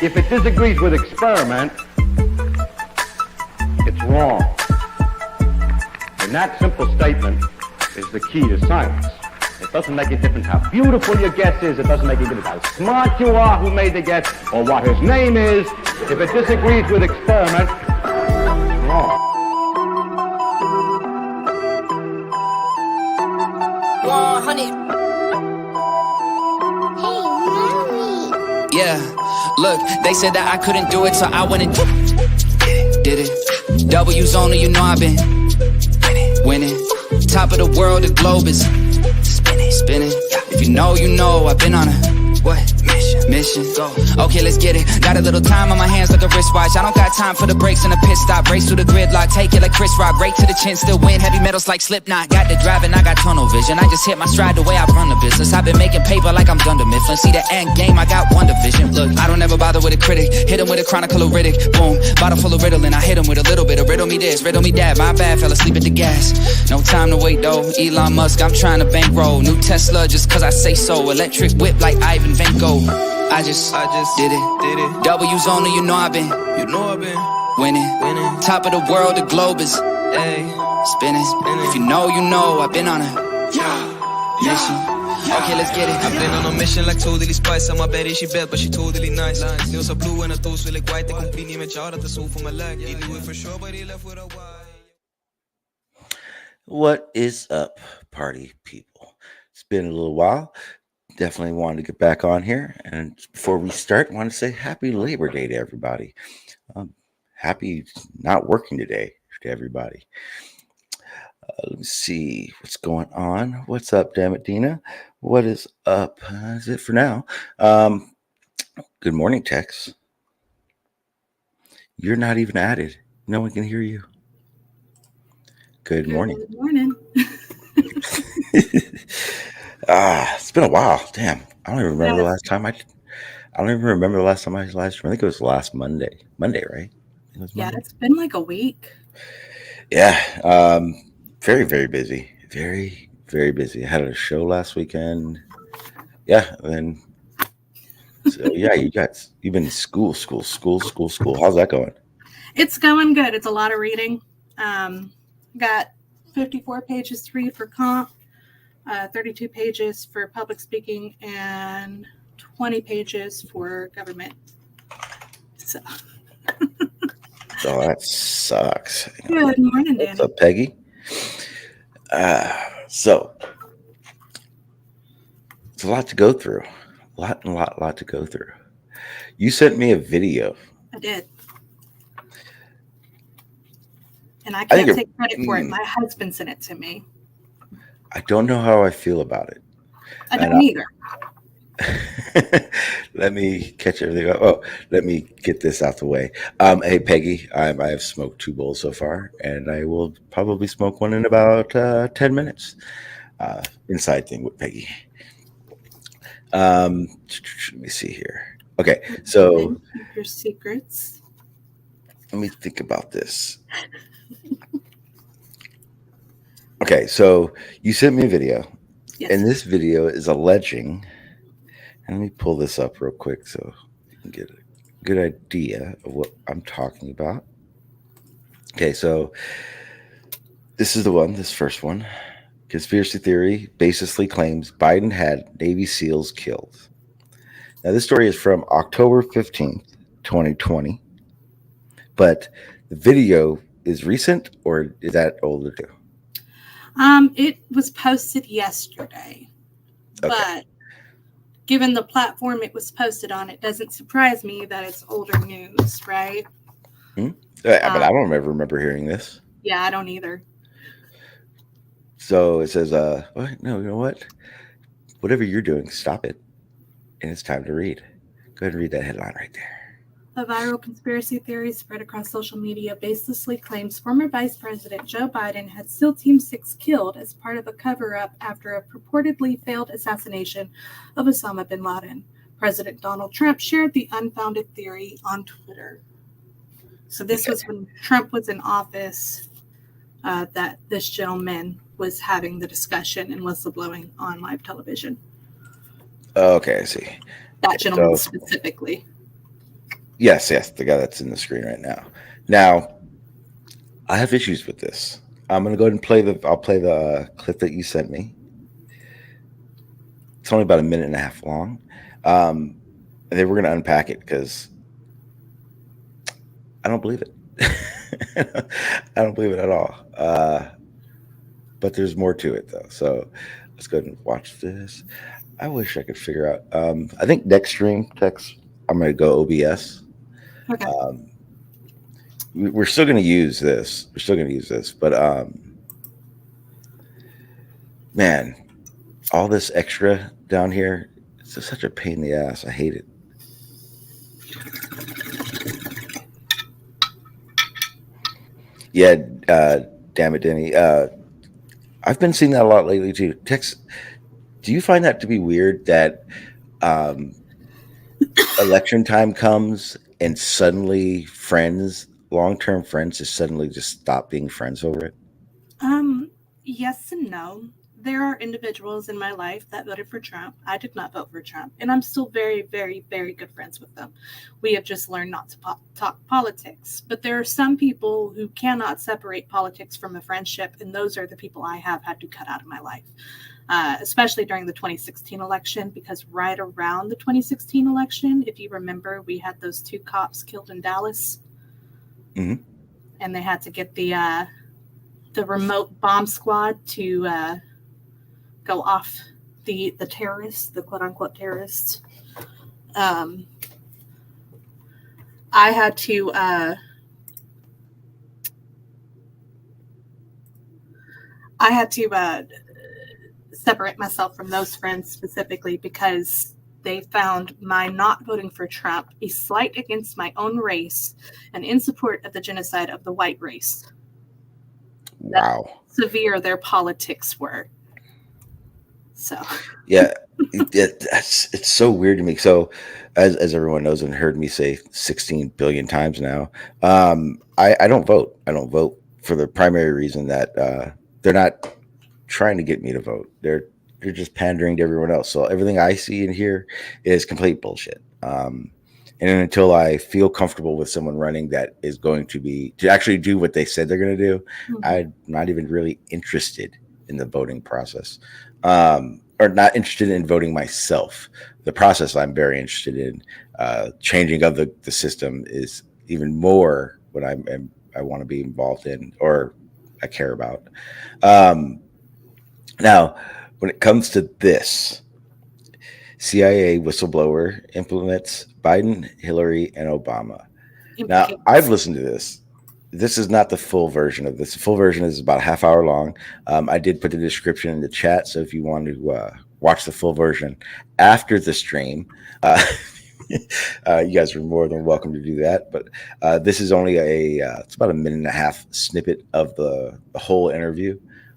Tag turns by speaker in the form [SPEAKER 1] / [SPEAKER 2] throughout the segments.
[SPEAKER 1] If it disagrees with experiment, it's wrong. And that simple statement is the key to science. It doesn't make a difference how beautiful your guess is. It doesn't make a difference how smart you are who made the guess or what his name is. If it disagrees with experiment, it's wrong.
[SPEAKER 2] Yeah, look, they said that I couldn't do it, so I went and did it. W's only, you know I've been winning. Top of the world, the globe is spinning. If you know, I've been on a mission. Go. Okay, let's get it. Got a little time on my hands like a wristwatch. I don't got time for the brakes and the pit stop. Race through the gridlock, take it like Chris Rock. Right to the chin, still win. Heavy metals like Slipknot. Got the driving, I got tunnel vision. I just hit my stride the way I run the business. I've been making paper like I'm Dunder Mifflin. See the end game, I got one division. Look, I don't ever bother with a critic. Hit him with a chronicle of Riddick. Boom, bottle full of Ritalin. I hit him with a little bit of riddle me this, riddle me that. My bad, fell asleep at the gas. No time to wait though. Elon Musk, I'm trying to bankroll. New Tesla just cause I say so. Electric whip like Ivan Vanko. I just did it. W's only, you know I've been winning. Top of the world, the globe is spinning. If you know, I've been on a mission. Okay, let's get it.
[SPEAKER 3] I've been on a mission like totally spice. I'm a baddie, she bad, but she totally nice. Still so blue and a toast with like white. They complete me child at the soul for my leg. He knew it for sure, but he left with a why.
[SPEAKER 4] What is up, party people? It's been a little while. Definitely wanted to get back on here. And before we start, I want to say happy Labor Day to everybody. Happy not working today to everybody. Let me see what's going on. What's up, damn it, Dina? What is up? That's it for now. Good morning, Tex. You're not even added. No one can hear you. Good morning.
[SPEAKER 5] Good morning.
[SPEAKER 4] It's been a while. Damn, I don't even remember the last time I live streamed. I think it was last Monday. Monday, right?
[SPEAKER 5] Yeah, it's been like a week.
[SPEAKER 4] Yeah, very, very busy. Very, very busy. I had a show last weekend. Yeah, and then yeah, you've been in school. How's that going?
[SPEAKER 5] It's going good. It's a lot of reading. Got 54 pages to read for comp. 32 pages for public speaking, and 20 pages for government. So.
[SPEAKER 4] Oh, that sucks.
[SPEAKER 5] Good morning, Danny.
[SPEAKER 4] What's up, Peggy? So it's a lot to go through. A lot to go through. You sent me a video.
[SPEAKER 5] I did. And I can't take credit for it. My husband sent it to me.
[SPEAKER 4] I don't know how I feel about it.
[SPEAKER 5] I don't either.
[SPEAKER 4] Let me catch everything up. Oh, let me get this out the way. Hey, Peggy, I have smoked 2 bowls so far, and I will probably smoke one in about 10 minutes. Inside thing with Peggy. Let me see here. Okay, so
[SPEAKER 5] your secrets.
[SPEAKER 4] Let me think about this. Okay, so you sent me a video, yes. And this video is alleging, and let me pull this up real quick so you can get a good idea of what I'm talking about. Okay, so this is this first one. Conspiracy theory baselessly claims Biden had Navy SEALs killed. Now, this story is from October 15th, 2020, but the video is recent, or is that older too?
[SPEAKER 5] It was posted yesterday, okay. But given the platform it was posted on, it doesn't surprise me that it's older news, right?
[SPEAKER 4] But I don't remember hearing this.
[SPEAKER 5] Yeah, I don't either.
[SPEAKER 4] So it says, what? No, you know what? Whatever you're doing, stop it. And it's time to read. Go ahead and read that headline right there.
[SPEAKER 5] A viral conspiracy theory spread across social media baselessly claims former Vice President Joe Biden had SEAL Team 6 killed as part of a cover-up after a purportedly failed assassination of Osama bin Laden. President Donald Trump shared the unfounded theory on Twitter. So this was when Trump was in office, that this gentleman was having the discussion and whistleblowing on live television.
[SPEAKER 4] Okay, I see.
[SPEAKER 5] That gentleman specifically.
[SPEAKER 4] Yes, the guy that's in the screen right now. Now, I have issues with this. I'm gonna go ahead and I'll play the clip that you sent me. It's only about a minute and a half long. And then we're gonna unpack it because I don't believe it. I don't believe it at all. But there's more to it though. So let's go ahead and watch this. I wish I could figure out. I think next stream, Tex, I'm gonna go OBS.
[SPEAKER 5] Okay.
[SPEAKER 4] We're still gonna use this. But man, all this extra down here, it's just such a pain in the ass. I hate it. Yeah, damn it, Denny. I've been seeing that a lot lately too. Tex, do you find that to be weird that election time comes and suddenly long-term friends, just suddenly just stop being friends over it?
[SPEAKER 5] Yes and no. There are individuals in my life that voted for Trump. I did not vote for Trump, and I'm still very, very, very good friends with them. We have just learned not to talk politics. But there are some people who cannot separate politics from a friendship, and those are the people I have had to cut out of my life, especially during the 2016 election, because right around the 2016 election, if you remember, we had those 2 cops killed in Dallas,
[SPEAKER 4] Mm-hmm.
[SPEAKER 5] and they had to get the remote bomb squad to go off the terrorists, the quote unquote terrorists. I had to separate myself from those friends specifically because they found my not voting for Trump a slight against my own race and in support of the genocide of the white race.
[SPEAKER 4] Wow.
[SPEAKER 5] That's severe their politics were. So
[SPEAKER 4] yeah, it's so weird to me. So, as everyone knows and heard me say 16 billion times now, I don't vote. I don't vote for the primary reason that they're not trying to get me to vote. They're just pandering to everyone else. So everything I see and hear is complete bullshit. And until I feel comfortable with someone running that is going to actually do what they said they're going to do, I'm not even really interested in the voting process, or not interested in voting myself. The process I'm very interested in. Changing of the system is even more what I want to be involved in or I care about. Now, when it comes to this, CIA whistleblower implements Biden, Hillary, and Obama. Now, I've listened to this. This is not the full version of this. The full version is about a half hour long. I did put the description in the chat, so if you want to watch the full version after the stream, you guys are more than welcome to do that. But this is only it's about a minute and a half snippet of the whole interview.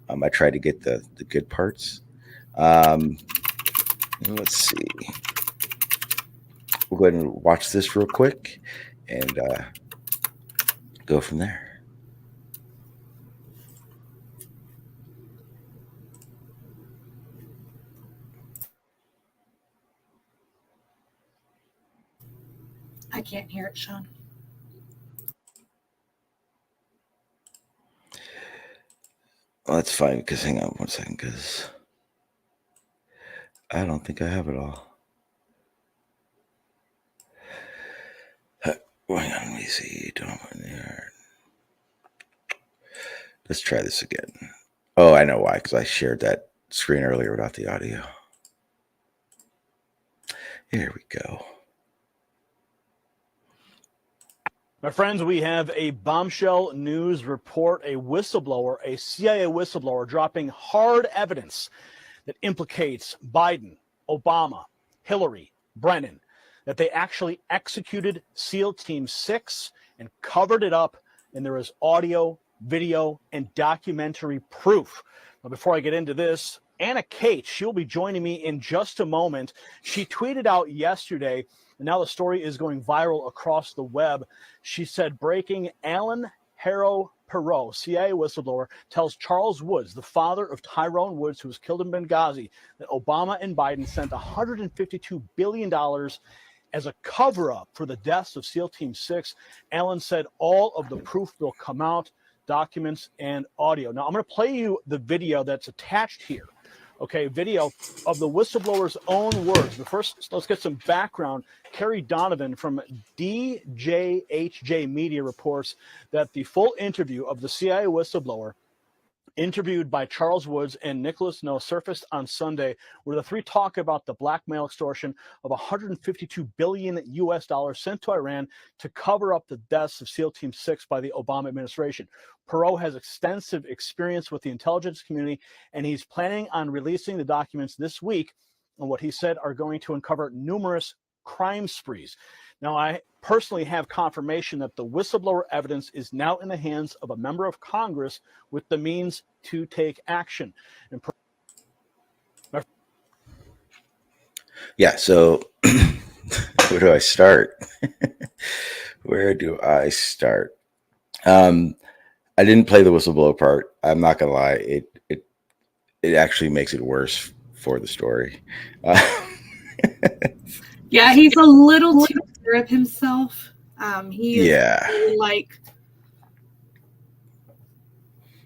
[SPEAKER 4] I tried to get the good parts. Let's see. We'll go ahead and watch this real quick and go from there.
[SPEAKER 5] I can't hear it, Sean.
[SPEAKER 4] Well, that's fine, because hang on 1 second, because I don't think I have it all. Hang on, let me see. Let's try this again. Oh, I know why, because I shared that screen earlier without the audio. Here we go.
[SPEAKER 6] My friends, we have a bombshell news report, a CIA whistleblower dropping hard evidence that implicates Biden, Obama, Hillary, Brennan, that they actually executed SEAL Team 6 and covered it up, and there is audio, video, and documentary proof. Now, before I get into this, Anna Kate, she'll be joining me in just a moment. She tweeted out yesterday, and now the story is going viral across the web. She said, breaking, Alan Harrow Perot, CIA whistleblower, tells Charles Woods, the father of Tyrone Woods, who was killed in Benghazi, that Obama and Biden sent $152 billion as a cover-up for the deaths of SEAL Team 6. Allen said all of the proof will come out, documents and audio. Now, I'm going to play you the video that's attached here. Okay, video of the whistleblower's own words. But first, let's get some background. Kerry Donovan from DJHJ Media reports that the full interview of the CIA whistleblower, interviewed by Charles Woods and Nicholas No, surfaced on Sunday, where the three talk about the blackmail extortion of $152 billion sent to Iran to cover up the deaths of SEAL Team 6 by the Obama administration. Perot has extensive experience with the intelligence community, and he's planning on releasing the documents this week on what he said are going to uncover numerous crime sprees. Now, I personally have confirmation that the whistleblower evidence is now in the hands of a member of Congress with the means to take action. And
[SPEAKER 4] yeah, so where do I start? Where do I start? I didn't play the whistleblower part. I'm not gonna lie; it actually makes it worse for the story.
[SPEAKER 5] Yeah, he's a little too sure of himself. He is really like,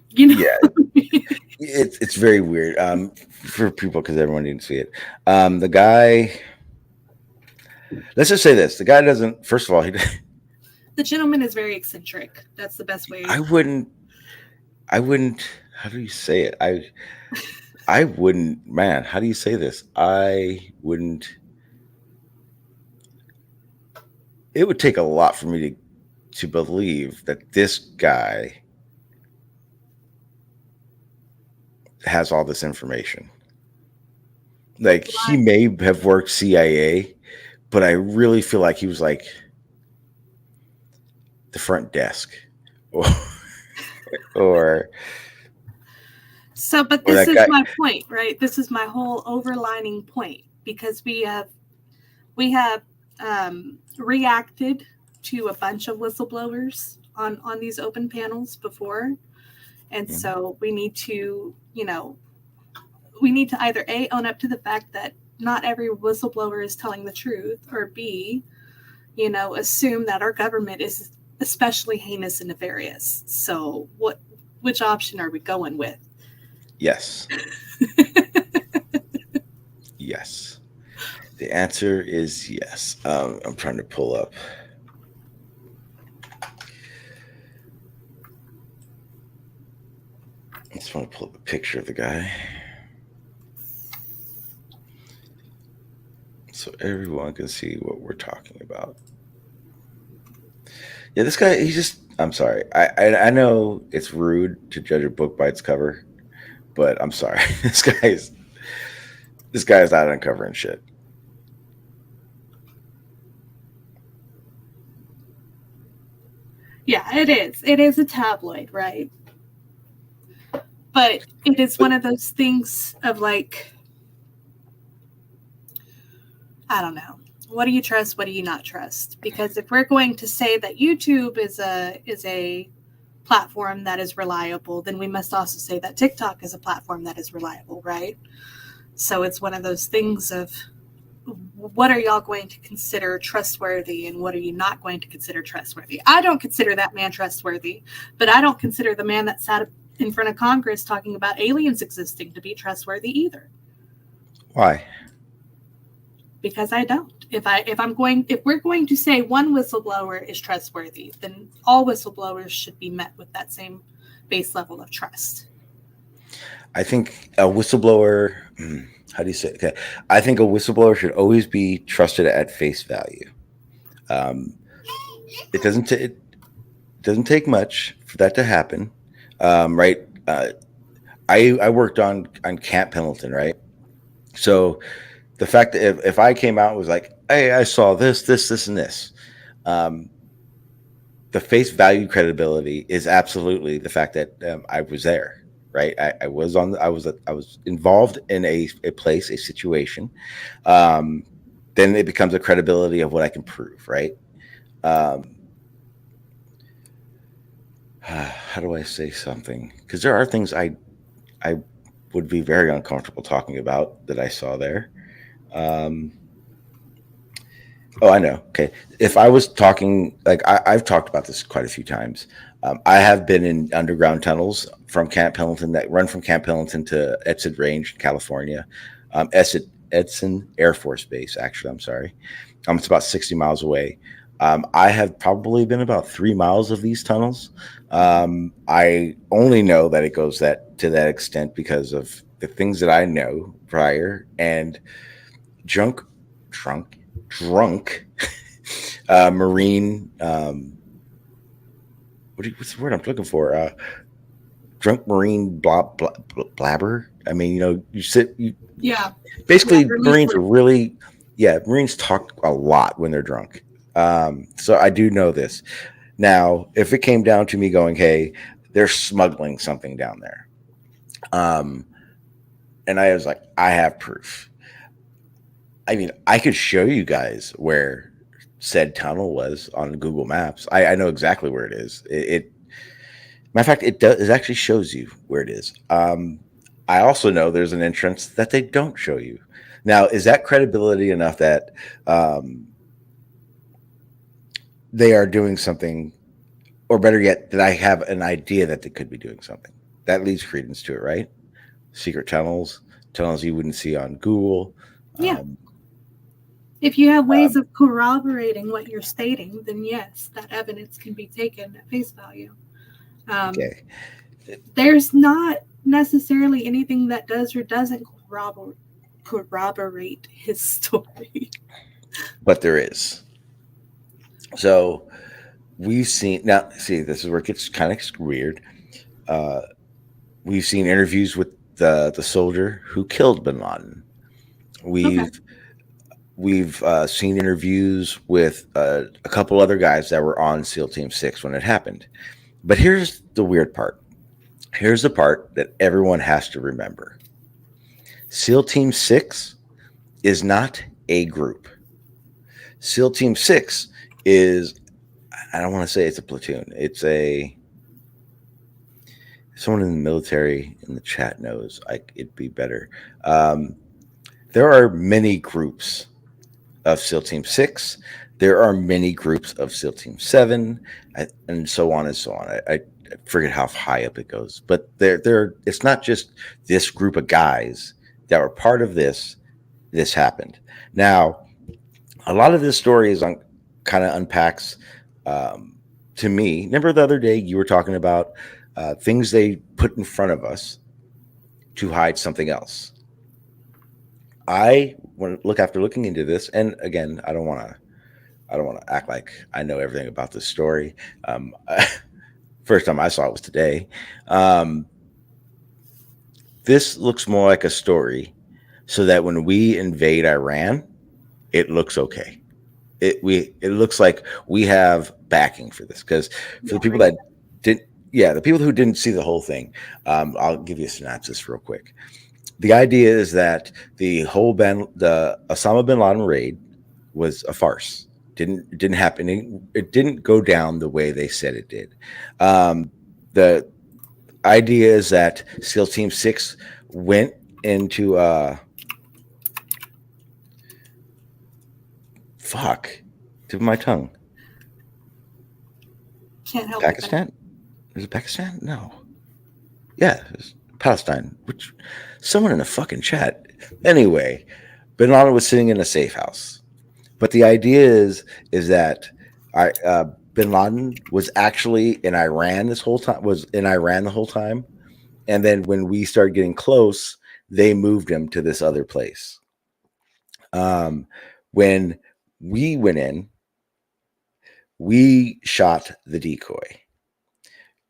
[SPEAKER 5] you know.
[SPEAKER 4] Yeah, it's very weird for people because everyone didn't see it. The guy, let's just say this: the guy doesn't. First of all,
[SPEAKER 5] The gentleman is very eccentric. That's the best way.
[SPEAKER 4] I wouldn't. How do you say it? I wouldn't. Man, how do you say this? I wouldn't. It would take a lot for me to believe that this guy has all this information. Like, he may have worked CIA, but I really feel like he was like the front desk or
[SPEAKER 5] so, but this is my point, right? This is my whole overlining point, because we have reacted to a bunch of whistleblowers on these open panels before. And so we need to, either A, own up to the fact that not every whistleblower is telling the truth, or B, assume that our government is especially heinous and nefarious. So which option are we going with?
[SPEAKER 4] Yes. Yes. The answer is yes. I'm trying to pull up. I just want to pull up a picture of the guy so everyone can see what we're talking about. Yeah, this guy, I'm sorry. I know it's rude to judge a book by its cover, but I'm sorry. This guy is not uncovering shit.
[SPEAKER 5] Yeah, it is. It is a tabloid, right? But it is one of those things of like, I don't know. What do you trust? What do you not trust? Because if we're going to say that YouTube is a platform that is reliable, then we must also say that TikTok is a platform that is reliable, right? So it's one of those things of, what are y'all going to consider trustworthy and what are you not going to consider trustworthy? I don't consider that man trustworthy, but I don't consider the man that sat in front of Congress talking about aliens existing to be trustworthy either.
[SPEAKER 4] Why?
[SPEAKER 5] Because I don't. If we're going to say one whistleblower is trustworthy, then all whistleblowers should be met with that same base level of trust.
[SPEAKER 4] I think a whistleblower, how do you say it? Okay. I think a whistleblower should always be trusted at face value. It doesn't take much for that to happen, right? I worked on Camp Pendleton, right? So the fact that if I came out and was like, hey, I saw this, and this, the face value credibility is absolutely the fact that I was there. Right, I was involved in a place, a situation. Then it becomes a credibility of what I can prove. Right. How do I say something? Because there are things I would be very uncomfortable talking about that I saw there. Oh, I know. Okay. If I was talking, like I've talked about this quite a few times. I have been in underground tunnels from Camp Pendleton that run from Camp Pendleton to Edson Range in California. Edson Air Force Base, actually, I'm sorry. It's about 60 miles away. I have probably been about 3 miles of these tunnels. I only know that it goes that to that extent because of the things that I know prior and drunk, drunk, drunk Marine. What's the word I'm looking for? Drunk Marine blabber. I mean, you sit.
[SPEAKER 5] Yeah.
[SPEAKER 4] Basically,
[SPEAKER 5] Blabberly
[SPEAKER 4] Marines are
[SPEAKER 5] fluid.
[SPEAKER 4] really, yeah. Marines talk a lot when they're drunk. So I do know this. Now, if it came down to me going, "Hey, they're smuggling something down there," and I was like, "I have proof." I mean, I could show you guys where said tunnel was on Google Maps. I know exactly where it is. Matter of fact, it actually shows you where it is. I also know there's an entrance that they don't show you. Now, is that credibility enough that they are doing something, or better yet, that I have an idea that they could be doing something? That leads credence to it, right? Secret tunnels, tunnels you wouldn't see on Google.
[SPEAKER 5] Yeah.
[SPEAKER 4] Um,
[SPEAKER 5] If you have ways of corroborating what you're stating, then yes, that evidence can be taken at face value.
[SPEAKER 4] okay.
[SPEAKER 5] There's not necessarily anything that does or doesn't corroborate his story.
[SPEAKER 4] But there is. So we've seen now. See, this is where it gets kind of weird. We've seen interviews with the soldier who killed Bin Laden.
[SPEAKER 5] Okay.
[SPEAKER 4] We've seen interviews with a couple other guys that were on SEAL Team 6 when it happened. But here's the weird part. Here's the part that everyone has to remember. SEAL Team 6 is not a group. SEAL Team 6 is, I don't want to say it's a platoon. It's someone in the military in the chat knows it'd be better. There are many groups of SEAL Team 6. There are many groups of SEAL Team 7, and so on and so on. I forget how high up it goes, but it's not just this group of guys that were part of this. This happened. Now, a lot of this story is kind of unpacks to me. Remember the other day you were talking about things they put in front of us to hide something else. I want to look after looking into this, and again, I don't want to act like I know everything about this story. First time I saw it was today. This looks more like a story, so that when we invade Iran, it looks okay. It looks like we have backing for this, because for the people that didn't, the people who didn't see the whole thing, I'll give you a synopsis real quick. The idea is that the Osama bin Laden raid was a farce. Didn't happen. It didn't go down the way they said it did. The idea is that SEAL Team 6 went into tip of my tongue.
[SPEAKER 5] Can't help
[SPEAKER 4] Pakistan? Is it Pakistan? No. Yeah, it's Palestine. Which someone in the fucking chat. Anyway, Bin Laden was sitting in a safe house. But the idea is that Bin Laden was actually in Iran this whole time. Was in Iran the whole time, and then when we started getting close, they moved him to this other place. When we went in, we shot the decoy,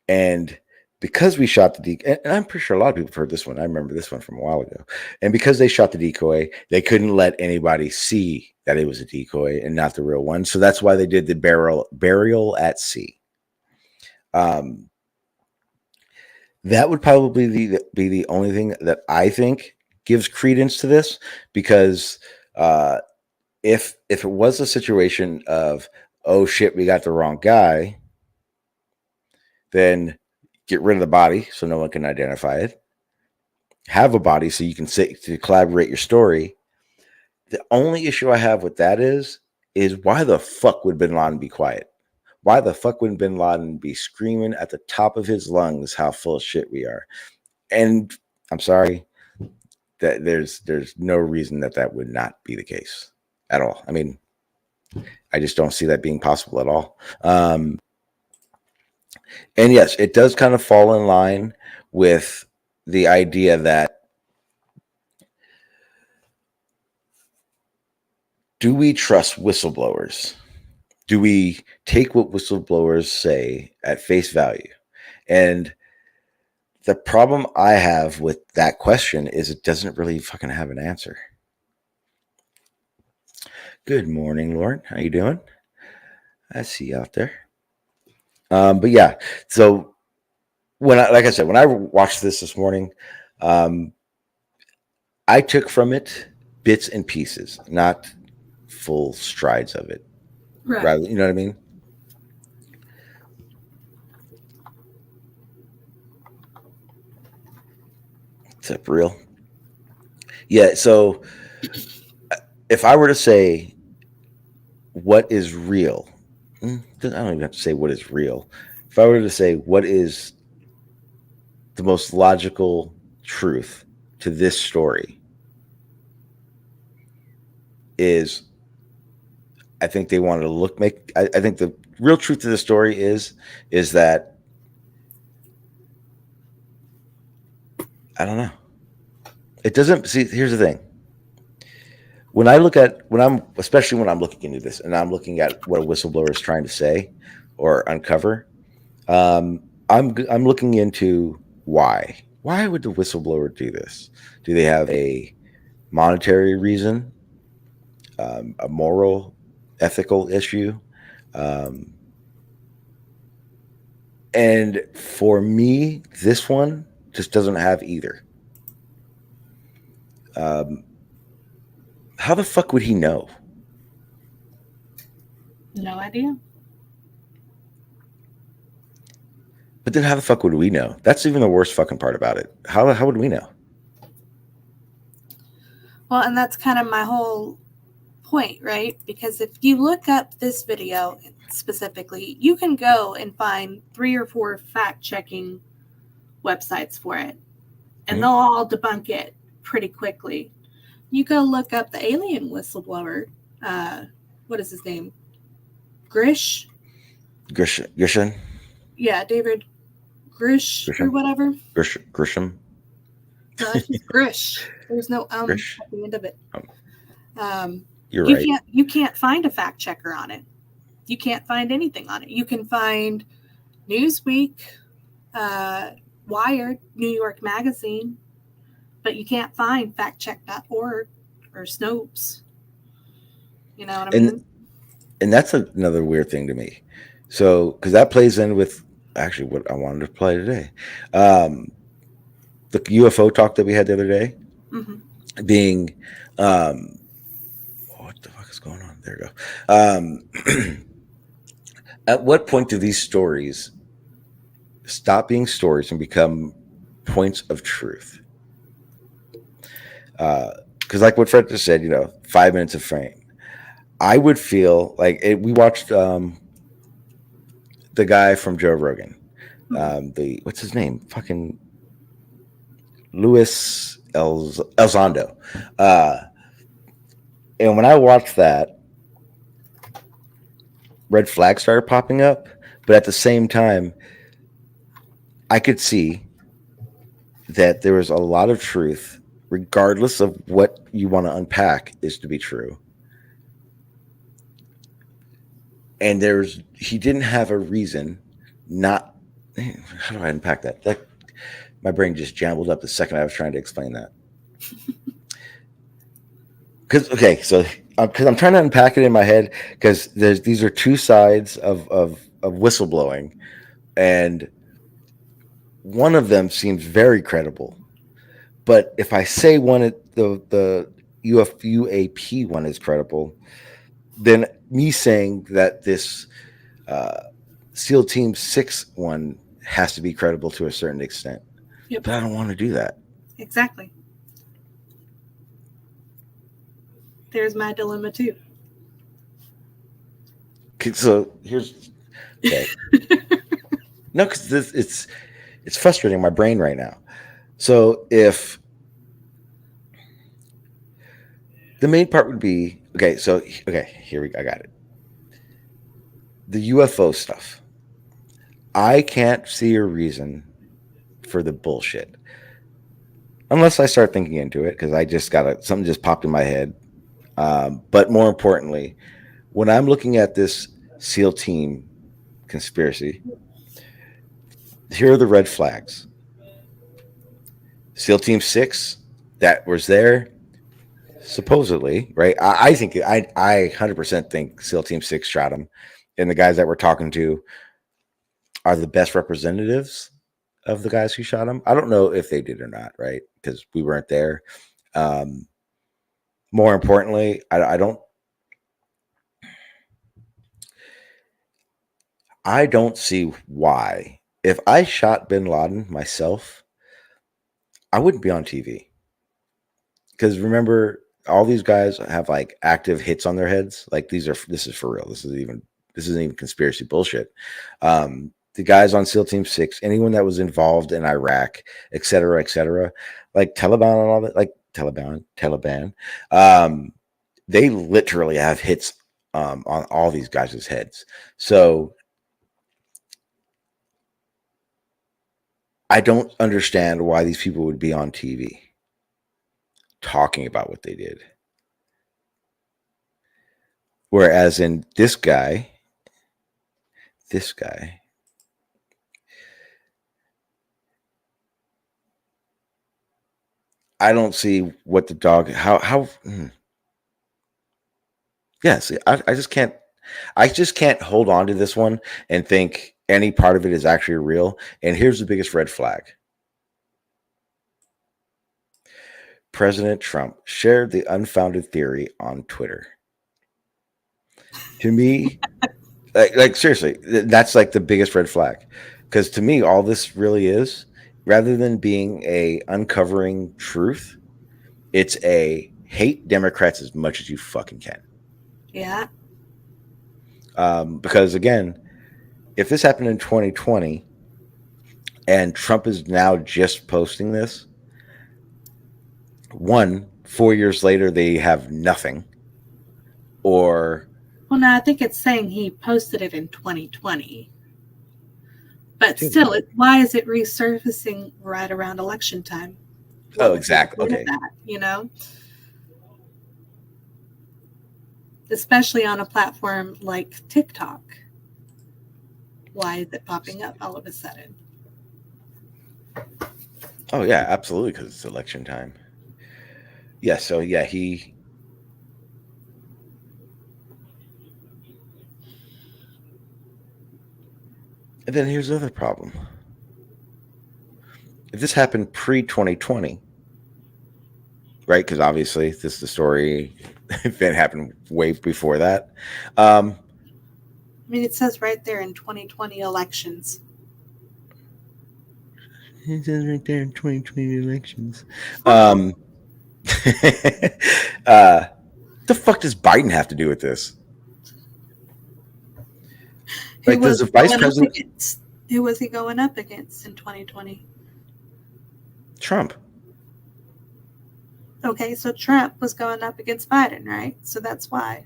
[SPEAKER 4] and because we shot the decoy, and I'm pretty sure a lot of people have heard this one. I remember this one from a while ago. And because they shot the decoy, they couldn't let anybody see that it was a decoy and not the real one. So that's why they did the burial at sea. That would probably be the only thing that I think gives credence to this, because if it was a situation of, oh shit, we got the wrong guy, then get rid of the body so no one can identify it. Have a body so you can to collaborate your story. The only issue I have with that is is why the fuck would bin Laden be quiet? Why the fuck would bin Laden be screaming at the top of his lungs how full of shit we are? And I'm sorry that there's no reason that would not be the case at all. I mean, I just don't see that being possible at all. And yes, it does kind of fall in line with the idea that do we trust whistleblowers? Do we take what whistleblowers say at face value? And the problem I have with that question is it doesn't really fucking have an answer. Good morning, Lauren. How you doing? I see you out there. But yeah, so when I watched this morning, I took from it bits and pieces, not full strides of it.
[SPEAKER 5] Right.
[SPEAKER 4] Rather, you know what I mean? What's up, real? Yeah, so if I were to say what is real, I don't even have to say what is real. If I were to say what is the most logical truth to this story is, I think they wanted to I think the real truth to the story is that, I don't know. It doesn't, see, here's the thing. Especially when I'm looking into this and I'm looking at what a whistleblower is trying to say or uncover, I'm looking into why. Why would the whistleblower do this? Do they have a monetary reason, a moral, ethical issue? And for me, this one just doesn't have either. How the fuck would he know?
[SPEAKER 5] No idea.
[SPEAKER 4] But then how the fuck would we know? That's even the worst fucking part about it. How would we know?
[SPEAKER 5] Well, and that's kind of my whole point, right? Because if you look up this video specifically, you can go and find 3 or 4 fact-checking websites for it, and they'll all debunk it pretty quickly. You go look up the alien whistleblower. What is his name? Grisham? Yeah, David Grisham or whatever.
[SPEAKER 4] Grisham.
[SPEAKER 5] No, it's just Grish. There's no
[SPEAKER 4] Grish?
[SPEAKER 5] at the end of it.
[SPEAKER 4] You're right.
[SPEAKER 5] You can't find a fact checker on it. You can't find anything on it. You can find Newsweek, Wired, New York Magazine, but you can't find factcheck.org or Snopes. You know what I mean?
[SPEAKER 4] And that's another weird thing to me. So, because that plays in with actually what I wanted to play today. The UFO talk that we had the other day being, what the fuck is going on? There you go. At what point do these stories stop being stories and become points of truth? Because like what Fred just said, 5 minutes of fame. I would feel like we watched the guy from Joe Rogan. What's his name? Fucking Luis Elizondo. And when I watched that, red flags started popping up. But at the same time, I could see that there was a lot of truth, regardless of what you want to unpack is to be true. And he didn't have a reason not. How do I unpack that? My brain just jumbled up the second I was trying to explain that. Because I'm trying to unpack it in my head because these are two sides of whistleblowing, and one of them seems very credible. But if I say the UAP one is credible, then me saying that this SEAL Team 6 one has to be credible to a certain extent. Yep. But I don't want to do that.
[SPEAKER 5] Exactly. There's my dilemma too.
[SPEAKER 4] So here's okay. No, because it's frustrating my brain right now. So if the main part would be okay, I got it. The UFO stuff. I can't see a reason for the bullshit unless I start thinking into it because I just got something just popped in my head. But more importantly, when I'm looking at this SEAL team conspiracy, here are the red flags. SEAL Team 6 that was there supposedly, right? I think I 100% think SEAL Team 6 shot him, and the guys that we're talking to are the best representatives of the guys who shot him. I don't know if they did or not, right? Because we weren't there. More importantly, I don't see why. If I shot bin Laden myself, I wouldn't be on TV. Because remember, all these guys have like active hits on their heads. Like this is for real. This isn't even conspiracy bullshit. The guys on SEAL Team 6, anyone that was involved in Iraq, et cetera, like Taliban and all that, like Taliban, they literally have hits on all these guys' heads. So I don't understand why these people would be on TV talking about what they did. Whereas in this guy, I don't see what the dog, yes, I just can't hold on to this one and think any part of it is actually real. And here's the biggest red flag. President Trump shared the unfounded theory on Twitter. To me, like seriously, that's like the biggest red flag. Because to me, all this really is, rather than being a uncovering truth, it's a hate Democrats as much as you fucking can.
[SPEAKER 5] Yeah.
[SPEAKER 4] Because again, if this happened in 2020 and Trump is now just posting this, 4 years later, they have nothing. Or,
[SPEAKER 5] well, no, I think it's saying he posted it in 2020. But still, why is it resurfacing right around election time?
[SPEAKER 4] Oh, exactly. Okay.
[SPEAKER 5] That, especially on a platform like TikTok. Why is it popping up all of a sudden?
[SPEAKER 4] Oh, yeah, absolutely, because it's election time. Yeah, so yeah, and then here's the other problem. If this happened pre-2020, right? Because obviously this is the story. If it happened way before that.
[SPEAKER 5] I mean, it says right there in 2020 elections.
[SPEAKER 4] It says right there in 2020 elections. The fuck does Biden have to do with this? Like, does the vice president?
[SPEAKER 5] Who was he going up against in 2020?
[SPEAKER 4] Trump.
[SPEAKER 5] Okay, so Trump was going up against Biden, right? So that's why.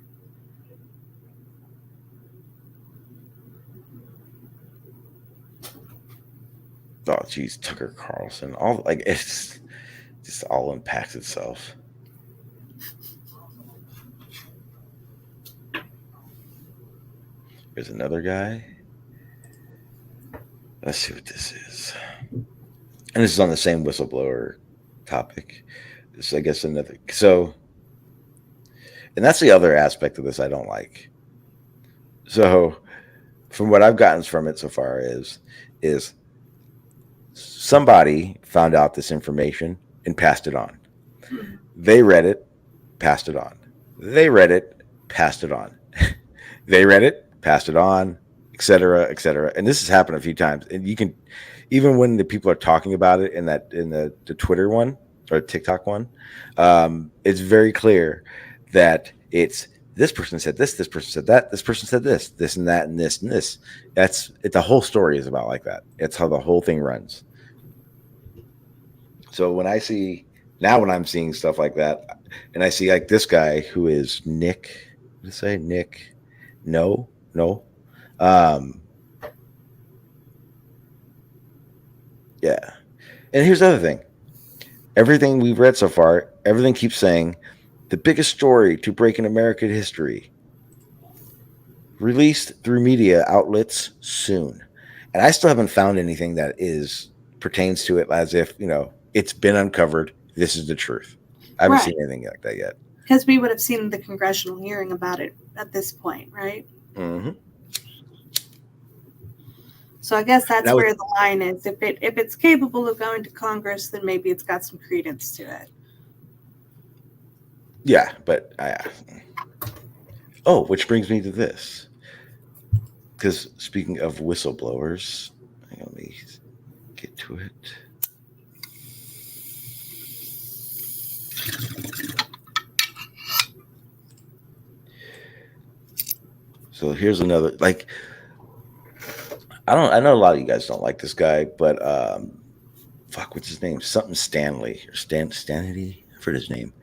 [SPEAKER 4] Oh, geez, Tucker Carlson. All like it's just all impacts itself. There's another guy. Let's see what this is. And this is on the same whistleblower topic. This, I guess, another. So, and that's the other aspect of this I don't like. So, from what I've gotten from it so far is somebody found out this information and passed it on. They read it, passed it on. They read it, passed it on. They read it, passed it on, etc., etc. And this has happened a few times. And you can, even when the people are talking about it in the Twitter one or TikTok one, it's very clear that it's this person said this person said that, this person said this and that, and this and this. That's it. The whole story is about like that. It's how the whole thing runs. So when I'm seeing stuff like that, and I see like this guy who is Nick, let's say Nick, no. Yeah. And here's the other thing. Everything we've read so far, everything keeps saying the biggest story to break in American history, released through media outlets soon. And I still haven't found anything that pertains to it as if, it's been uncovered. This is the truth. I haven't seen anything like that yet.
[SPEAKER 5] Because we would have seen the congressional hearing about it at this point, right?
[SPEAKER 4] Mm-hmm.
[SPEAKER 5] So I guess that's where the line is. If it's capable of going to Congress, then maybe it's got some credence to it.
[SPEAKER 4] Yeah, but which brings me to this. Because speaking of whistleblowers, let me get to it. So here's another, I know a lot of you guys don't like this guy, but what's his name? Something Stanley or Stanley. I forget his name.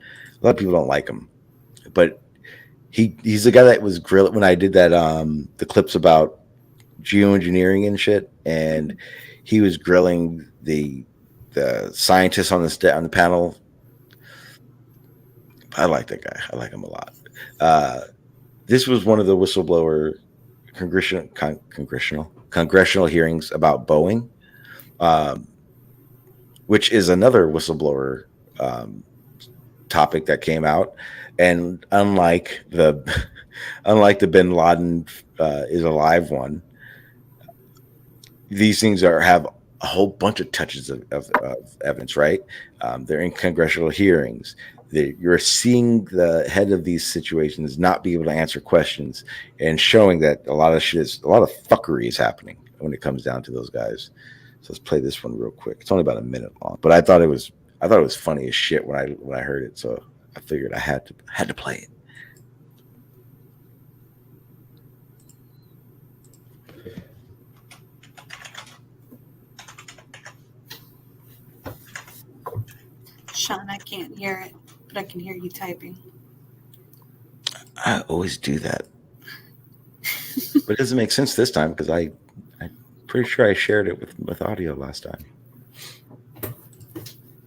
[SPEAKER 4] A lot of people don't like him, but he's the guy that was grilling when I did that the clips about geoengineering and shit, and he was grilling the scientists on the panel. I like that guy. I like him a lot. This was one of the whistleblower congressional hearings about Boeing, which is another whistleblower topic that came out. And unlike the Bin Laden is alive one, these things have a whole bunch of touches of evidence, right? They're in congressional hearings. You're seeing the head of these situations not be able to answer questions, and showing that a lot of fuckery is happening when it comes down to those guys. So let's play this one real quick. It's only about a minute long, but I thought it was funny as shit when I heard it. So I figured I had to play it.
[SPEAKER 5] Sean, I can't hear it, but I can hear you typing.
[SPEAKER 4] I always do that. But it doesn't make sense this time because I'm pretty sure I shared it with audio last time.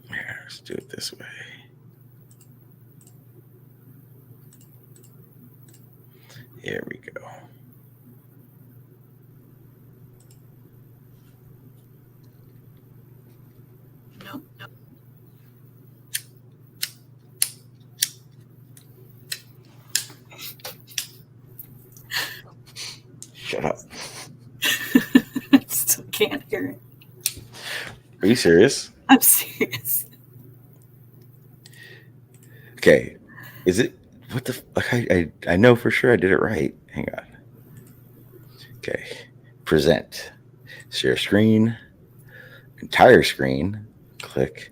[SPEAKER 4] Here, let's do it this way. Here we go.
[SPEAKER 5] Nope.
[SPEAKER 4] Shut up.
[SPEAKER 5] I still can't hear it.
[SPEAKER 4] Are you serious?
[SPEAKER 5] I'm serious.
[SPEAKER 4] Okay. Is it what the I know for sure I did it right. Hang on. Okay. Present. Share screen. Entire screen. Click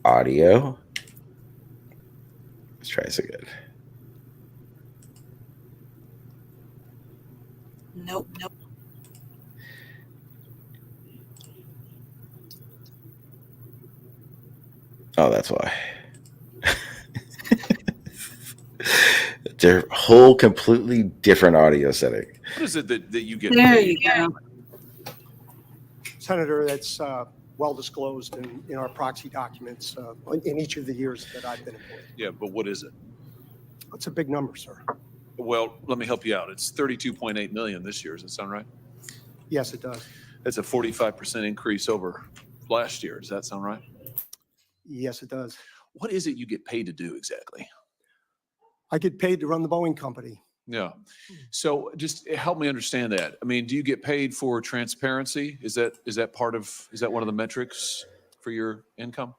[SPEAKER 4] audio. Let's try this again.
[SPEAKER 5] Nope.
[SPEAKER 4] Oh, that's why. They're whole completely different audio setting.
[SPEAKER 7] What is it that you get
[SPEAKER 5] There
[SPEAKER 7] paid?
[SPEAKER 5] you go.
[SPEAKER 8] Senator, that's well disclosed in our proxy documents in each of the years that I've been employed.
[SPEAKER 7] Yeah, but what is it?
[SPEAKER 8] It's a big number, sir.
[SPEAKER 7] Well, let me help you out. It's 32.8 million this year. Does that sound right?
[SPEAKER 8] Yes, it does.
[SPEAKER 7] That's a 45% increase over last year. Does that sound right?
[SPEAKER 8] Yes, it does.
[SPEAKER 7] What is it you get paid to do exactly?
[SPEAKER 8] I get paid to run the Boeing company.
[SPEAKER 7] Yeah. So just help me understand that. I mean, do you get paid for transparency? Is that one of the metrics for your income?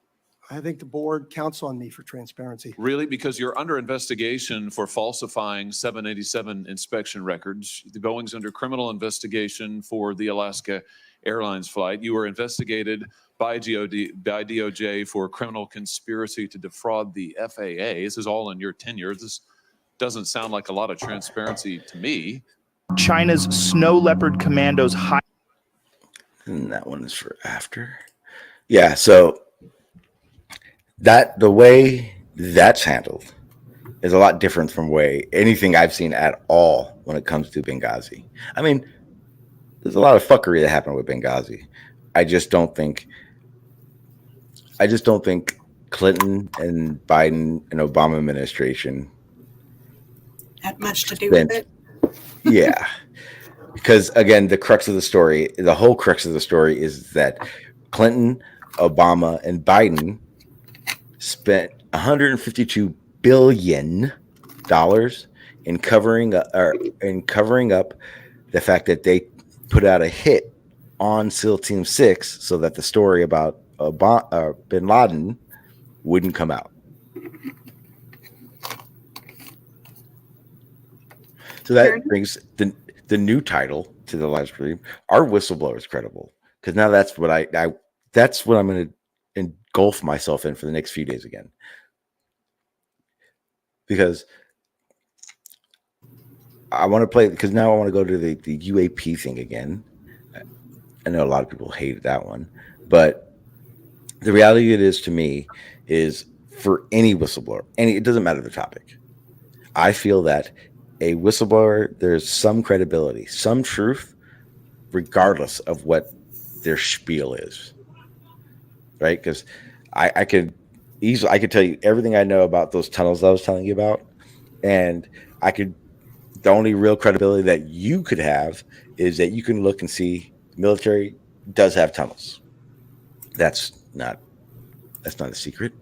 [SPEAKER 8] I think the board counts on me for transparency.
[SPEAKER 7] Really? Because you're under investigation for falsifying 787 inspection records. The Boeing's under criminal investigation for the Alaska Airlines flight. You were investigated by DOJ for criminal conspiracy to defraud the FAA. This is all in your tenure. doesn't sound like a lot of transparency to me.
[SPEAKER 9] China's snow leopard commandos hide.
[SPEAKER 4] And that one is for after. Yeah, so that the way that's handled is a lot different from way anything I've seen at all when it comes to Benghazi. I mean, there's a lot of fuckery that happened with Benghazi. I just don't think Clinton and Biden and Obama administration
[SPEAKER 5] Had much to do with it.
[SPEAKER 4] Yeah. Because again, the whole crux of the story is that Clinton, Obama, and Biden spent $152 billion in covering up the fact that they put out a hit on SEAL Team 6 so that the story about bin Laden wouldn't come out. So that brings the new title to the live stream: Are whistleblowers credible? Because now that's what I'm going to engulf myself in for the next few days again. Because I want to play, because now I want to go to the UAP thing again. I know a lot of people hated that one, but the reality it is to me is for any whistleblower, it doesn't matter the topic. I feel that a whistleblower, there's some credibility, some truth, regardless of what their spiel is, right? Because I could tell you everything I know about those tunnels I was telling you about, and the only real credibility that you could have is that you can look and see the military does have tunnels. That's not a secret.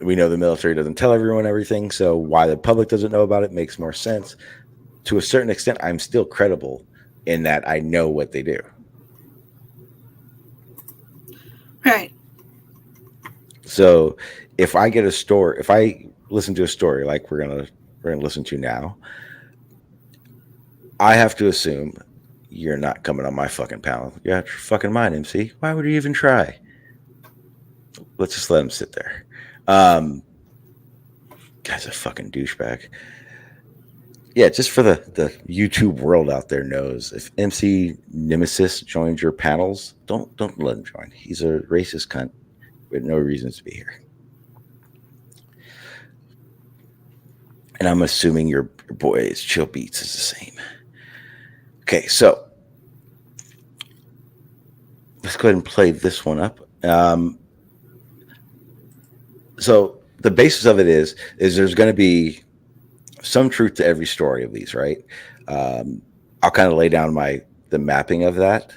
[SPEAKER 4] We know the military doesn't tell everyone everything, so why the public doesn't know about it makes more sense. To a certain extent, I'm still credible in that I know what they do.
[SPEAKER 5] Right.
[SPEAKER 4] So if I listen to a story like we're gonna listen to now, I have to assume you're not coming on my fucking panel. You're out your fucking mind, MC. Why would you even try? Let's just let him sit there. Guy's a fucking douchebag. Yeah, just for the YouTube world out there knows, if MC Nemesis joins your panels, don't let him join. He's a racist cunt with no reasons to be here. And I'm assuming your boy's Chill Beats is the same. Okay, so let's go ahead and play this one up. So the basis of it is there's going to be some truth to every story of these, right? I'll kind of lay down the mapping of that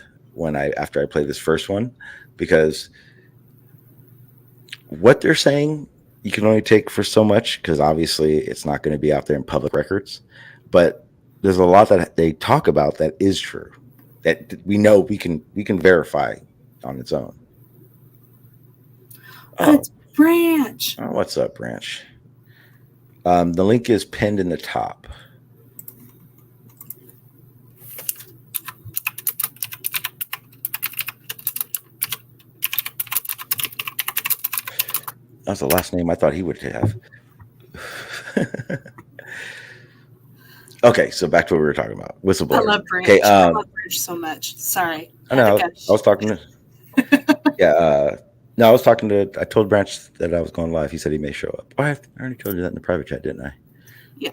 [SPEAKER 4] after I play this first one, because what they're saying you can only take for so much, because obviously it's not going to be out there in public records. But there's a lot that they talk about that is true, that we know we can verify on its own.
[SPEAKER 5] It's Branch.
[SPEAKER 4] Oh, what's up, Branch? The link is pinned in the top. That's the last name I thought he would have. Okay, so back to what we were talking about. Whistleblowers.
[SPEAKER 5] I love Branch.
[SPEAKER 4] Okay,
[SPEAKER 5] I love Branch so much. Sorry.
[SPEAKER 4] I know. I was talking to. Yeah. No, I told Branch that I was going live. He said he may show up. Oh, I already told you that in the private chat, didn't I?
[SPEAKER 5] Yeah.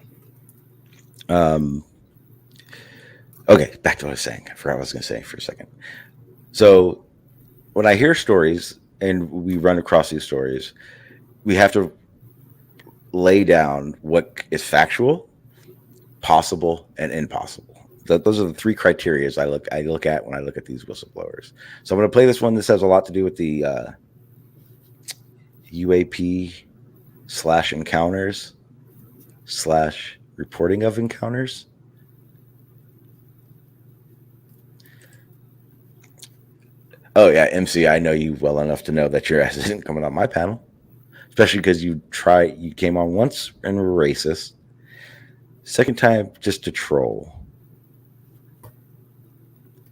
[SPEAKER 4] Okay, back to what I was saying. I forgot what I was going to say for a second. So when I hear stories and we run across these stories, we have to lay down what is factual, possible, and impossible. Those are the three criteria I look at when I look at these whistleblowers. So I'm going to play this one. This has a lot to do with the UAP/encounters/reporting of encounters. Oh yeah, MC, I know you well enough to know that your ass isn't coming on my panel, especially because you came on once and were racist. Second time just to troll.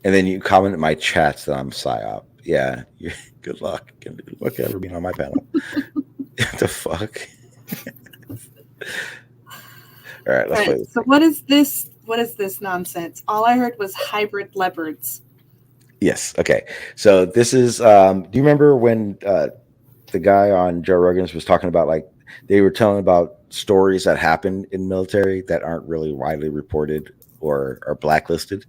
[SPEAKER 4] And then you comment in my chats that I'm psyop. Yeah, good luck. Good luck ever being on my panel. What the fuck? All right, let's play
[SPEAKER 5] Right,
[SPEAKER 4] this.
[SPEAKER 5] so what is this? What is this nonsense? All I heard was hybrid leopards.
[SPEAKER 4] Yes. Okay. So this is. Do you remember when the guy on Joe Rogan's was talking about, like, they were telling about stories that happen in military that aren't really widely reported or are blacklisted?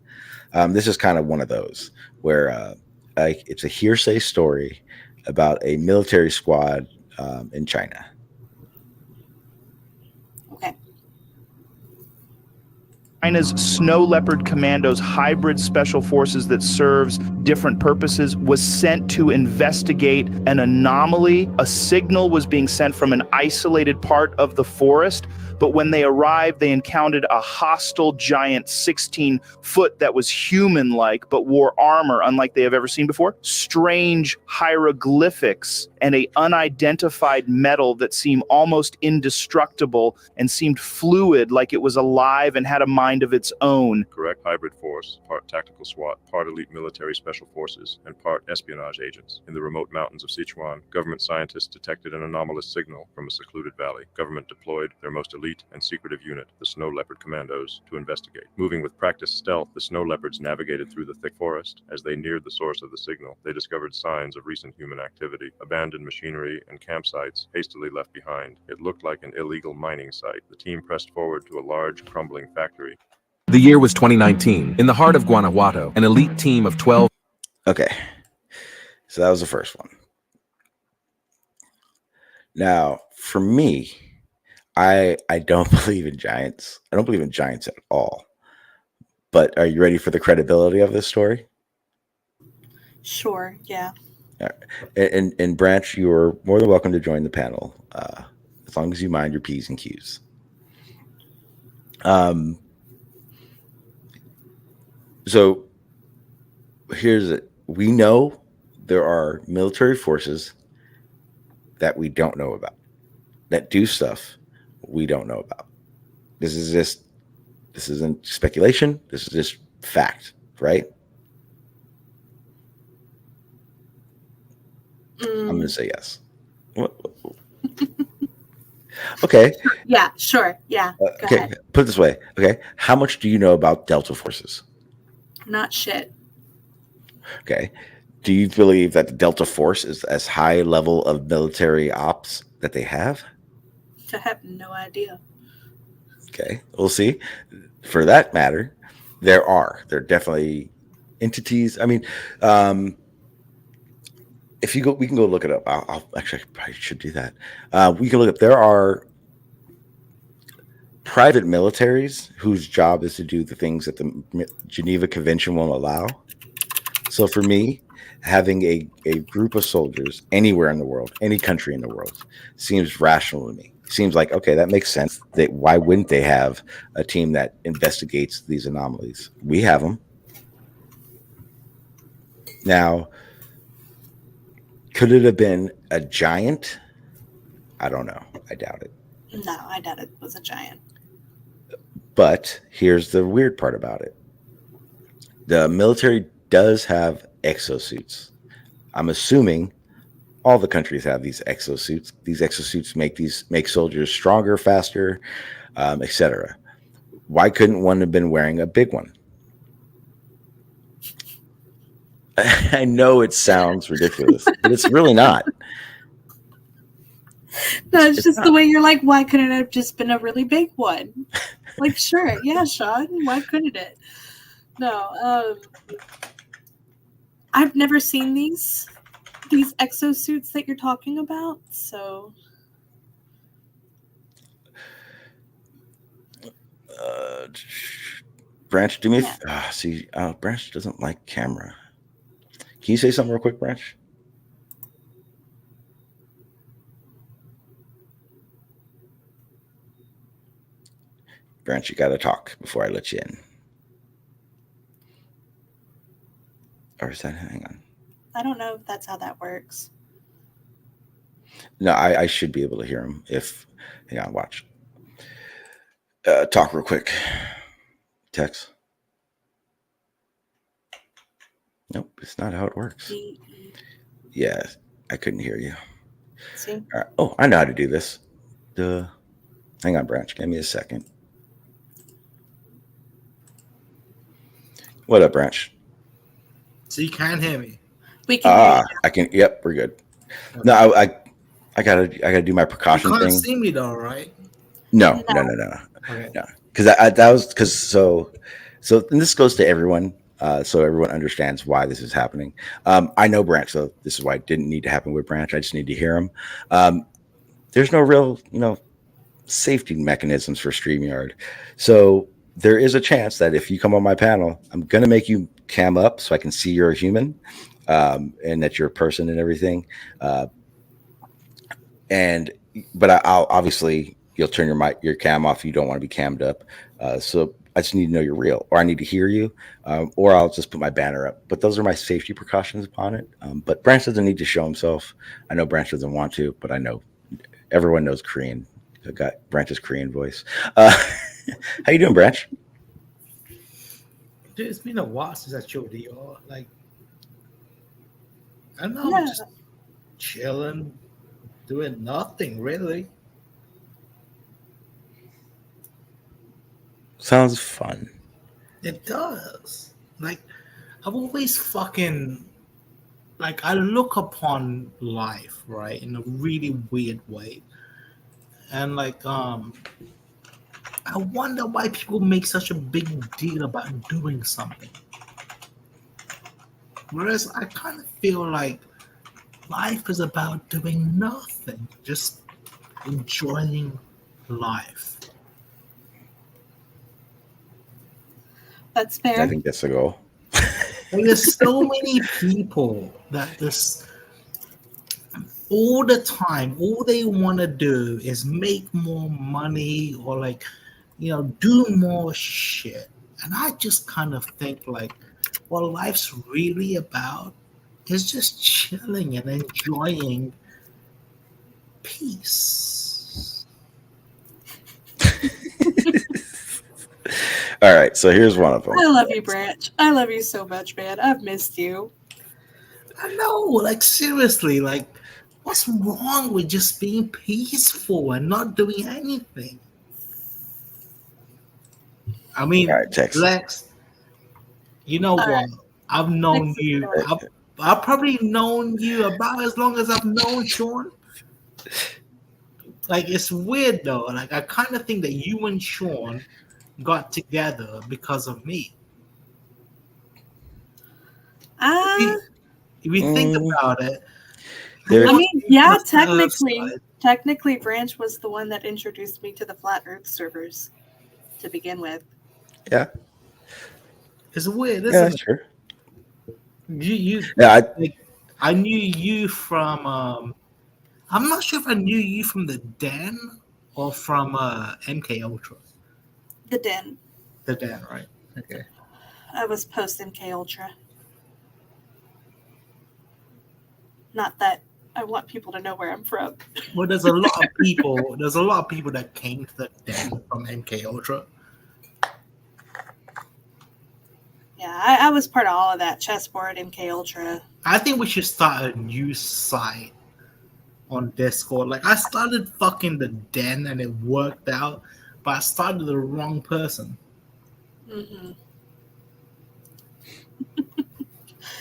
[SPEAKER 4] This is kind of one of those where like it's a hearsay story about a military squad in China.
[SPEAKER 5] Okay.
[SPEAKER 9] China's Snow Leopard Commandos, hybrid special forces that serves different purposes, was sent to investigate an anomaly. A signal was being sent from an isolated part of the forest, but when they arrived, they encountered a hostile giant 16-foot that was human-like but wore armor unlike they have ever seen before, strange hieroglyphics, and a unidentified metal that seemed almost indestructible and seemed fluid, like it was alive and had a mind of its own.
[SPEAKER 10] Correct hybrid force, part tactical SWAT, part elite military special forces, and part espionage agents. In the remote mountains of Sichuan, government scientists detected an anomalous signal from a secluded valley. Government deployed their most elite and secretive unit, the Snow Leopard Commandos, to investigate. Moving with practiced stealth, the Snow Leopards navigated through the thick forest. As they neared the source of the signal, they discovered signs of recent human activity, abandoned machinery and campsites hastily left behind. It looked like an illegal mining site. The team pressed forward to a large, crumbling factory.
[SPEAKER 11] The year was 2019. In the heart of Guanajuato, an elite team of 12.
[SPEAKER 4] Okay. So that was the first one. Now, for me, I don't believe in giants. I don't believe in giants at all. But are you ready for the credibility of this story?
[SPEAKER 5] Sure, yeah.
[SPEAKER 4] All right. And Branch, you are more than welcome to join the panel, as long as you mind your P's and Q's. So here's it. We know there are military forces that we don't know about, that do stuff we don't know about. This isn't speculation. This is just fact, right? I'm going to say yes. Okay.
[SPEAKER 5] Yeah, sure. Yeah. Go
[SPEAKER 4] Okay.
[SPEAKER 5] ahead.
[SPEAKER 4] Put it this way. Okay. How much do you know about Delta forces?
[SPEAKER 5] Not shit.
[SPEAKER 4] Okay. Do you believe that the Delta Force is as high level of military ops that they have?
[SPEAKER 5] I have no idea.
[SPEAKER 4] Okay. We'll see. For that matter, there are definitely entities. I mean, if you go, we can go look it up. I'll actually, I probably should do that. We can look up. There are private militaries whose job is to do the things that the Geneva Convention won't allow. So for me, having a group of soldiers anywhere in the world, any country in the world, seems rational to me. Seems like, okay, that makes sense. Why wouldn't they have a team that investigates these anomalies? We have them. Now, could it have been a giant? I don't know. I doubt it.
[SPEAKER 5] No, I doubt it was a giant.
[SPEAKER 4] But here's the weird part about it. The military does have exosuits. I'm assuming all the countries have these exosuits. These exosuits make soldiers stronger, faster, etc. Why couldn't one have been wearing a big one? I know it sounds ridiculous, but it's really not.
[SPEAKER 5] No, it's just the way you're like, why couldn't it have just been a really big one? Like, sure, yeah, Sean, why couldn't it? No, I've never seen these exosuits that you're talking about, so.
[SPEAKER 4] Branch, do me Branch doesn't like camera. Can you say something real quick, Branch? Branch, you got to talk before I let you in. Or is that, hang on.
[SPEAKER 5] I don't know if that's how that works.
[SPEAKER 4] No, I should be able to hear him if, hang on, watch. Talk real quick. Text. Nope, it's not how it works. Yeah, I couldn't hear you.
[SPEAKER 5] See?
[SPEAKER 4] Oh, I know how to do this. Hang on, Branch. Give me a second. What up, Branch?
[SPEAKER 12] So you can hear me.
[SPEAKER 5] We can hear you.
[SPEAKER 4] I can. Yep, we're good. No, I gotta do my
[SPEAKER 12] You
[SPEAKER 4] precaution
[SPEAKER 12] can't
[SPEAKER 4] thing.
[SPEAKER 12] see me though, right?
[SPEAKER 4] No.
[SPEAKER 12] Okay.
[SPEAKER 4] Because that was because and this goes to everyone, so everyone understands why this is happening. I know Branch, so this is why it didn't need to happen with Branch. I just need to hear him. There's no real, safety mechanisms for StreamYard, so there is a chance that if you come on my panel, I'm gonna make you cam up so I can see you're a human, and that you're a person and everything. But I'll obviously you'll turn your cam off if you don't want to be cammed up. So I just need to know you're real, or I need to hear you, or I'll just put my banner up. But those are my safety precautions upon it. But Branch doesn't need to show himself. I know Branch doesn't want to, but I know everyone knows Korean. I got Branch's Korean voice. How you doing, Branch?
[SPEAKER 12] Dude, it's been a while since I showed you. Like, I don't know,
[SPEAKER 5] Yeah.
[SPEAKER 12] just chilling, doing nothing really.
[SPEAKER 4] Sounds fun.
[SPEAKER 12] It does. Like, I've always fucking like I look upon life, right, in a really weird way. And like I wonder why people make such a big deal about doing something. Whereas I kind of feel like life is about doing nothing, just enjoying life.
[SPEAKER 5] That's fair.
[SPEAKER 4] I think that's the goal.
[SPEAKER 12] And there's so many people that this all the time, all they want to do is make more money or like, do more shit. And I just kind of think like, what life's really about is just chilling and enjoying peace.
[SPEAKER 4] All right, so here's one of them.
[SPEAKER 5] I love you, Branch. I love you so much, man. I've missed you.
[SPEAKER 12] I know, like seriously, like what's wrong with just being peaceful and not doing anything? I mean,
[SPEAKER 4] All right, Tex.
[SPEAKER 12] Lex, you know what?
[SPEAKER 5] right.
[SPEAKER 12] I've known you. I've probably known you about as long as I've known Sean. Like it's weird though. Like I kind of think that you and Sean got together because of me. If you think about it,
[SPEAKER 5] I mean, yeah,
[SPEAKER 12] what's the other side?
[SPEAKER 5] technically, Branch was the one that introduced me to the Flat Earth servers to begin with.
[SPEAKER 4] Yeah.
[SPEAKER 12] It's weird,
[SPEAKER 4] Yeah,
[SPEAKER 12] isn't
[SPEAKER 4] that's
[SPEAKER 12] it?
[SPEAKER 4] true.
[SPEAKER 12] You
[SPEAKER 4] Yeah,
[SPEAKER 12] I knew you from I'm not sure if I knew you from the Den or from MK Ultra.
[SPEAKER 5] The Den.
[SPEAKER 12] The Den, right? Okay.
[SPEAKER 5] I was post MK Ultra. Not that I want people to know where I'm from.
[SPEAKER 12] Well, there's a lot of people. There's a lot of people that came to the Den from MK Ultra.
[SPEAKER 5] Yeah, I was part of all of that. Chessboard, MK Ultra.
[SPEAKER 12] I think we should start a new site on Discord. Like I started fucking the Den and it worked out, but I started the wrong person.
[SPEAKER 5] Mm-hmm.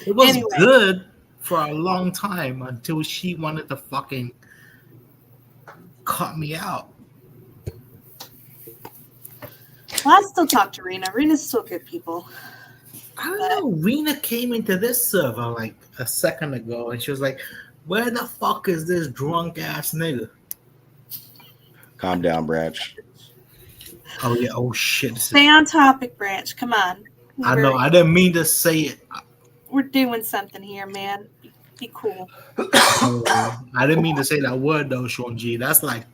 [SPEAKER 12] It was
[SPEAKER 5] Anyway.
[SPEAKER 12] good for a long time until she wanted to fucking cut me out.
[SPEAKER 5] Well, I still talk to Rena. Rena's still good people.
[SPEAKER 12] I don't know. Rena came into this server like a second ago and she was like, where the fuck is this drunk ass nigga?
[SPEAKER 4] calm down, Branch.
[SPEAKER 12] Oh yeah, oh shit.
[SPEAKER 5] Stay on topic, Branch. Come on.
[SPEAKER 12] I know, I didn't mean to say it.
[SPEAKER 5] We're doing something here, man. Be cool.
[SPEAKER 12] I didn't mean to say that word though, Sean G. That's like,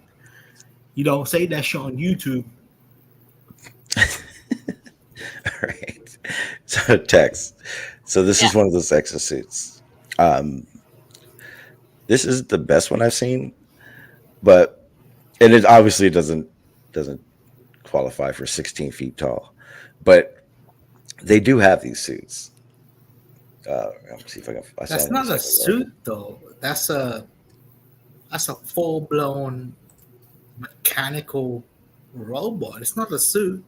[SPEAKER 12] you don't say that shit on YouTube.
[SPEAKER 4] All right. So Tex. So this is one of those exosuits. This is the best one I've seen, but it obviously doesn't qualify for 16 feet tall. But they do have these suits. Let's see if I can.
[SPEAKER 12] That's not a suit though. That's a full blown mechanical robot. It's not a suit.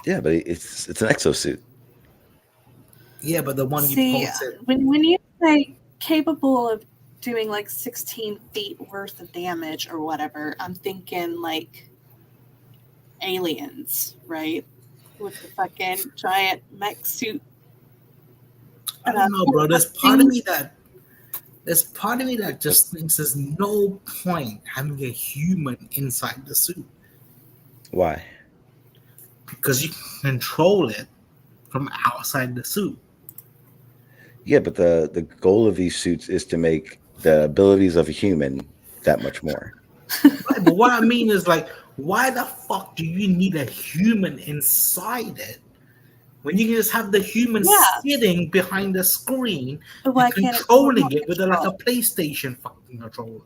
[SPEAKER 4] Yeah, but it's an exosuit.
[SPEAKER 12] Yeah, but the one you
[SPEAKER 5] See,
[SPEAKER 12] posted.
[SPEAKER 5] when you say capable of doing like 16 feet worth of damage or whatever, I'm thinking like aliens, right? With the fucking giant mech suit.
[SPEAKER 12] I don't know, bro. There's part of me that just thinks there's no point having a human inside the suit
[SPEAKER 4] Why?
[SPEAKER 12] because you can control it from outside the suit.
[SPEAKER 4] Yeah, but the goal of these suits is to make the abilities of a human that much more.
[SPEAKER 12] Right, but what I mean is, like, why the fuck do you need a human inside it when you can just have the human sitting behind the screen
[SPEAKER 5] But why
[SPEAKER 12] and
[SPEAKER 5] can't it
[SPEAKER 12] controlling it with like a
[SPEAKER 5] control?
[SPEAKER 12] PlayStation fucking controller?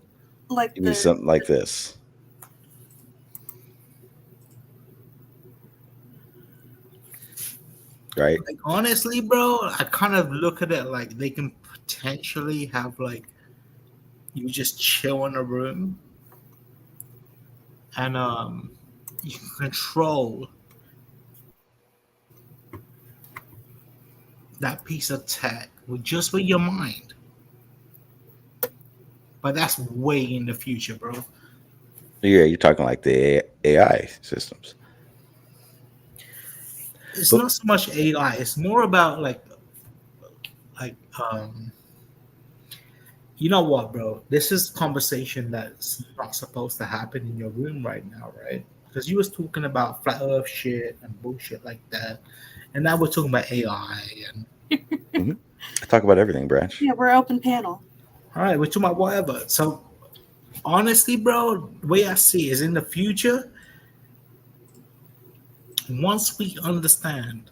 [SPEAKER 5] Like
[SPEAKER 4] Give me something like this. Right?
[SPEAKER 12] Like, honestly, bro, I kind of look at it like they can potentially have like you just chill in a room and you can control that piece of tech with your mind. But that's way in the future, bro.
[SPEAKER 4] Yeah, you're talking like the AI systems.
[SPEAKER 12] It's not so much AI. It's more about like you know what, bro? This is conversation that's not supposed to happen in your room right now, right? Because you was talking about flat Earth shit and bullshit like that, and now we're talking about AI and.
[SPEAKER 4] I talk about everything, Branch.
[SPEAKER 5] Yeah, we're open panel.
[SPEAKER 12] All right, we're talking about whatever. So, honestly, bro, the way I see it is in the future, once we understand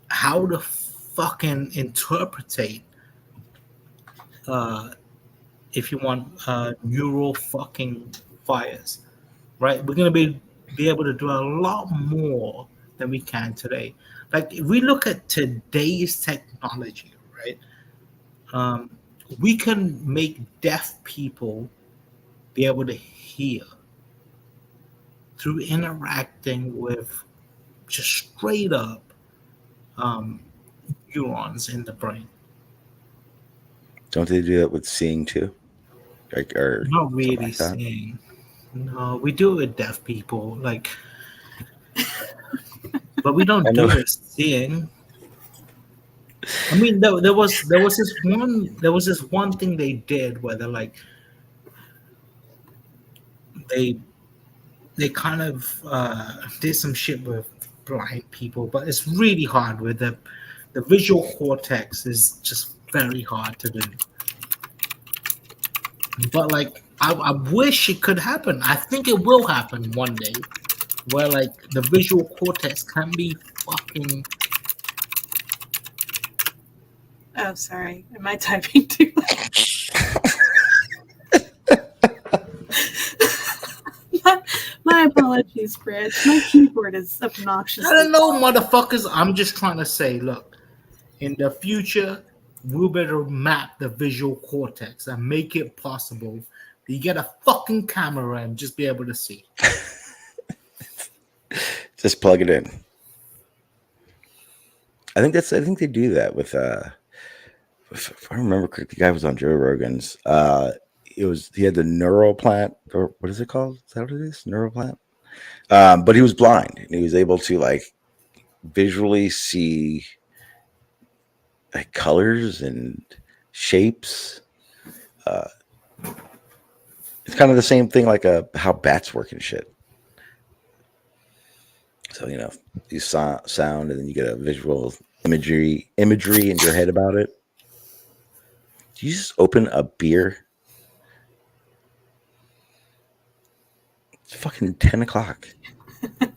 [SPEAKER 12] how to fucking interpretate, if you want, neural fucking fires, right? We're gonna be able to do a lot more than we can today. Like if we look at today's technology, right? We can make deaf people be able to hear through interacting with just straight up neurons in the brain.
[SPEAKER 4] Don't they do that with seeing too? Like or
[SPEAKER 12] Not
[SPEAKER 4] something
[SPEAKER 12] really
[SPEAKER 4] like that?
[SPEAKER 12] seeing. No, we do it with deaf people, like, but we don't
[SPEAKER 4] I
[SPEAKER 12] do
[SPEAKER 4] know.
[SPEAKER 12] it seeing. I mean, there was this one thing they did where they're like they kind of did some shit with blind people, but it's really hard with the visual cortex is just very hard to do. But like I wish it could happen. I think it will happen one day where like the visual cortex can be fucking.
[SPEAKER 5] Oh, sorry. Am I typing too loud? My apologies, Fred. My keyboard is obnoxious.
[SPEAKER 12] I don't know, motherfuckers. I'm just trying to say, look, in the future, we'll better map the visual cortex and make it possible that you get a fucking camera and just be able to see.
[SPEAKER 4] Just plug it in. I think they do that with if I remember correctly, the guy was on Joe Rogan's. He had the neural plant, or what is it called? Is that what it is? Neural plant. But he was blind and he was able to like visually see like colors and shapes. It's kind of the same thing like how bats work and shit. So you sound and then you get a visual imagery in your head about it. Did you just open a beer? It's fucking 10 o'clock. What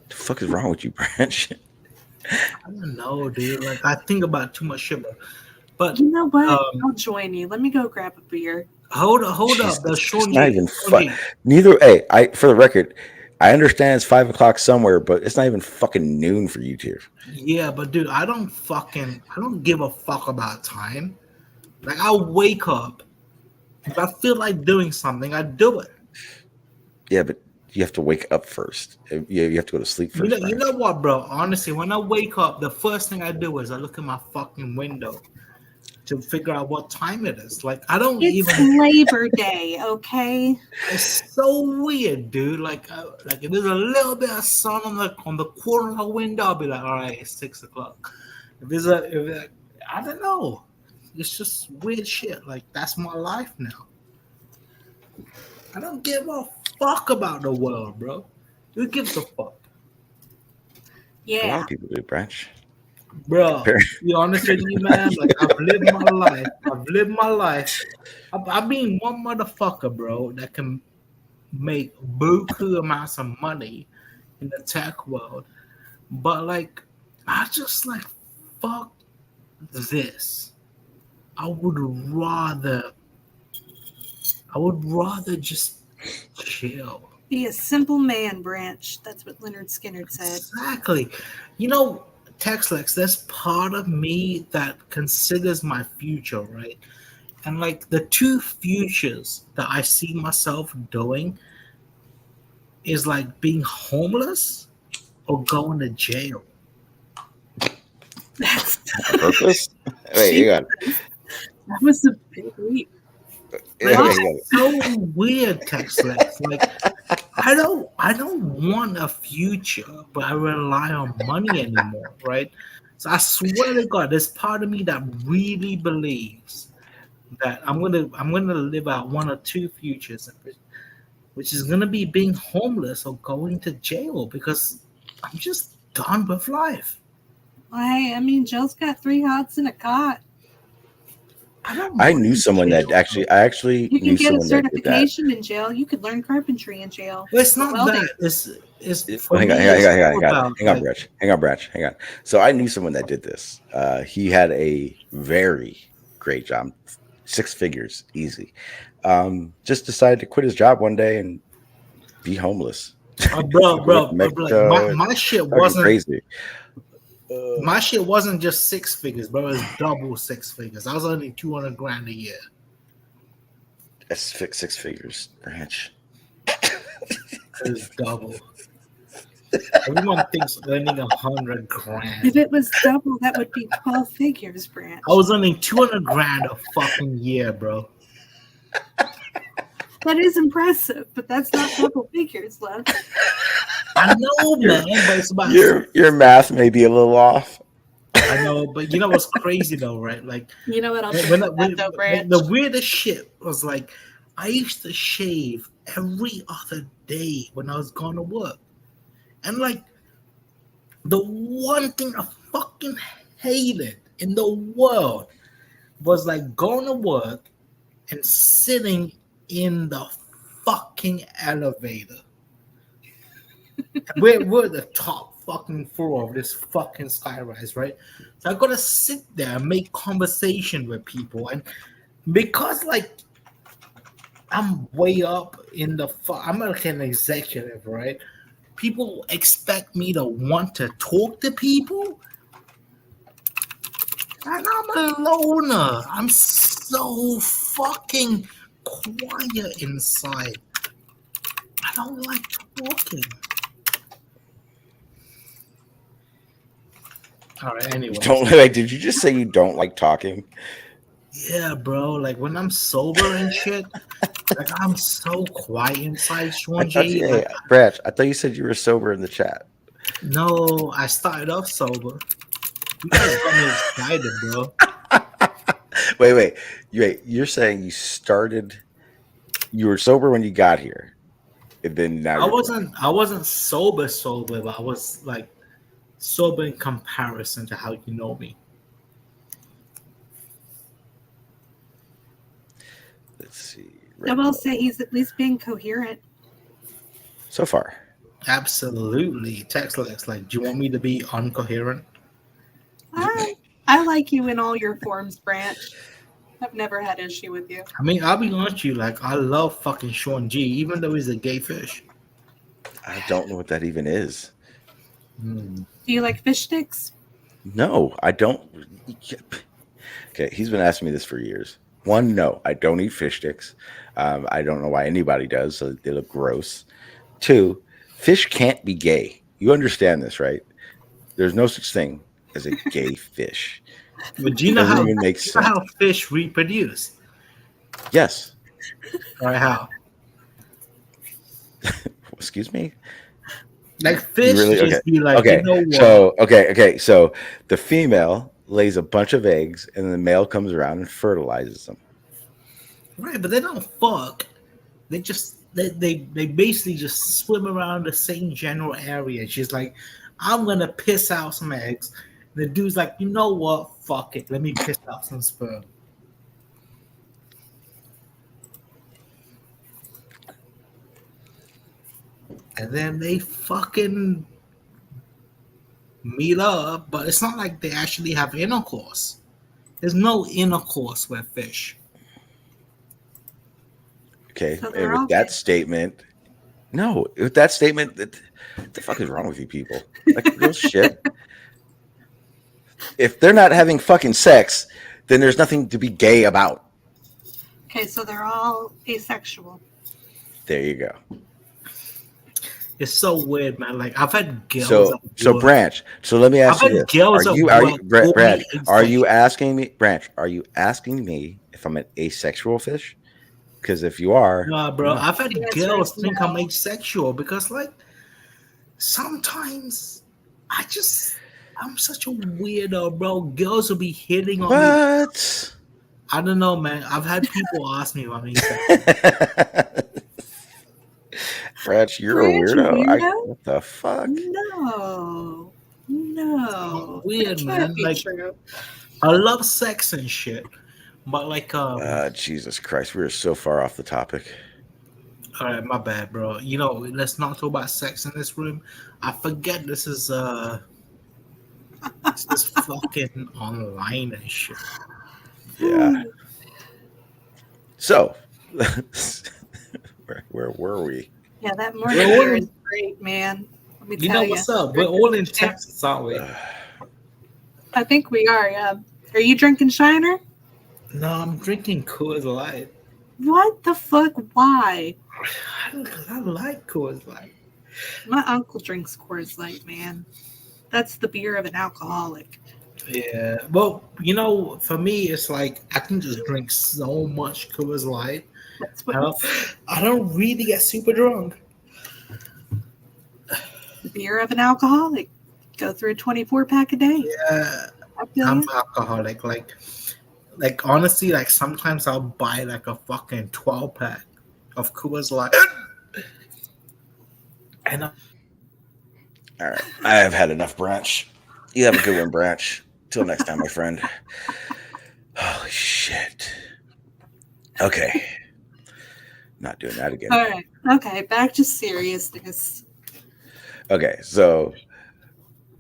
[SPEAKER 4] the fuck is wrong with you, Branch?
[SPEAKER 12] I don't know, dude. Like I think about too much shit, but
[SPEAKER 5] you know what? I'll join you. Let me go grab a beer.
[SPEAKER 12] Hold up. The
[SPEAKER 4] It's not even fun. For the record, I understand it's 5 o'clock somewhere, but it's not even fucking noon for you two.
[SPEAKER 12] Yeah, but dude, I don't give a fuck about time. Like I'll wake up. If I feel like doing something, I do it.
[SPEAKER 4] Yeah, but you have to wake up first. You have to go to sleep first.
[SPEAKER 12] You know what, bro? Honestly, when I wake up, the first thing I do is I look at my fucking window to figure out what time it is. Like, I don't
[SPEAKER 5] It's
[SPEAKER 12] even.
[SPEAKER 5] Labor Day, okay?
[SPEAKER 12] It's so weird, dude. Like if there's a little bit of sun on the corner of the window, I'll be like, all right, it's 6 o'clock. I don't know. It's just weird shit. Like, that's my life now. I don't give a fuck about the world, bro. Who gives a fuck?
[SPEAKER 5] Yeah.
[SPEAKER 4] A lot of people do, Branch.
[SPEAKER 12] Bro, be honest with you, man. Like, I've lived my life. I've been one motherfucker, bro, that can make buku amounts of money in the tech world. But, like, I just, like, fuck this. I would rather just chill.
[SPEAKER 5] Be a simple man, Branch. That's what Leonard Skinner said.
[SPEAKER 12] Exactly. You know, TexLex, there's part of me that considers my future, right? And like the two futures that I see myself doing is like being homeless or going to jail.
[SPEAKER 5] That's
[SPEAKER 4] Purpose? Wait, you got
[SPEAKER 5] that was a big leap.
[SPEAKER 12] It's so weird, TexLex. Like, I don't want a future, but I rely on money anymore, right? So I swear to God, there's part of me that really believes that I'm gonna live out one or two futures, which is gonna be being homeless or going to jail because I'm just done with life.
[SPEAKER 5] I mean, Joe's got 3 hots and a cot.
[SPEAKER 4] I knew someone that actually.
[SPEAKER 5] You can
[SPEAKER 4] knew
[SPEAKER 5] get a
[SPEAKER 4] someone that did that.
[SPEAKER 5] certification in jail. You could learn carpentry in jail.
[SPEAKER 12] Well, it's not
[SPEAKER 5] Welding.
[SPEAKER 12] that. It's
[SPEAKER 4] Hang on, Branch. Hang on. So I knew someone that did this. He had a very great job, 6 figures, easy. Just decided to quit his job one day and be homeless.
[SPEAKER 12] Bro, my shit wasn't
[SPEAKER 4] crazy.
[SPEAKER 12] My shit wasn't just 6 figures, bro. It was double 6 figures. I was earning $200,000 a year.
[SPEAKER 4] That's 6 figures, Branch.
[SPEAKER 12] It was double. Everyone thinks earning $100,000.
[SPEAKER 5] If it was double, that would be 12 figures, Branch.
[SPEAKER 12] I was earning $200,000 a fucking year, bro.
[SPEAKER 5] That is impressive, but that's not double figures, love.
[SPEAKER 12] I know, man. But it's about
[SPEAKER 4] your math may be a little off.
[SPEAKER 12] I know, but you know what's crazy though, right? Like,
[SPEAKER 5] you know what? I'll
[SPEAKER 12] the weirdest shit was like, I used to shave every other day when I was going to work, and like, the one thing I fucking hated in the world was like going to work and sitting in the fucking elevator. We're the top fucking floor of this fucking skyrise, right? So I gotta sit there and make conversation with people, and because like I'm way up in the I'm like an executive, right? People expect me to want to talk to people, and I'm a loner. I'm so fucking quiet inside. I don't like talking. All right, anyway.
[SPEAKER 4] Did you just say you don't like talking?
[SPEAKER 12] Yeah, bro. Like when I'm sober and shit, like I'm so quiet inside, Sean J.
[SPEAKER 4] Branch, I thought you said you were sober in the chat.
[SPEAKER 12] No, I started off sober. You guys got me excited, bro.
[SPEAKER 4] Wait. You're saying you were sober when you got here, and then now
[SPEAKER 12] I wasn't sober, but I was like sober in comparison to how you know me.
[SPEAKER 4] Let's see.
[SPEAKER 5] I will say he's at least being coherent
[SPEAKER 4] so far.
[SPEAKER 12] Absolutely. TexLex, like, do you want me to be uncoherent?
[SPEAKER 5] I like you in all your forms, Branch. I've never had issue with you.
[SPEAKER 12] I mean, I'll be honest with you, like, I love fucking Sean G, even though he's a gay fish.
[SPEAKER 4] I don't know what that even is.
[SPEAKER 5] Do you like fish sticks?
[SPEAKER 4] No, I don't. Okay, he's been asking me this for years. One, no, I don't eat fish sticks. I don't know why anybody does, so they look gross. 2, fish can't be gay. You understand this, right? There's no such thing as a gay fish.
[SPEAKER 12] But do you
[SPEAKER 4] It
[SPEAKER 12] know
[SPEAKER 4] doesn't
[SPEAKER 12] how
[SPEAKER 4] even make sense.
[SPEAKER 12] fish reproduce?
[SPEAKER 4] Yes.
[SPEAKER 12] Right? How?
[SPEAKER 4] Excuse me.
[SPEAKER 12] Like fish
[SPEAKER 4] Really?
[SPEAKER 12] just
[SPEAKER 4] Okay.
[SPEAKER 12] be like,
[SPEAKER 4] Okay.
[SPEAKER 12] you know what?
[SPEAKER 4] So okay. So the female lays a bunch of eggs, and the male comes around and fertilizes them.
[SPEAKER 12] Right, but they don't fuck. They just they basically just swim around the same general area. She's like, I'm gonna piss out some eggs. The dude's like, you know what? Fuck it. Let me piss out some sperm. And then they fucking meet up, but it's not like they actually have intercourse. There's no intercourse with fish.
[SPEAKER 4] Okay.
[SPEAKER 5] So
[SPEAKER 4] And
[SPEAKER 5] they're
[SPEAKER 4] with
[SPEAKER 5] all
[SPEAKER 4] that
[SPEAKER 5] gay.
[SPEAKER 4] statement, no, with that statement, what the fuck is wrong with you people? Like real shit. If they're not having fucking sex, then there's nothing to be gay about.
[SPEAKER 5] Okay, so they're all asexual.
[SPEAKER 4] There you go.
[SPEAKER 12] It's so weird, man. Like I've had girls.
[SPEAKER 4] So Branch. So let me ask
[SPEAKER 12] I've
[SPEAKER 4] you
[SPEAKER 12] had
[SPEAKER 4] this:
[SPEAKER 12] girls
[SPEAKER 4] Are
[SPEAKER 12] at
[SPEAKER 4] you
[SPEAKER 12] work
[SPEAKER 4] Branch? Are you
[SPEAKER 12] asexual.
[SPEAKER 4] asking me, Branch? Are you asking me if I'm an asexual fish? Because if you are,
[SPEAKER 12] Nah, bro.
[SPEAKER 4] no.
[SPEAKER 12] I've had
[SPEAKER 5] The answer
[SPEAKER 12] girls
[SPEAKER 5] is
[SPEAKER 12] think
[SPEAKER 5] no.
[SPEAKER 12] I'm asexual because, like, sometimes I'm such a weirdo, bro. Girls will be hitting on me.
[SPEAKER 4] What?
[SPEAKER 12] I don't know, man. I've had people ask me if I'm asexual.
[SPEAKER 4] Branch, you're a
[SPEAKER 5] Branch,
[SPEAKER 4] weirdo.
[SPEAKER 5] weirdo?
[SPEAKER 4] What the fuck?
[SPEAKER 5] No. No.
[SPEAKER 12] Weird,
[SPEAKER 5] That
[SPEAKER 12] man.
[SPEAKER 5] can't be
[SPEAKER 12] Like,
[SPEAKER 5] true.
[SPEAKER 12] I love sex and shit, but like,
[SPEAKER 4] Jesus Christ, we are so far off the topic.
[SPEAKER 12] all right, my bad, bro. You know, let's not talk about sex in this room. I forget this is fucking online and shit.
[SPEAKER 4] Yeah. So, where were we?
[SPEAKER 5] Yeah, that morning beer is great, man. Let me
[SPEAKER 12] You
[SPEAKER 5] tell
[SPEAKER 12] know
[SPEAKER 5] you.
[SPEAKER 12] what's up? We're all in Texas, aren't we?
[SPEAKER 5] I think we are, yeah. Are you drinking Shiner?
[SPEAKER 12] No, I'm drinking Coors Light.
[SPEAKER 5] What the fuck? Why?
[SPEAKER 12] Because I like Coors Light.
[SPEAKER 5] My uncle drinks Coors Light, man. That's the beer of an alcoholic.
[SPEAKER 12] Yeah. Well, you know, for me, it's like I can just drink so much Coors Light.
[SPEAKER 5] That's what
[SPEAKER 12] I don't really get super drunk.
[SPEAKER 5] the beer of an alcoholic. Go through a 24-pack a day.
[SPEAKER 12] Yeah.
[SPEAKER 5] I feel
[SPEAKER 12] I'm
[SPEAKER 5] you.
[SPEAKER 12] alcoholic. Like honestly, like sometimes I'll buy like a fucking 12-pack of Coors Light. And
[SPEAKER 4] All right, I have had enough, Branch. You have a good one, Branch. Till next time, my friend. Holy shit. Okay. Not doing that again.
[SPEAKER 5] All right. Okay, back to seriousness.
[SPEAKER 4] Okay, so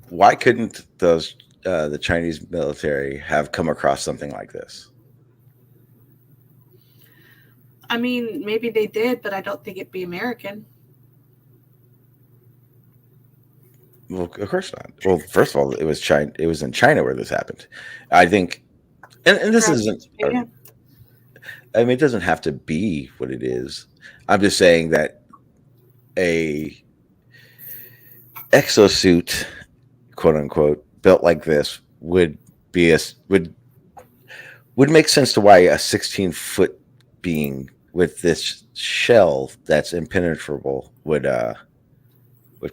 [SPEAKER 4] why couldn't the Chinese military have come across something like this?
[SPEAKER 5] I mean, maybe they did, but I don't think it'd be American.
[SPEAKER 4] Well, of course not. Well, first of all, it was China. It was in China where this happened. I think, and this isn't.
[SPEAKER 5] Yeah.
[SPEAKER 4] I mean, it doesn't have to be what it is. I'm just saying that a exosuit, quote unquote, built like this would make sense to why a 16-foot being with this shell that's impenetrable would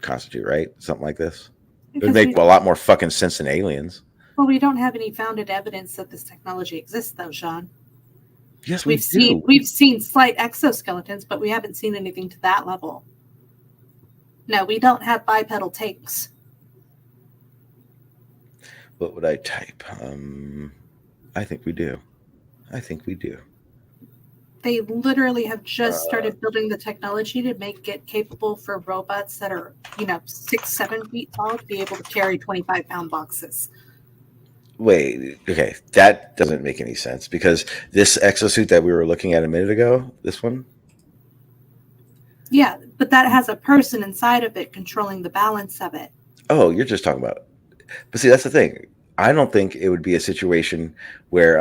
[SPEAKER 4] constitute, right? Something like this. It would make a lot more fucking sense than aliens.
[SPEAKER 5] Well, we don't have any founded evidence that this technology exists, though, Sean.
[SPEAKER 4] Yes,
[SPEAKER 5] we've seen slight exoskeletons, but we haven't seen anything to that level. No, we don't have bipedal tanks.
[SPEAKER 4] What would I type? I think we do.
[SPEAKER 5] They literally have just started building the technology to make it capable for robots that are, 6-7 feet tall to be able to carry 25-pound boxes.
[SPEAKER 4] Wait, okay, that doesn't make any sense because this exosuit that we were looking at a minute ago, this one?
[SPEAKER 5] Yeah, but that has a person inside of it controlling the balance of it.
[SPEAKER 4] Oh, you're just talking about. But see, that's the thing. I don't think it would be a situation where.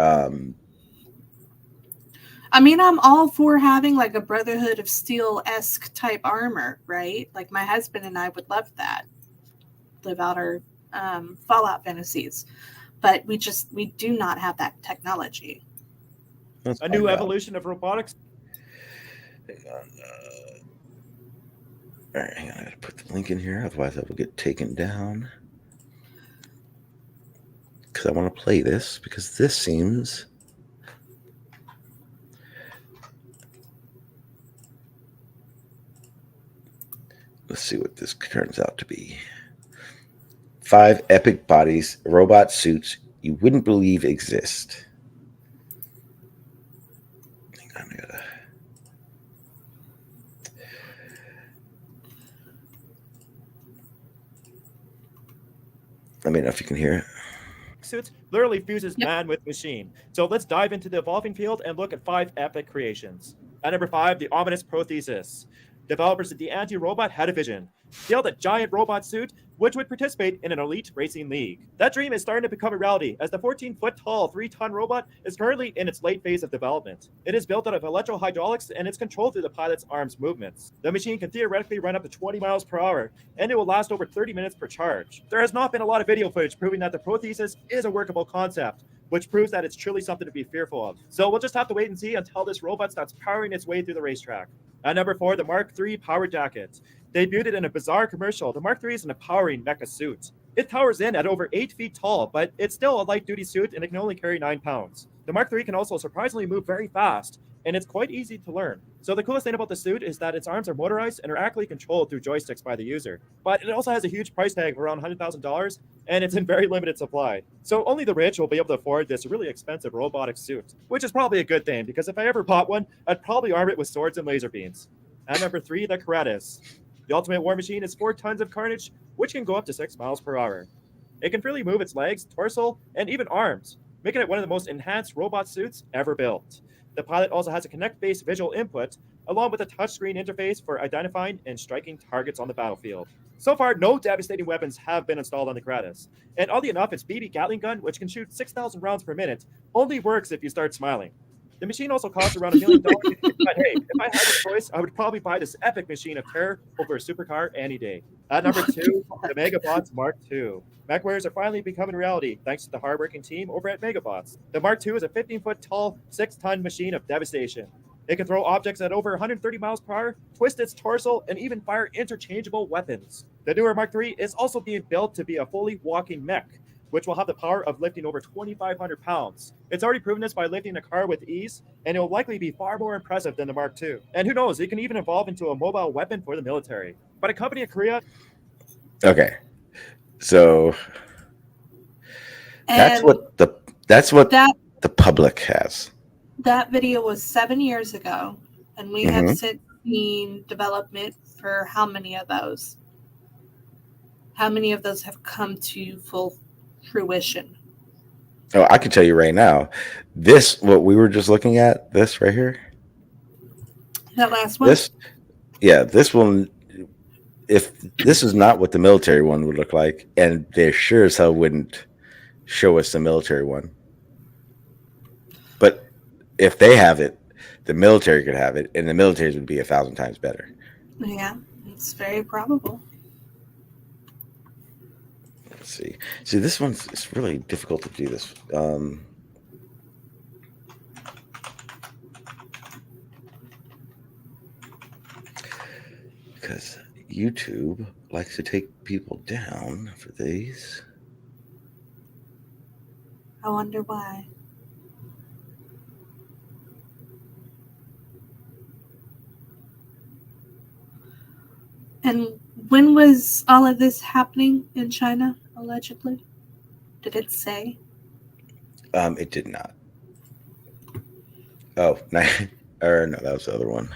[SPEAKER 5] I mean, I'm all for having like a Brotherhood of Steel-esque type armor, right? Like my husband and I would love that. Live out our Fallout fantasies. But we do not have that technology.
[SPEAKER 13] A new evolution of robotics.
[SPEAKER 4] Hang on. All right, hang on. I gotta put the link in here, otherwise that will get taken down. Because I want to play this, because this seems... Let's see what this turns out to be. 5 epic bodies, robot suits you wouldn't believe exist. Hang on, I gotta... Let me know if you can hear it.
[SPEAKER 13] Suits literally fuses man with machine. So let's dive into the evolving field and look at 5 epic creations. At number 5, the ominous Prothesis. Developers of the anti-robot had a vision. Build a giant robot suit which would participate in an elite racing league. That dream is starting to become a reality as the 14-foot-tall, 3-ton robot is currently in its late phase of development. It is built out of electro-hydraulics and it's controlled through the pilot's arm's movements. The machine can theoretically run up to 20 miles per hour, and it will last over 30 minutes per charge. There has not been a lot of video footage proving that the Prothesis is a workable concept, which proves that it's truly something to be fearful of. So we'll just have to wait and see until this robot starts powering its way through the racetrack. At number 4, the Mark III Power Jacket. Debuted in a bizarre commercial, the Mark III is an empowering mecha suit. It towers in at over 8 feet tall, but it's still a light-duty suit and it can only carry 9 pounds. The Mark III can also surprisingly move very fast, and it's quite easy to learn. So the coolest thing about the suit is that its arms are motorized and are actively controlled through joysticks by the user. But it also has a huge price tag of around $100,000, and it's in very limited supply. So only the rich will be able to afford this really expensive robotic suit, which is probably a good thing, because if I ever bought one, I'd probably arm it with swords and laser beams. At number 3, the Kratos. The Ultimate War Machine is 4 tons of carnage, which can go up to 6 miles per hour. It can freely move its legs, torso, and even arms, making it one of the most enhanced robot suits ever built. The pilot also has a Kinect-based visual input, along with a touchscreen interface for identifying and striking targets on the battlefield. So far, no devastating weapons have been installed on the Kratos. And oddly enough, its BB Gatling gun, which can shoot 6,000 rounds per minute, only works if you start smiling. The machine also costs around $1 million, but hey, if I had a choice, I would probably buy this epic machine of terror over a supercar any day. At number 2, the Megabots Mark II. MechWarriors are finally becoming reality thanks to the hardworking team over at Megabots. The Mark II is a 15-foot-tall, 6-ton machine of devastation. It can throw objects at over 130 miles per hour, twist its torso, and even fire interchangeable weapons. The newer Mark III is also being built to be a fully walking mech, which will have the power of lifting over 2,500 pounds. It's already proven this by lifting a car with ease, and it will likely be far more impressive than the Mark II. And who knows, it can even evolve into a mobile weapon for the military. But a company in Korea...
[SPEAKER 4] Okay, so that's what the public has.
[SPEAKER 5] That video was 7 years ago, and we have since seen development for how many of those? How many of those have come to full fruition?
[SPEAKER 4] Oh, I can tell you right now, what we were just looking at, this right here.
[SPEAKER 5] That last one?
[SPEAKER 4] This one, if this is not what the military one would look like, and they sure as hell wouldn't show us the military one. But if they have it, the military could have it, and the military's would be 1,000 times better.
[SPEAKER 5] Yeah, it's very probable.
[SPEAKER 4] Let's see. See, this one's it's really difficult to do this. Because YouTube likes to take people down for these.
[SPEAKER 5] I wonder why. And when was all of this happening in China, allegedly? Did it say?
[SPEAKER 4] It did not. Oh, no, that was the other one.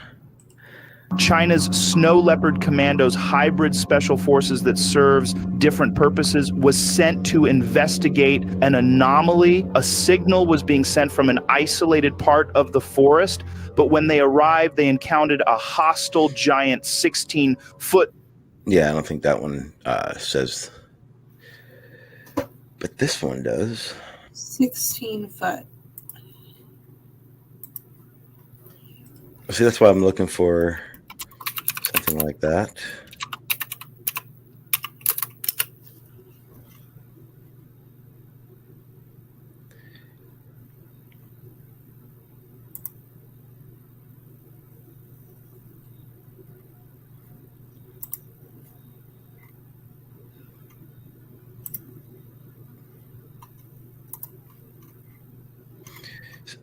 [SPEAKER 9] China's Snow Leopard Commandos, hybrid special forces that serves different purposes, was sent to investigate an anomaly. A signal was being sent from an isolated part of the forest, but when they arrived, they encountered a hostile giant 16-foot.
[SPEAKER 4] Yeah, I don't think that one says, but this one does.
[SPEAKER 5] 16 foot.
[SPEAKER 4] See, that's why I'm looking for something like that.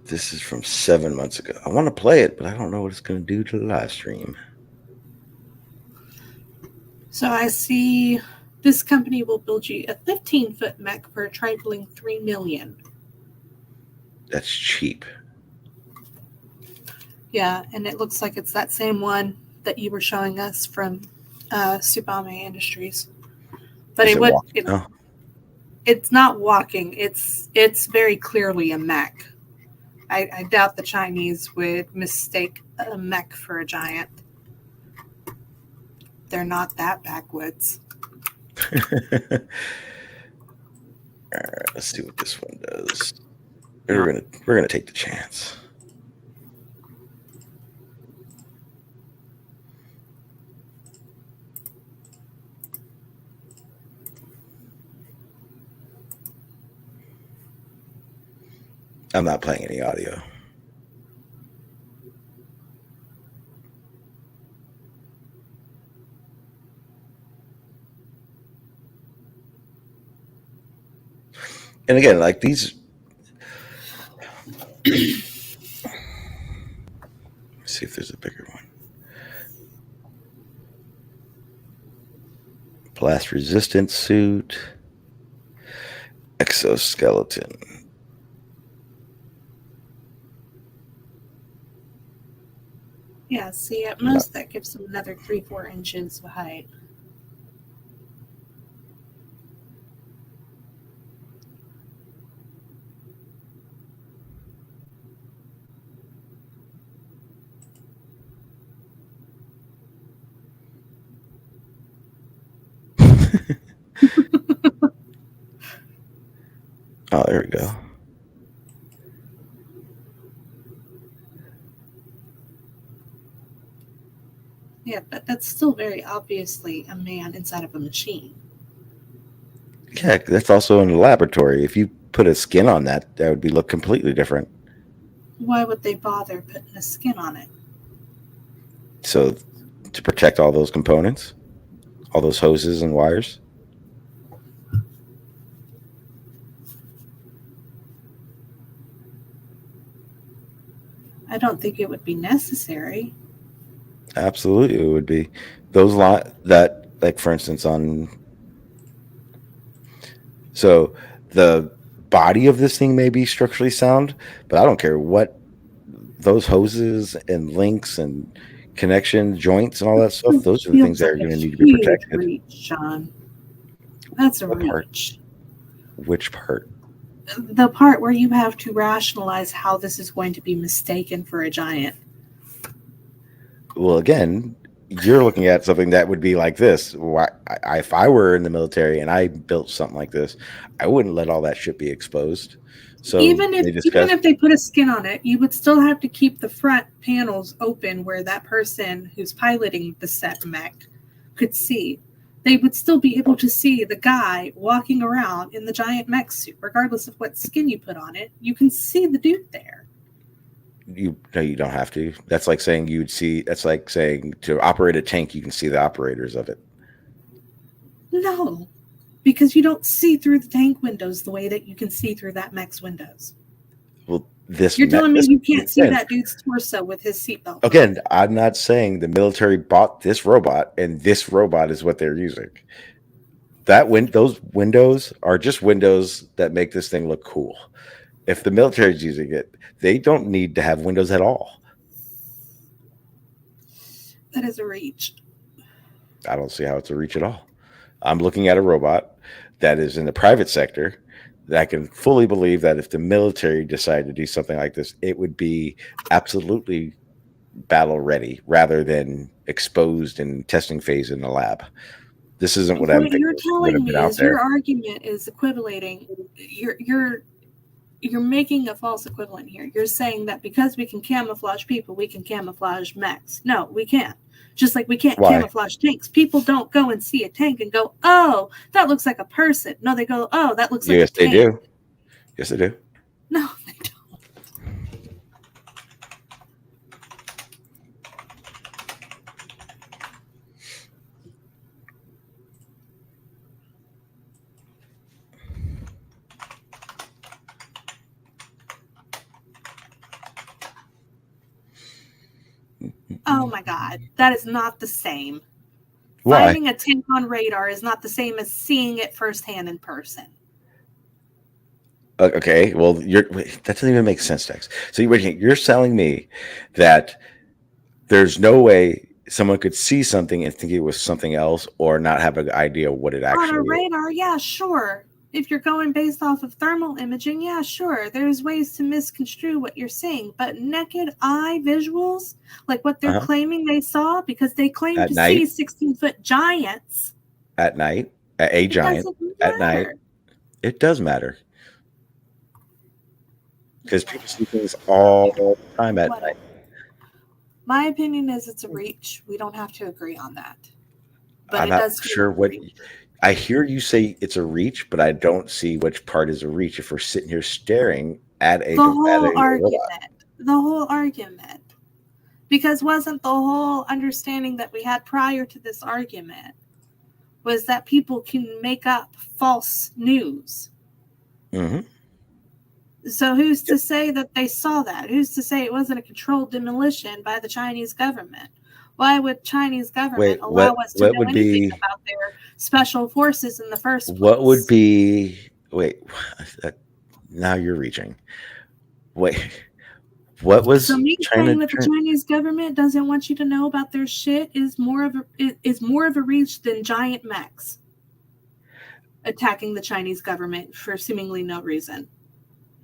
[SPEAKER 4] This is from 7 months ago. I want to play it, but I don't know what it's going to do to the live stream.
[SPEAKER 5] So I see this company will build you a 15-foot mech for a trifling $3 million.
[SPEAKER 4] That's cheap.
[SPEAKER 5] Yeah, and it looks like it's that same one that you were showing us from Subame Industries. But it's not walking. It's very clearly a mech. I doubt the Chinese would mistake a mech for a giant. They're not that backwoods.
[SPEAKER 4] All right, let's see what this one does. We're gonna take the chance. I'm not playing any audio. And again, like these. Let's see if there's a bigger one. Blast resistant suit. Exoskeleton.
[SPEAKER 5] Yeah, see, at most that gives them another 3-4 inches of height.
[SPEAKER 4] Oh, there we go.
[SPEAKER 5] Yeah, but that's still very obviously a man inside of a machine.
[SPEAKER 4] Yeah, that's also in the laboratory. If you put a skin on that, that would look completely different.
[SPEAKER 5] Why would they bother putting a skin on it?
[SPEAKER 4] So, to protect all those components, all those hoses and wires.
[SPEAKER 5] I don't think it would be necessary.
[SPEAKER 4] Absolutely, it would be those that, like for instance, on. So the body of this thing may be structurally sound, but I don't care what those hoses and links and connection joints and all that stuff. Those are the things that are going to need to be protected.
[SPEAKER 5] Reach, Sean. That's a reach.
[SPEAKER 4] Which part?
[SPEAKER 5] The part where you have to rationalize how this is going to be mistaken for a giant.
[SPEAKER 4] Well, again, you're looking at something that would be like this. If I were in the military and I built something like this, I wouldn't let all that shit be exposed. So
[SPEAKER 5] even if they put a skin on it, you would still have to keep the front panels open where that person who's piloting the set mech could see. They would still be able to see the guy walking around in the giant mech suit, regardless of what skin you put on it. You can see the dude there.
[SPEAKER 4] You don't have to. That's like saying you'd see. That's like saying to operate a tank, you can see the operators of it.
[SPEAKER 5] No, because you don't see through the tank windows the way that you can see through that mech's windows.
[SPEAKER 4] Well,
[SPEAKER 5] you're telling me you can't see that dude's torso with his seatbelt.
[SPEAKER 4] Again, I'm not saying the military bought this robot and this robot is what they're using. Those windows are just windows that make this thing look cool. If the military is using it, they don't need to have windows at all.
[SPEAKER 5] That is a reach.
[SPEAKER 4] I don't see how it's a reach at all. I'm looking at a robot that is in the private sector that I can fully believe that if the military decided to do something like this, it would be absolutely battle ready rather than exposed in testing phase in the lab. This isn't what I'm thinking.
[SPEAKER 5] You're telling me is your argument is equating. you're making a false equivalent here. You're saying that because we can camouflage people, we can camouflage mechs. No, we can't. Just like we can't camouflage tanks. People don't go and see a tank and go, oh, that looks like a person. No, they go, oh, that looks like a tank.
[SPEAKER 4] Yes, they do. Yes, they do.
[SPEAKER 5] No, they don't. Oh my God, that is not the same.
[SPEAKER 4] Why?
[SPEAKER 5] Finding a tank on radar is not the same as seeing it firsthand in person.
[SPEAKER 4] Okay, well, that doesn't even make sense, Tex. So you're telling me that there's no way someone could see something and think it was something else, or not have an idea what it actually is.
[SPEAKER 5] On a radar, yeah, sure. If you're going based off of thermal imaging, yeah, sure. There's ways to misconstrue what you're seeing, but naked eye visuals, like what they're claiming they saw, because they claim
[SPEAKER 4] At
[SPEAKER 5] to
[SPEAKER 4] night?
[SPEAKER 5] see 16-foot giants.
[SPEAKER 4] At night, a giant at night, it does matter, because people see things all the time at night.
[SPEAKER 5] My opinion is it's a reach. We don't have to agree on that. But
[SPEAKER 4] I'm not sure what. I hear you say it's a reach, but I don't see which part is a reach if we're sitting here staring at a
[SPEAKER 5] argument. The whole argument. Because wasn't the whole understanding that we had prior to this argument was that people can make up false news.
[SPEAKER 4] Mm-hmm.
[SPEAKER 5] So who's to say that they saw that? Who's to say it wasn't a controlled demolition by the Chinese government? Why would Chinese government allow us to know anything about their special forces in the first place?
[SPEAKER 4] What would be... Wait, now you're reaching. Wait, what was...
[SPEAKER 5] So me saying that the Chinese government doesn't want you to know about their shit is more of a reach than giant mechs attacking the Chinese government for seemingly no reason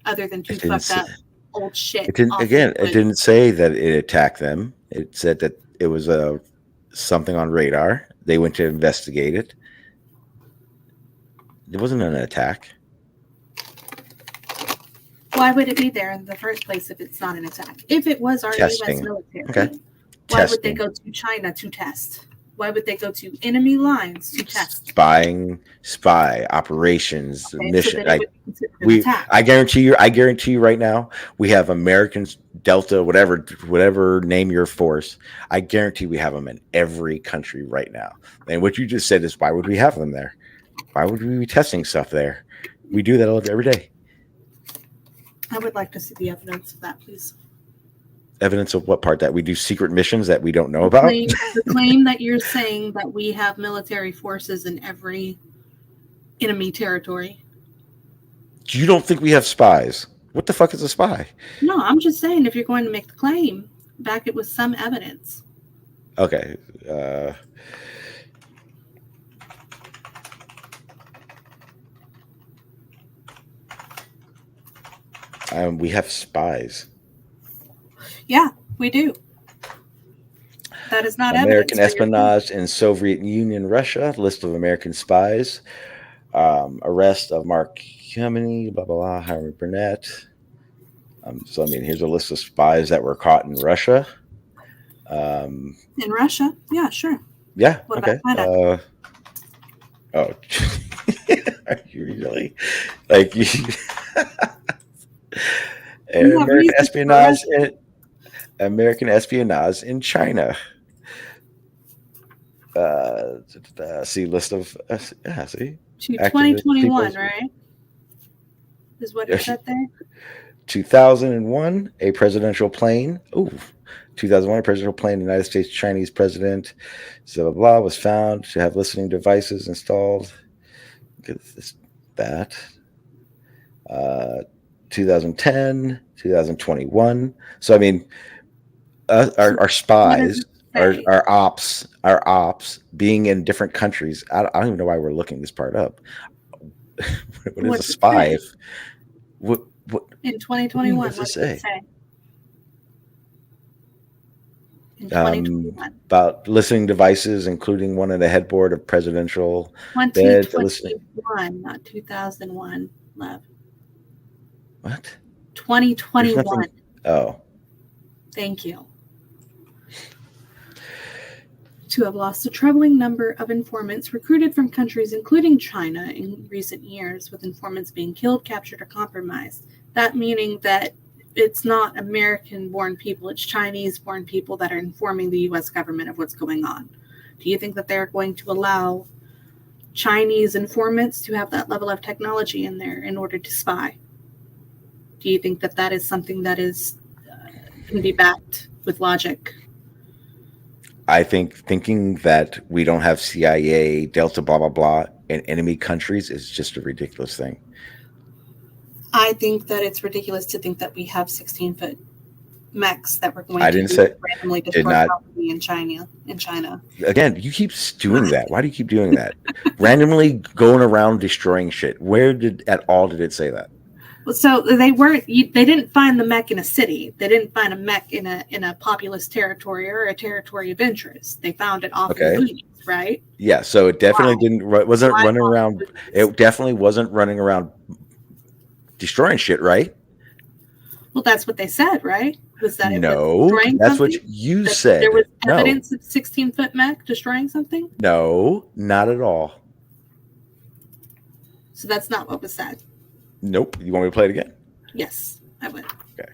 [SPEAKER 5] other than to fuck up old shit.
[SPEAKER 4] It didn't say that it attacked them. It said that it was something on radar. They went to investigate it. It wasn't an attack.
[SPEAKER 5] Why would it be there in the first place if it's not an attack? If it was our U.S. military, why would they go to China to test? Why would they go to enemy lines to test?
[SPEAKER 4] Spy operations, mission. I guarantee you right now, we have Americans, Delta, whatever name your force. I guarantee we have them in every country right now. And what you just said is, why would we have them there? Why would we be testing stuff there? We do that every day.
[SPEAKER 5] I would like to see the evidence of that, please.
[SPEAKER 4] Evidence of what part? That we do secret missions that we don't know about?
[SPEAKER 5] The claim that you're saying that we have military forces in every enemy territory.
[SPEAKER 4] You don't think we have spies? What the fuck is a spy?
[SPEAKER 5] No, I'm just saying if you're going to make the claim, back it with some evidence.
[SPEAKER 4] Okay. We have spies.
[SPEAKER 5] Yeah, we do. That is not
[SPEAKER 4] American espionage in Soviet Union, Russia. List of American spies. Arrest of Mark Cumminy, blah, blah, blah, Hiram Burnett. So, I mean, here's a list of spies that were caught in Russia.
[SPEAKER 5] In Russia? Yeah, sure.
[SPEAKER 4] Yeah,
[SPEAKER 5] what
[SPEAKER 4] okay.
[SPEAKER 5] About
[SPEAKER 4] Are you really? Like, American espionage in China. See list of see
[SPEAKER 5] 2021, right? Is what it said there.
[SPEAKER 4] 2001, a presidential plane. 2001, a presidential plane. The United States Chinese president, blah, blah, blah, was found to have listening devices installed. Look at this, that. 2010, 2021. So I mean, our spies, our ops being in different countries. I don't even know why we're looking this part up. What is a spy? What
[SPEAKER 5] in 2021? What does it say? In 2021.
[SPEAKER 4] About listening devices, including one at the headboard of presidential beds.
[SPEAKER 5] 2021, not 2001. Love.
[SPEAKER 4] What?
[SPEAKER 5] 2021.
[SPEAKER 4] Oh.
[SPEAKER 5] Thank you. To have lost a troubling number of informants recruited from countries including China in recent years, with informants being killed, captured, or compromised. That meaning that it's not American-born people, it's Chinese-born people that are informing the U.S. government of what's going on. Do you think that they're going to allow Chinese informants to have that level of technology in there in order to spy? Do you think that that is something that is can be backed with logic?
[SPEAKER 4] I think thinking that we don't have CIA, Delta, blah, blah, blah, in enemy countries is just a ridiculous thing.
[SPEAKER 5] I think that it's ridiculous to think that we have 16-foot mechs that we're going
[SPEAKER 4] I
[SPEAKER 5] to
[SPEAKER 4] didn't say,
[SPEAKER 5] randomly
[SPEAKER 4] did
[SPEAKER 5] destroy
[SPEAKER 4] not.
[SPEAKER 5] property in China.
[SPEAKER 4] Again, you keep doing that. Why do you keep doing that? Randomly going around destroying shit. Where did it say that?
[SPEAKER 5] Well, so they didn't find the mech in a city. They didn't find a mech in a populous territory or a territory of interest. They found it off in movies, right?
[SPEAKER 4] Yeah, so it definitely wasn't running around. It definitely wasn't running around destroying shit, right?
[SPEAKER 5] Well, that's what they said, right? Was that it was
[SPEAKER 4] No,
[SPEAKER 5] destroying
[SPEAKER 4] that's
[SPEAKER 5] something?
[SPEAKER 4] what you said.
[SPEAKER 5] There was
[SPEAKER 4] No.
[SPEAKER 5] evidence of 16-foot mech destroying something?
[SPEAKER 4] No, not at all.
[SPEAKER 5] So that's not what was said.
[SPEAKER 4] Nope. You want me to play it again?
[SPEAKER 5] Yes, I would.
[SPEAKER 4] Okay.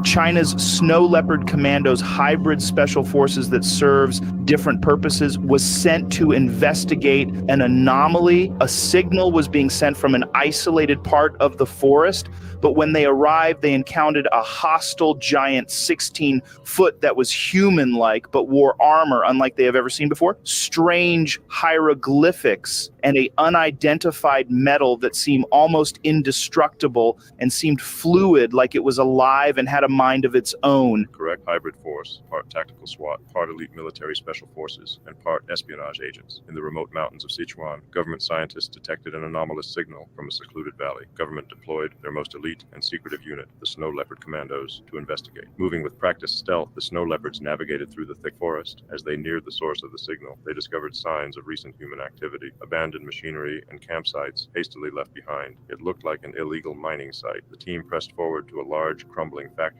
[SPEAKER 9] China's Snow Leopard Commandos, hybrid special forces that serves different purposes, was sent to investigate an anomaly. A signal was being sent from an isolated part of the forest, but when they arrived, they encountered a hostile giant 16-foot that was human-like, but wore armor unlike they have ever seen before. Strange hieroglyphics and a unidentified metal that seemed almost indestructible and seemed fluid, like it was alive and had a mind of its own.
[SPEAKER 10] Correct hybrid force, part tactical SWAT, part elite military special forces, and part espionage agents. In the remote mountains of Sichuan, government scientists detected an anomalous signal from a secluded valley. Government deployed their most elite and secretive unit, the Snow Leopard Commandos, to investigate. Moving with practiced stealth, the Snow Leopards navigated through the thick forest. As they neared the source of the signal, they discovered signs of recent human activity, abandoned machinery and campsites hastily left behind. It looked like an illegal mining site. The team pressed forward to a large, crumbling factory.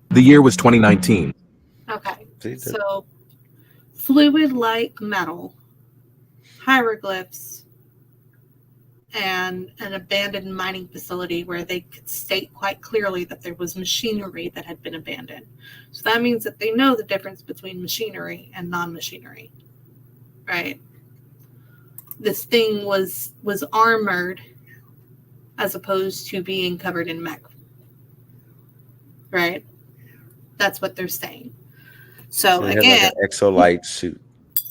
[SPEAKER 11] The year was 2019.
[SPEAKER 5] Okay, so fluid-like metal, hieroglyphs, and an abandoned mining facility where they could state quite clearly that there was machinery that had been abandoned. So that means that they know the difference between machinery and non-machinery, right? This thing was armored as opposed to being covered in mech, right? That's what they're saying. So
[SPEAKER 4] they
[SPEAKER 5] again,
[SPEAKER 4] had like an exolite suit.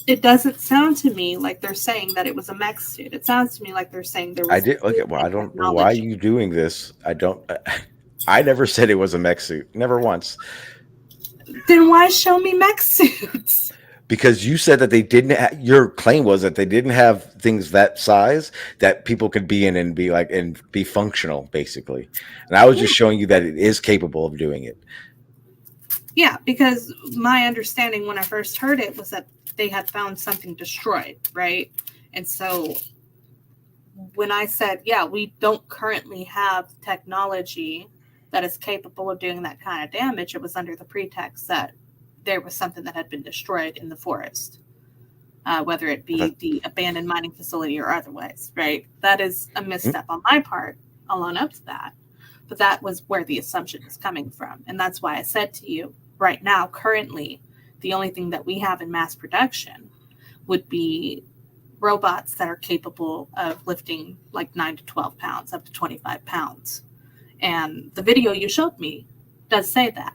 [SPEAKER 5] It doesn't sound to me like they're saying that it was a mech suit. It sounds to me like they're saying there was.
[SPEAKER 4] I did. Okay, well, I don't know why you doing this. I never said it was a mech suit. Never once.
[SPEAKER 5] Then why show me mech suits?
[SPEAKER 4] Because you said that they didn't. Your claim was that they didn't have things that size that people could be in and be like and be functional, basically. And I was just showing you that it is capable of doing it.
[SPEAKER 5] Yeah, because my understanding when I first heard it was that they had found something destroyed, right? And so when I said, yeah, we don't currently have technology that is capable of doing that kind of damage, it was under the pretext that there was something that had been destroyed in the forest, whether it be the abandoned mining facility or otherwise, right? That is a misstep on my part. I'll own up to that. But that was where the assumption is coming from. And that's why I said to you, right now, currently, the only thing that we have in mass production would be robots that are capable of lifting like 9 to 12 pounds, up to 25 pounds. And the video you showed me does say that.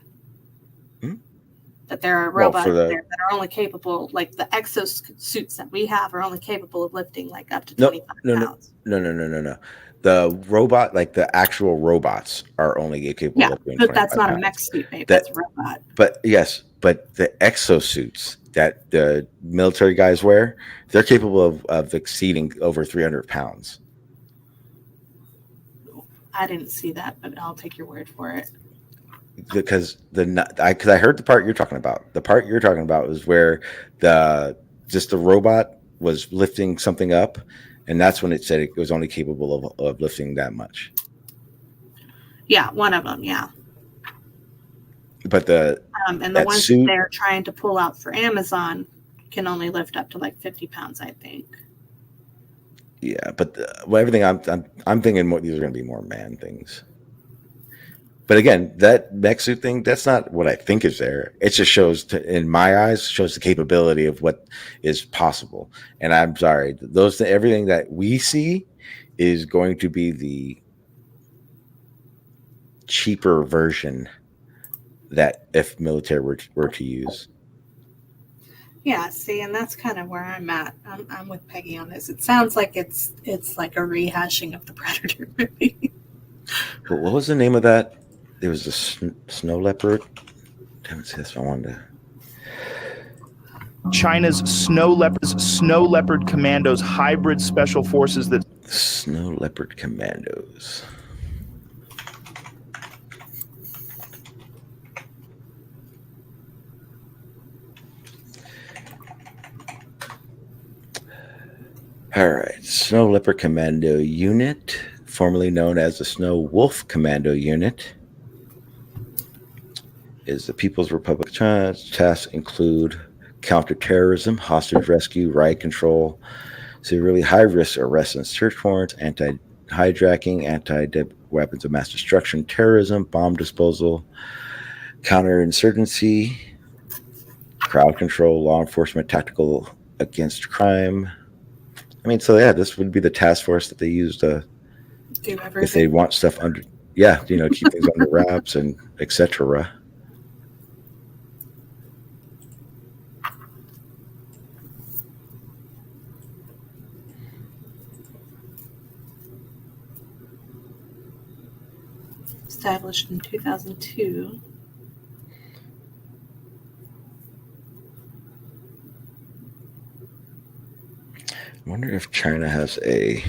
[SPEAKER 5] That there are robots there that are only capable, like the exosuits that we have are only capable of lifting like up to 25 pounds.
[SPEAKER 4] No. The robot, like the actual robots, are only capable of doing 25
[SPEAKER 5] but that's not
[SPEAKER 4] pounds.
[SPEAKER 5] a mech suit, babe. That's a robot.
[SPEAKER 4] But yes, but the exosuits that the military guys wear, they're capable of exceeding over 300 pounds.
[SPEAKER 5] I didn't see that, but I'll take your word for it.
[SPEAKER 4] Because I heard the part you're talking about. The part you're talking about is where the robot was lifting something up, and that's when it said it was only capable of lifting that much.
[SPEAKER 5] Yeah, one of them. Yeah.
[SPEAKER 4] But
[SPEAKER 5] and the ones that they're trying to pull out for Amazon can only lift up to like 50 pounds, I think.
[SPEAKER 4] Yeah, but everything I'm thinking more, these are going to be more man things. But again, that mech suit thing, that's not what I think is there. It just shows, in my eyes, shows the capability of what is possible. And I'm sorry, everything that we see is going to be the cheaper version that if military were to use.
[SPEAKER 5] Yeah, see, and that's kind of where I'm at. I'm with Peggy on this. It sounds like it's like a rehashing of the Predator movie.
[SPEAKER 4] But what was the name of that? There was a snow leopard. Damn it, this I wanted to.
[SPEAKER 9] China's snow leopard commandos, hybrid special forces that
[SPEAKER 4] snow leopard commandos. All right, Snow Leopard Commando Unit, formerly known as the Snow Wolf Commando Unit, is the People's Republic of China. Tasks include counterterrorism, hostage rescue, riot control, severely high-risk arrests and search warrants, anti-hijacking, anti-weapons of mass destruction, terrorism, bomb disposal, counterinsurgency, crowd control, law enforcement, tactical against crime. I mean, so yeah, this would be the task force that they use to, if they want stuff under, keep things under wraps and etc.
[SPEAKER 5] Established in 2002.
[SPEAKER 4] I wonder if China has a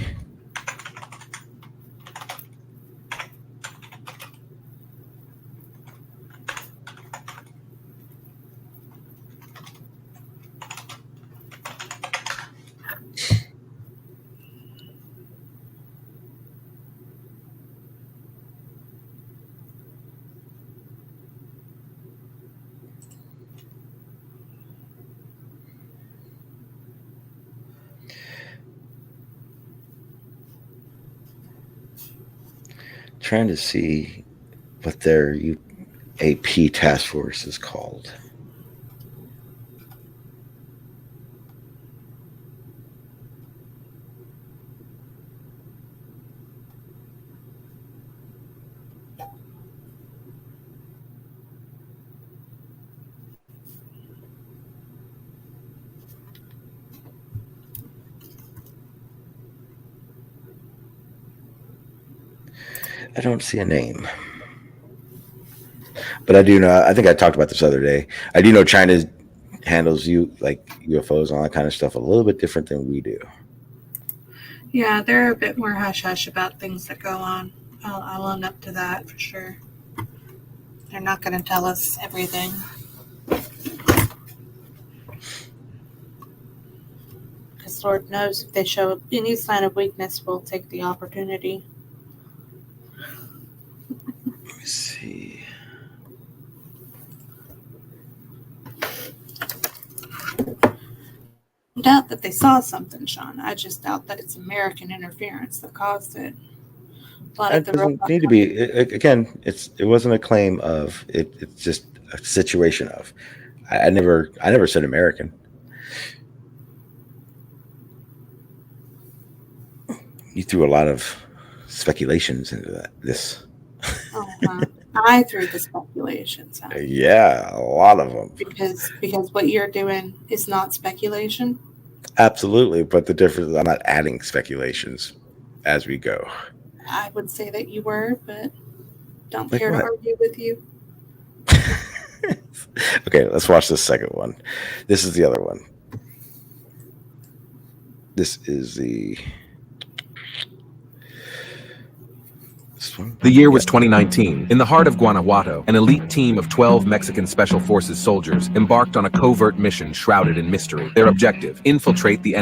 [SPEAKER 4] trying to see what their UAP task force is called. I don't see a name. But I do know, I think I talked about this the other day. I do know China handles UFOs and all that kind of stuff a little bit different than we do.
[SPEAKER 5] Yeah, they're a bit more hush-hush about things that go on. I'll own up to that for sure. They're not going to tell us everything. Because Lord knows if they show any sign of weakness, we'll take the opportunity.
[SPEAKER 4] Let me see.
[SPEAKER 5] I doubt that they saw something, Sean. I just doubt that it's American interference that caused it.
[SPEAKER 4] It doesn't need to be. Again, it wasn't a claim of it. It's just a situation of. I never said American. You threw a lot of speculations into this.
[SPEAKER 5] I threw the speculations out.
[SPEAKER 4] Yeah, a lot of them.
[SPEAKER 5] Because what you're doing is not speculation.
[SPEAKER 4] Absolutely, but the difference, I'm not adding speculations as we go.
[SPEAKER 5] I would say that you were, but don't care to argue with you.
[SPEAKER 4] Okay, let's watch this second one. This is the other one. This is the...
[SPEAKER 11] The year was 2019. In the heart of Guanajuato, an elite team of 12 Mexican Special Forces soldiers embarked on a covert mission shrouded in mystery. Their objective, infiltrate the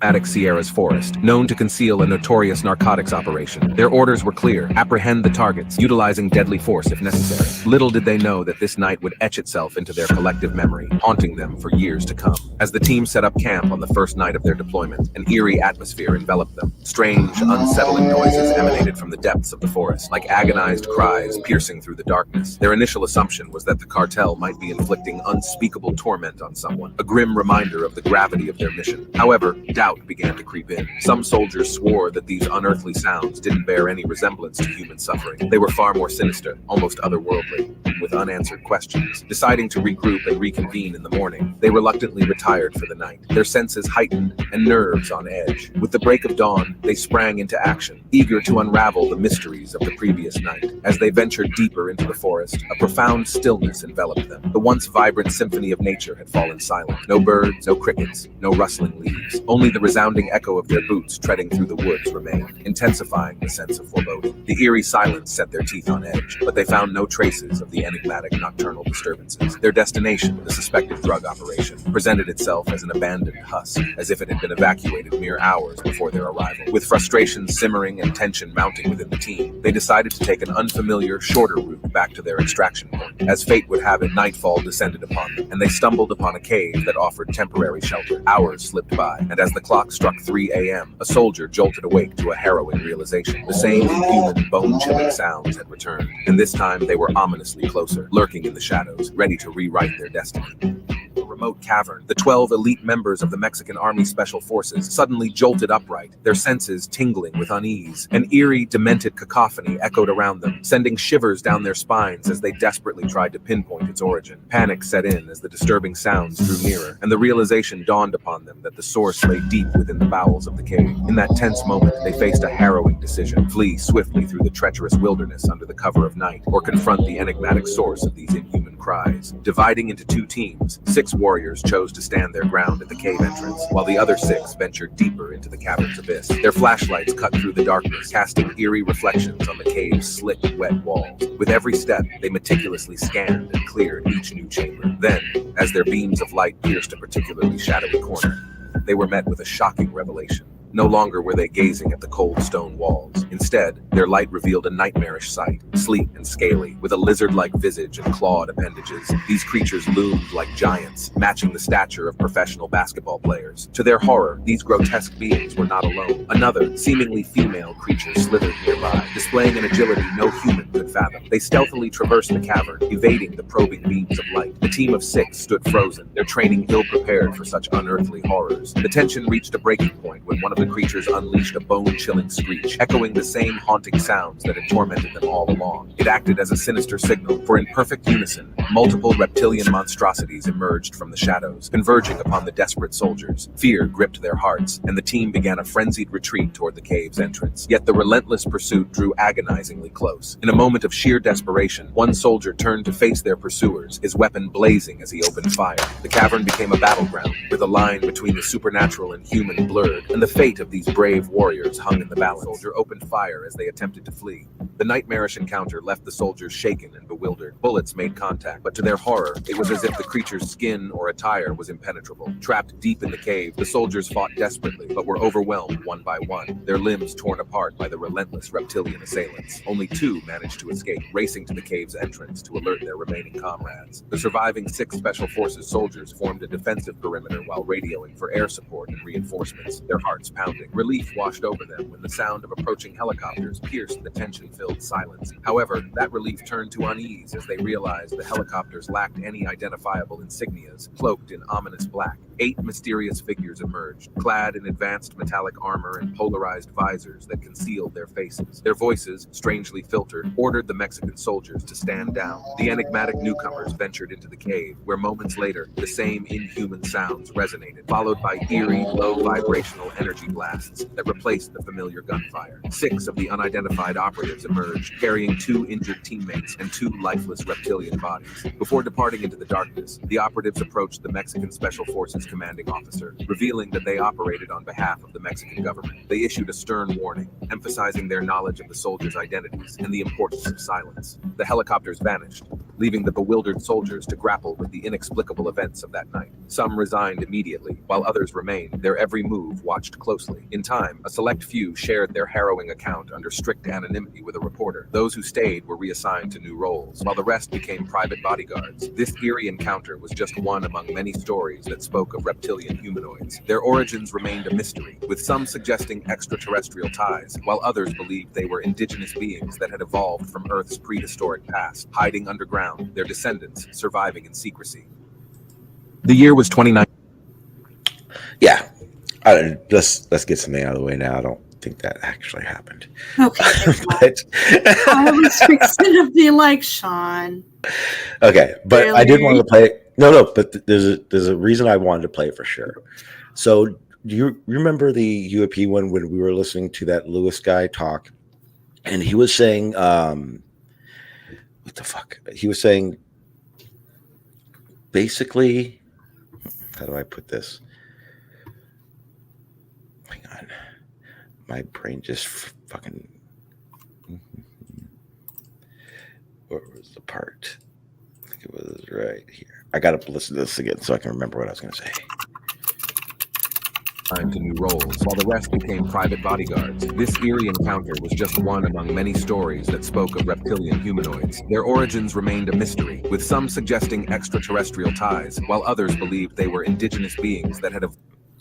[SPEAKER 11] enigmatic Sierra's forest, known to conceal a notorious narcotics operation. Their orders were clear: apprehend the targets, utilizing deadly force if necessary. Little did they know that this night would etch itself into their collective memory, haunting them for years to come. As the team set up camp on the first night of their deployment, an eerie atmosphere enveloped them. Strange, unsettling noises emanated from the depths of the forest, like agonized cries piercing through the darkness. Their initial assumption was that the cartel might be inflicting unspeakable torment on someone, a grim reminder of the gravity of their mission. However, doubt began to creep in. Some soldiers swore that these unearthly sounds didn't bear any resemblance to human suffering. They were far more sinister, almost otherworldly, with unanswered questions. Deciding to regroup and reconvene in the morning, they reluctantly retired for the night, their senses heightened and nerves on edge. With the break of dawn, they sprang into action, eager to unravel the mysteries of the previous night. As they ventured deeper into the forest, a profound stillness enveloped them. The once vibrant symphony of nature had fallen silent. No birds, no crickets, no rustling leaves. Only the resounding echo of their boots treading through the woods remained, intensifying the sense of foreboding. The eerie silence set their teeth on edge, but they found no traces of the enigmatic nocturnal disturbances. Their destination, the suspected drug operation, presented itself as an abandoned husk, as if it had been evacuated mere hours before their arrival. With frustration simmering and tension mounting within the team, they decided to take an unfamiliar, shorter route back to their extraction point. As fate would have it, nightfall descended upon them, and they stumbled upon a cave that offered temporary shelter. Hours slipped by, and as the clock struck 3 a.m., a soldier jolted awake to a harrowing realization. The same inhuman, bone-chilling sounds had returned, and this time they were ominously closer, lurking in the shadows, ready to rewrite their destiny. Remote cavern, the 12 elite members of the Mexican Army Special Forces suddenly jolted upright, their senses tingling with unease. An eerie, demented cacophony echoed around them, sending shivers down their spines as they desperately tried to pinpoint its origin. Panic set in as the disturbing sounds drew nearer, and the realization dawned upon them that the source lay deep within the bowels of the cave. In that tense moment, they faced a harrowing decision: flee swiftly through the treacherous wilderness under the cover of night, or confront the enigmatic source of these inhuman cries. Dividing into two teams, 6 warriors chose to stand their ground at the cave entrance, while the other 6 ventured deeper into the cavern's abyss. Their flashlights cut through the darkness, casting eerie reflections on the cave's slick, wet walls. With every step, they meticulously scanned and cleared each new chamber. Then, as their beams of light pierced a particularly shadowy corner, they were met with a shocking revelation. No longer were they gazing at the cold stone walls. Instead, their light revealed a nightmarish sight, sleek and scaly, with a lizard-like visage and clawed appendages. These creatures loomed like giants, matching the stature of professional basketball players. To their horror, these grotesque beings were not alone. Another, seemingly female creature slithered nearby, displaying an agility no human could fathom. They stealthily traversed the cavern, evading the probing beams of light. The team of 6 stood frozen, their training ill-prepared for such unearthly horrors. The tension reached a breaking point when one of the creatures unleashed a bone-chilling screech, echoing the same haunting sounds that had tormented them all along. It acted as a sinister signal, for in perfect unison, multiple reptilian monstrosities emerged from the shadows, converging upon the desperate soldiers. Fear gripped their hearts, and the team began a frenzied retreat toward the cave's entrance. Yet the relentless pursuit drew agonizingly close. In a moment of sheer desperation, one soldier turned to face their pursuers, his weapon blazing as he opened fire. The cavern became a battleground, with a line between the supernatural and human blurred, and the fate of these brave warriors hung in the balance. The soldier opened fire as they attempted to flee. The nightmarish encounter left the soldiers shaken and bewildered. Bullets made contact, but to their horror, it was as if the creature's skin or attire was impenetrable. Trapped deep in the cave, the soldiers fought desperately, but were overwhelmed one by one, their limbs torn apart by the relentless reptilian assailants. Only 2 managed to escape, racing to the cave's entrance to alert their remaining comrades. The surviving 6 Special Forces soldiers formed a defensive perimeter while radioing for air support and reinforcements, their hearts pounding. Relief washed over them when the sound of approaching helicopters pierced the tension-filled silence. However, that relief turned to unease as they realized the helicopters lacked any identifiable insignias, cloaked in ominous black. 8 mysterious figures emerged, clad in advanced metallic armor and polarized visors that concealed their faces. Their voices, strangely filtered, ordered the Mexican soldiers to stand down. The enigmatic newcomers ventured into the cave, where moments later, the same inhuman sounds resonated, followed by eerie, low-vibrational energy blasts that replaced the familiar gunfire. 6 of the unidentified operatives emerged, carrying 2 injured teammates and 2 lifeless reptilian bodies. Before departing into the darkness, the operatives approached the Mexican Special Forces commanding officer, revealing that they operated on behalf of the Mexican government. They issued a stern warning, emphasizing their knowledge of the soldiers' identities and the importance of silence. The helicopters vanished, leaving the bewildered soldiers to grapple with the inexplicable events of that night. Some resigned immediately, while others remained, their every move watched closely. In time, a select few shared their harrowing account under strict anonymity with a reporter. Those who stayed were reassigned to new roles, while the rest became private bodyguards. This eerie encounter was just one among many stories that spoke of reptilian humanoids. Their origins remained a mystery, with some suggesting extraterrestrial ties, while others believed they were indigenous beings that had evolved from Earth's prehistoric past, hiding underground, their descendants surviving in secrecy. The year was 29.
[SPEAKER 4] Yeah. Let's get something out of the way now. I don't think that actually happened.
[SPEAKER 5] Okay.
[SPEAKER 4] But,
[SPEAKER 5] I was fixing to be like, Sean.
[SPEAKER 4] Okay, but
[SPEAKER 5] Really?
[SPEAKER 4] I did want to play. No, but there's a reason I wanted to play for sure. So do you remember the UAP one when we were listening to that Lewis guy talk, and he was saying, what the fuck? He was saying, basically, how do I put this? Hang on, my brain just fucking. Where was the part? I think it was right here. I gotta listen to this again so I can remember what I was gonna say.
[SPEAKER 11] To new roles, while the rest became private bodyguards. This eerie encounter was just one among many stories that spoke of reptilian humanoids. Their origins remained a mystery, with some suggesting extraterrestrial ties, while others believed they were indigenous beings that had.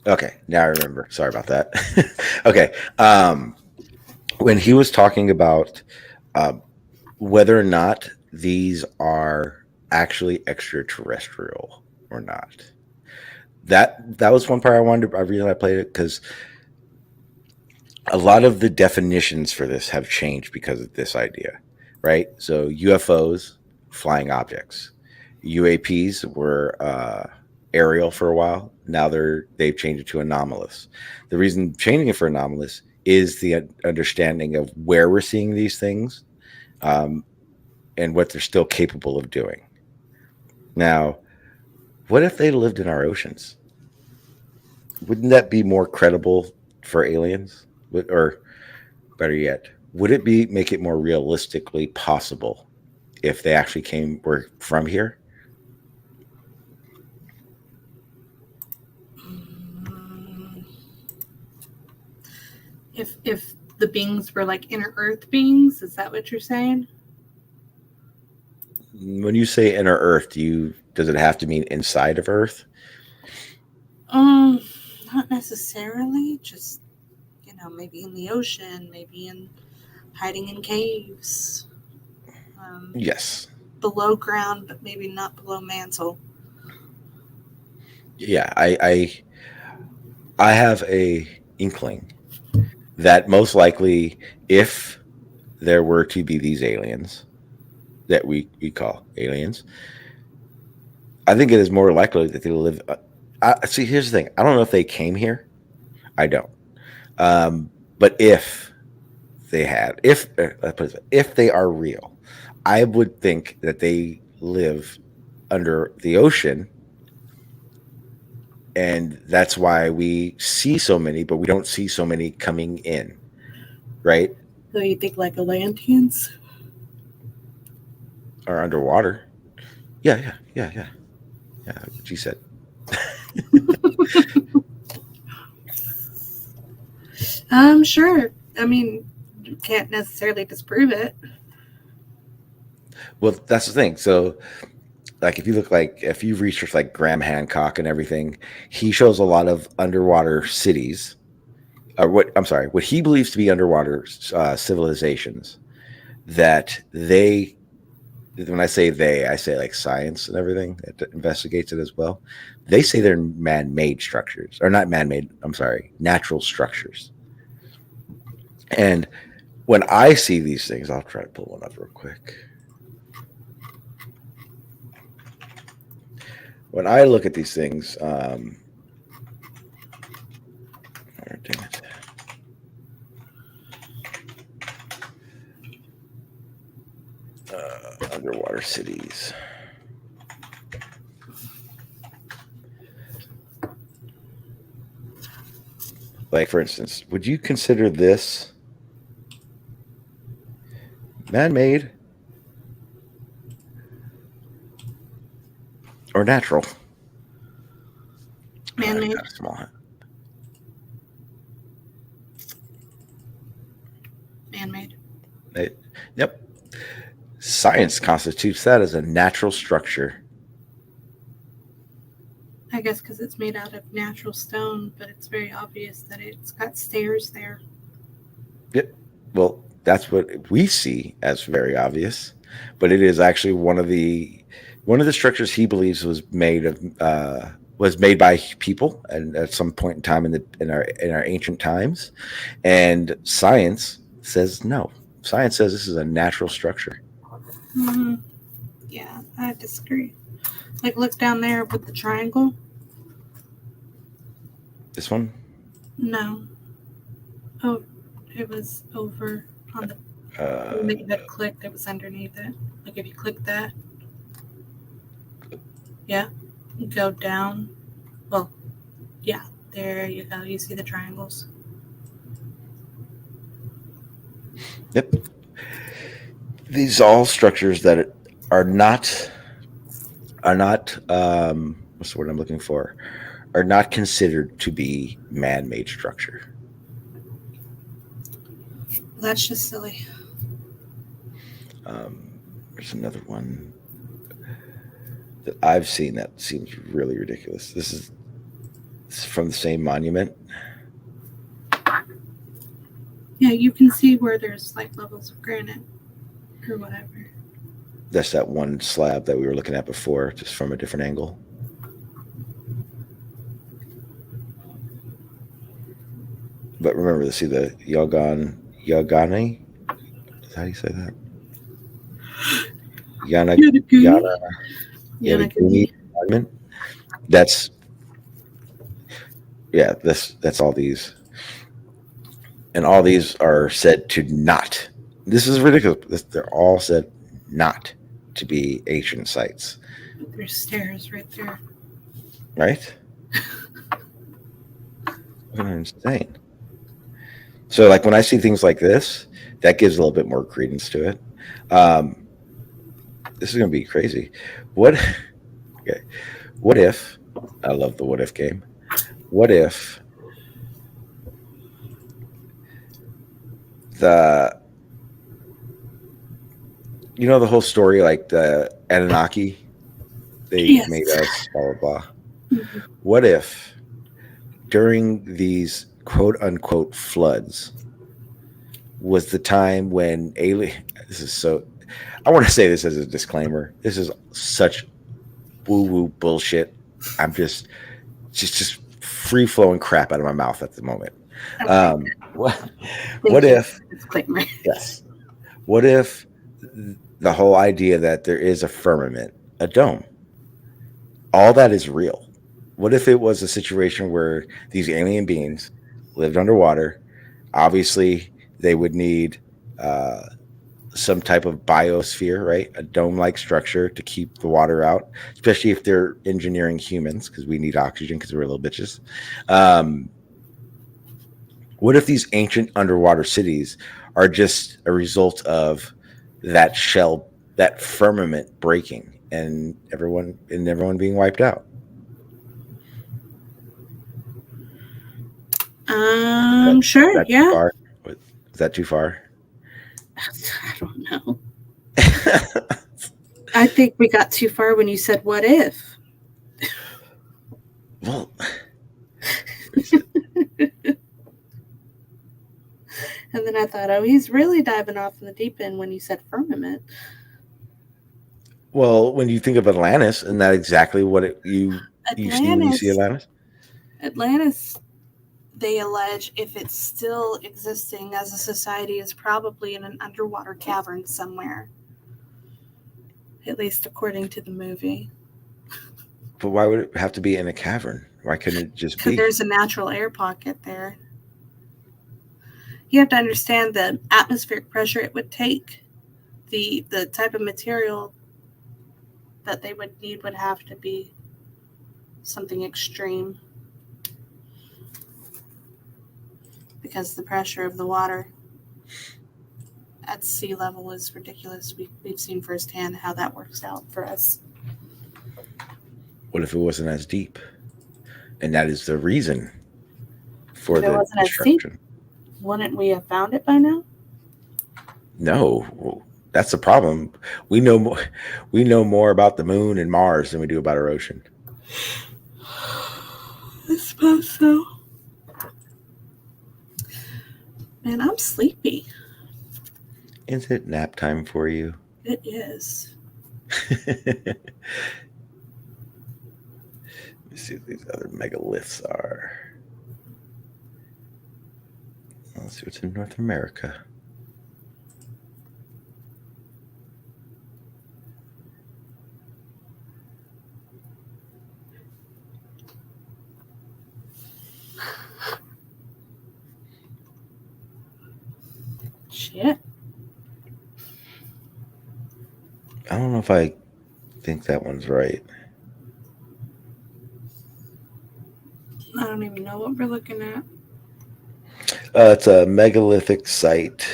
[SPEAKER 4] Okay, now I remember. Sorry about that. Okay, when he was talking about whether or not these are actually extraterrestrial or not. That was one part I wanted to, I reason I played it, because a lot of the definitions for this have changed because of this idea, right? So UFOs, flying objects. UAPs were aerial for a while. Now they've changed it to anomalous. The reason changing it for anomalous is the understanding of where we're seeing these things, and what they're still capable of doing. Now, what if they lived in our oceans? Wouldn't that be more credible for aliens? Or better yet, would it make it more realistically possible if they actually were from here?
[SPEAKER 5] If the beings were like inner Earth beings, is that what you're saying?
[SPEAKER 4] When you say inner Earth, does it have to mean inside of Earth?
[SPEAKER 5] Not necessarily. Just, maybe in the ocean, maybe hiding in caves.
[SPEAKER 4] Yes.
[SPEAKER 5] Below ground, but maybe not below mantle.
[SPEAKER 4] Yeah, I have a inkling that most likely, if there were to be these aliens that we call aliens, I think it is more likely that they live. See, here's the thing. I don't know if they came here. I don't. But if they had, if they are real, I would think that they live under the ocean, and that's why we see so many, but we don't see so many coming in, right?
[SPEAKER 5] So you think like Atlanteans?
[SPEAKER 4] Or underwater. Yeah. What you said.
[SPEAKER 5] Sure. I mean, you can't necessarily disprove it.
[SPEAKER 4] Well, that's the thing. So, like, if you research like Graham Hancock and everything, he shows a lot of underwater cities, or what he believes to be underwater civilizations that they. When I say they, I say like science and everything that investigates it as well. They say they're man-made structures, or not man-made. I'm sorry, natural structures. And when I see these things, I'll try to pull one up real quick. When I look at these things, dang it. Underwater cities. Like, for instance, would you consider this man-made? or natural.
[SPEAKER 5] Man-made.
[SPEAKER 4] Small.
[SPEAKER 5] Man-made.
[SPEAKER 4] Yep. Science constitutes that as a natural structure.
[SPEAKER 5] I guess because it's made out of natural stone, but it's very obvious that it's got stairs there.
[SPEAKER 4] Yep. Well, that's what we see as very obvious, but it is actually one of the structures he believes was made by people, and at some point in time in our ancient times, and science says no. Science says this is a natural structure.
[SPEAKER 5] Mm-hmm. Yeah, I disagree. Like, look down there with the triangle.
[SPEAKER 4] This one?
[SPEAKER 5] No. Oh, it was over on the. When you had clicked, it was underneath it. Like if you click that. Yeah. You go down. Well, yeah. There you go. You see the triangles.
[SPEAKER 4] Yep. These all structures that are not what's the word I'm looking for? Are not considered to be man-made structure.
[SPEAKER 5] That's just silly.
[SPEAKER 4] There's another one that I've seen that seems really ridiculous. This is from the same monument.
[SPEAKER 5] Yeah, you can see where there's like levels of granite or whatever.
[SPEAKER 4] That's that one slab that we were looking at before, just from a different angle. But remember to see the Yagani? How do you say that? Yanaguni monument. That's all these. And all these are said to not. This is ridiculous. They're all said not to be ancient sites.
[SPEAKER 5] There's stairs right there.
[SPEAKER 4] Right? Insane. So, like, when I see things like this, that gives a little bit more credence to it. This is going to be crazy. What if, I love the what if game. What if the whole story, like the Anunnaki, they made us, blah, blah, blah.
[SPEAKER 5] Mm-hmm.
[SPEAKER 4] What if during these quote unquote floods was the time when I want to say this as a disclaimer. This is such woo-woo bullshit. I'm just free flowing crap out of my mouth at the moment.
[SPEAKER 5] Okay.
[SPEAKER 4] What if? Yes. What if the whole idea that there is a firmament, a dome, all that is real? What if it was a situation where these alien beings lived underwater? Obviously, they would need some type of biosphere, right? A dome-like structure to keep the water out, especially if they're engineering humans, because we need oxygen because we're little bitches. What if these ancient underwater cities are just a result of that firmament breaking, and everyone being wiped out?
[SPEAKER 5] Sure, yeah.
[SPEAKER 4] Is that too far?
[SPEAKER 5] I don't know. I think we got too far when you said what if.
[SPEAKER 4] Well,
[SPEAKER 5] and then I thought, oh, he's really diving off in the deep end when you said firmament.
[SPEAKER 4] Well, when you think of Atlantis, isn't that exactly what you see when you see Atlantis?
[SPEAKER 5] Atlantis, they allege, if it's still existing as a society, is probably in an underwater cavern somewhere. At least according to the movie.
[SPEAKER 4] But why would it have to be in a cavern? Why couldn't it just be?
[SPEAKER 5] Because there's a natural air pocket there. You have to understand the atmospheric pressure it would take. The type of material that they would need would have to be something extreme. Because the pressure of the water at sea level is ridiculous. We've seen firsthand how that works out for us.
[SPEAKER 4] What if it wasn't as deep? And that is the reason for
[SPEAKER 5] If it
[SPEAKER 4] the
[SPEAKER 5] wasn't as deep,
[SPEAKER 4] destruction.
[SPEAKER 5] wouldn't we have found it by now?
[SPEAKER 4] No, that's the problem. We know more. We know more about the moon and Mars than we do about our ocean.
[SPEAKER 5] I suppose so. Man, I'm sleepy.
[SPEAKER 4] Is it nap time for you?
[SPEAKER 5] It is.
[SPEAKER 4] Let me see what these other megaliths are. Let's see what's in North America.
[SPEAKER 5] Shit.
[SPEAKER 4] I don't know if I think that one's right.
[SPEAKER 5] I don't even know what we're looking at.
[SPEAKER 4] It's a megalithic site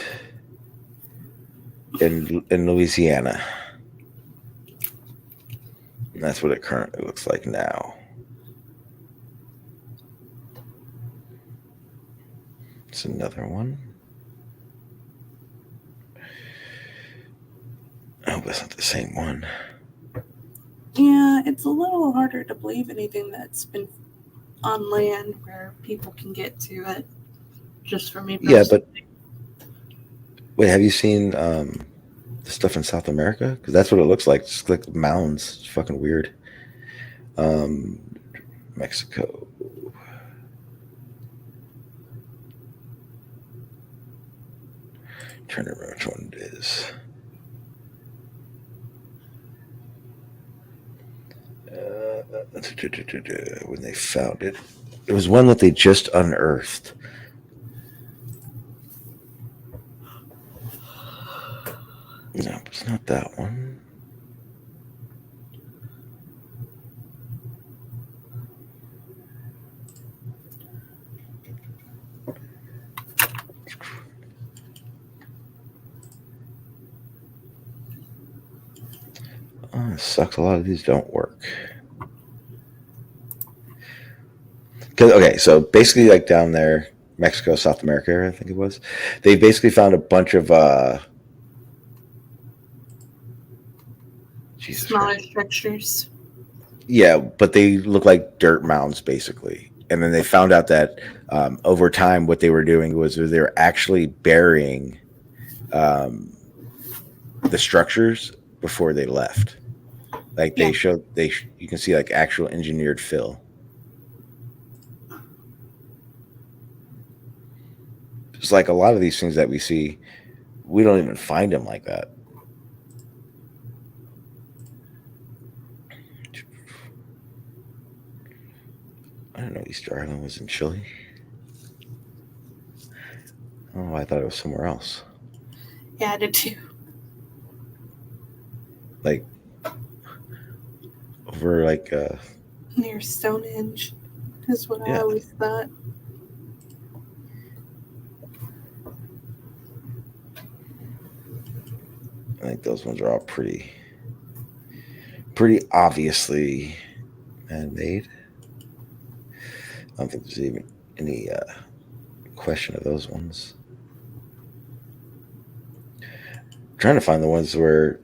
[SPEAKER 4] in Louisiana. And that's what it currently looks like now. It's another one. I hope it's not the same one.
[SPEAKER 5] Yeah, it's a little harder to believe anything that's been on land where people can get to it. Just for me personally.
[SPEAKER 4] Yeah, but wait, have you seen the stuff in South America? Because that's what it looks like. It's like mounds. It's fucking weird. Mexico. Trying to remember which one it is. When they found it, it was one that they just unearthed. No, it's not that one. Oh, it sucks. A lot of these don't work. Okay, so basically, like down there, Mexico, South America area, I think it was, they basically found a bunch of
[SPEAKER 5] Smaller structures.
[SPEAKER 4] Yeah, but they look like dirt mounds, basically. And then they found out that over time, what they were doing was they were actually burying the structures before they left. Like they showed, you can see like actual engineered fill. It's like a lot of these things that we see, we don't even find them like that. I don't know. Easter Island was in Chile. Oh, I thought it was somewhere else.
[SPEAKER 5] Yeah, I did too.
[SPEAKER 4] Like over like
[SPEAKER 5] near Stonehenge is what I always thought.
[SPEAKER 4] I think those ones are all pretty obviously man-made. I don't think there's even any question of those ones. I'm trying to find the ones where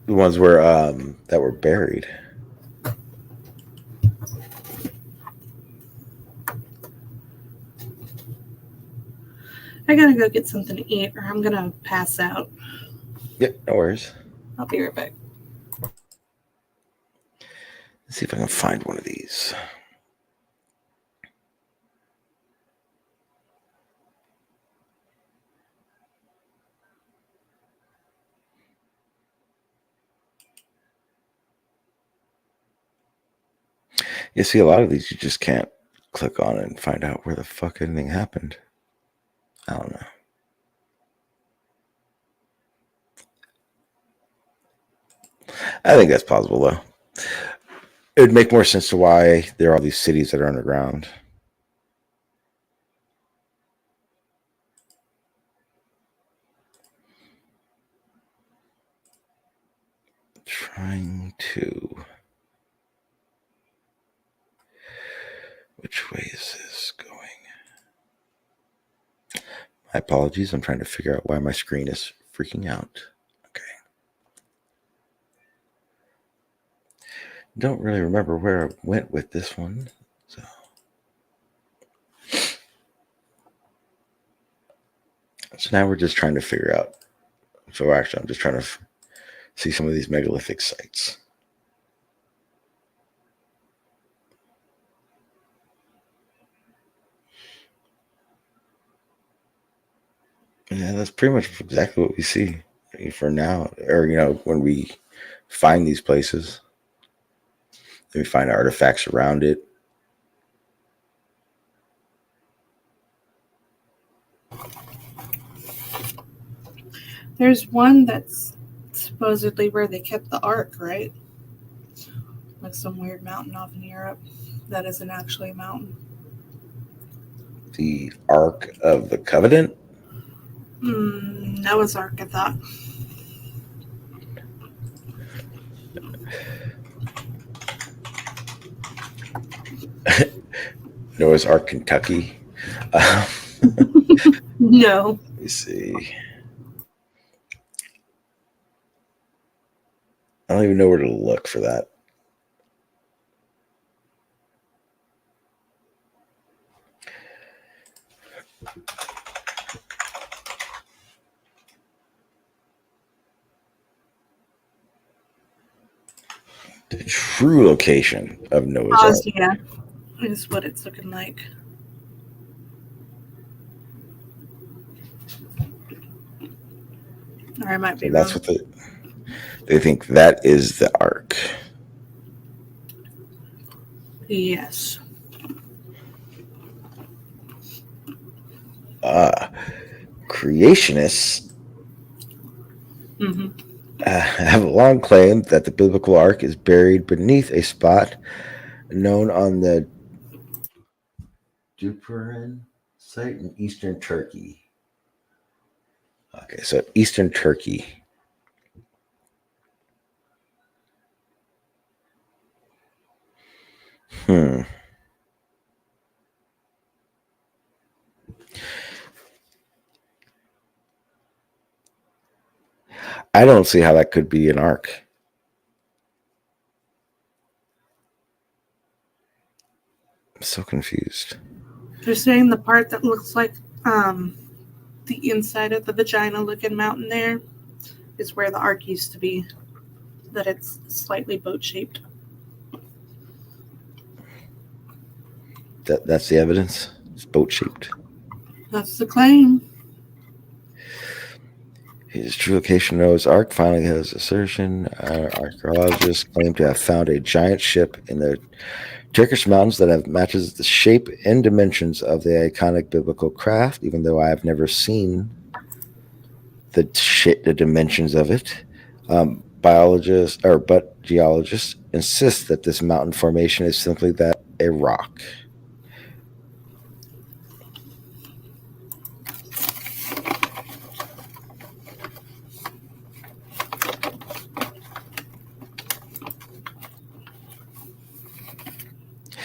[SPEAKER 4] that were buried.
[SPEAKER 5] I gotta go get something to eat or I'm gonna pass out.
[SPEAKER 4] Yep, no worries.
[SPEAKER 5] I'll be right back.
[SPEAKER 4] Let's see if I can find one of these. You see, a lot of these you just can't click on and find out where the fuck anything happened. I don't know. I think that's possible, though. It would make more sense to why there are all these cities that are underground. trying to. Which way is this going? My apologies. I'm trying to figure out why my screen is freaking out. Okay. Don't really remember where I went with this one. So now we're just trying to figure out. So actually, I'm just trying to see some of these megalithic sites. Yeah, that's pretty much exactly what we see for now. Or, when we find these places, we find artifacts around it.
[SPEAKER 5] There's one that's supposedly where they kept the Ark, right? Like some weird mountain off in Europe that isn't actually a mountain.
[SPEAKER 4] The Ark of the Covenant?
[SPEAKER 5] Noah's Ark, I thought.
[SPEAKER 4] Noah's Ark, Kentucky.
[SPEAKER 5] No.
[SPEAKER 4] Let me see. I don't even know where to look for that. The true location of Noah's Ark.
[SPEAKER 5] Yeah, is what it's looking like. Or I might be wrong.
[SPEAKER 4] That's what they think that is the Ark.
[SPEAKER 5] Yes.
[SPEAKER 4] Creationists have long claimed that the biblical Ark is buried beneath a spot known on the Duperin site in eastern Turkey. Okay, so eastern Turkey. I don't see how that could be an Ark. I'm so confused.
[SPEAKER 5] They're saying the part that looks like the inside of the vagina-looking mountain there is where the Ark used to be. That it's slightly boat-shaped.
[SPEAKER 4] That's the evidence? It's boat-shaped.
[SPEAKER 5] That's the claim.
[SPEAKER 4] His true location Noah's Ark finally has assertion. Archaeologists claim to have found a giant ship in the Turkish mountains that matches the shape and dimensions of the iconic biblical craft, even though I have never seen the dimensions of it. But geologists insist that this mountain formation is simply a rock.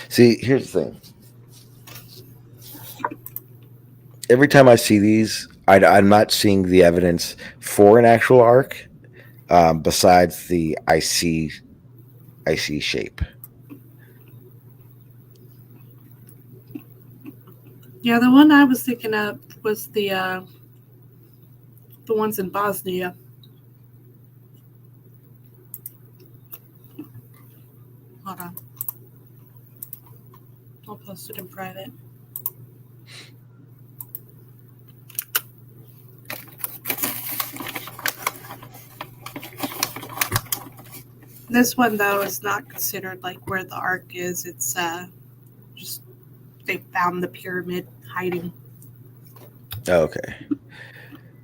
[SPEAKER 4] See, here's the thing. Every time I see these, I'm not seeing the evidence for an actual Ark, besides the icy shape.
[SPEAKER 5] Yeah, the one I was thinking of was the ones in Bosnia. Hold on. I'll post it in private. This one, though, is not considered like where the Ark is. It's just they found the pyramid hiding.
[SPEAKER 4] Okay.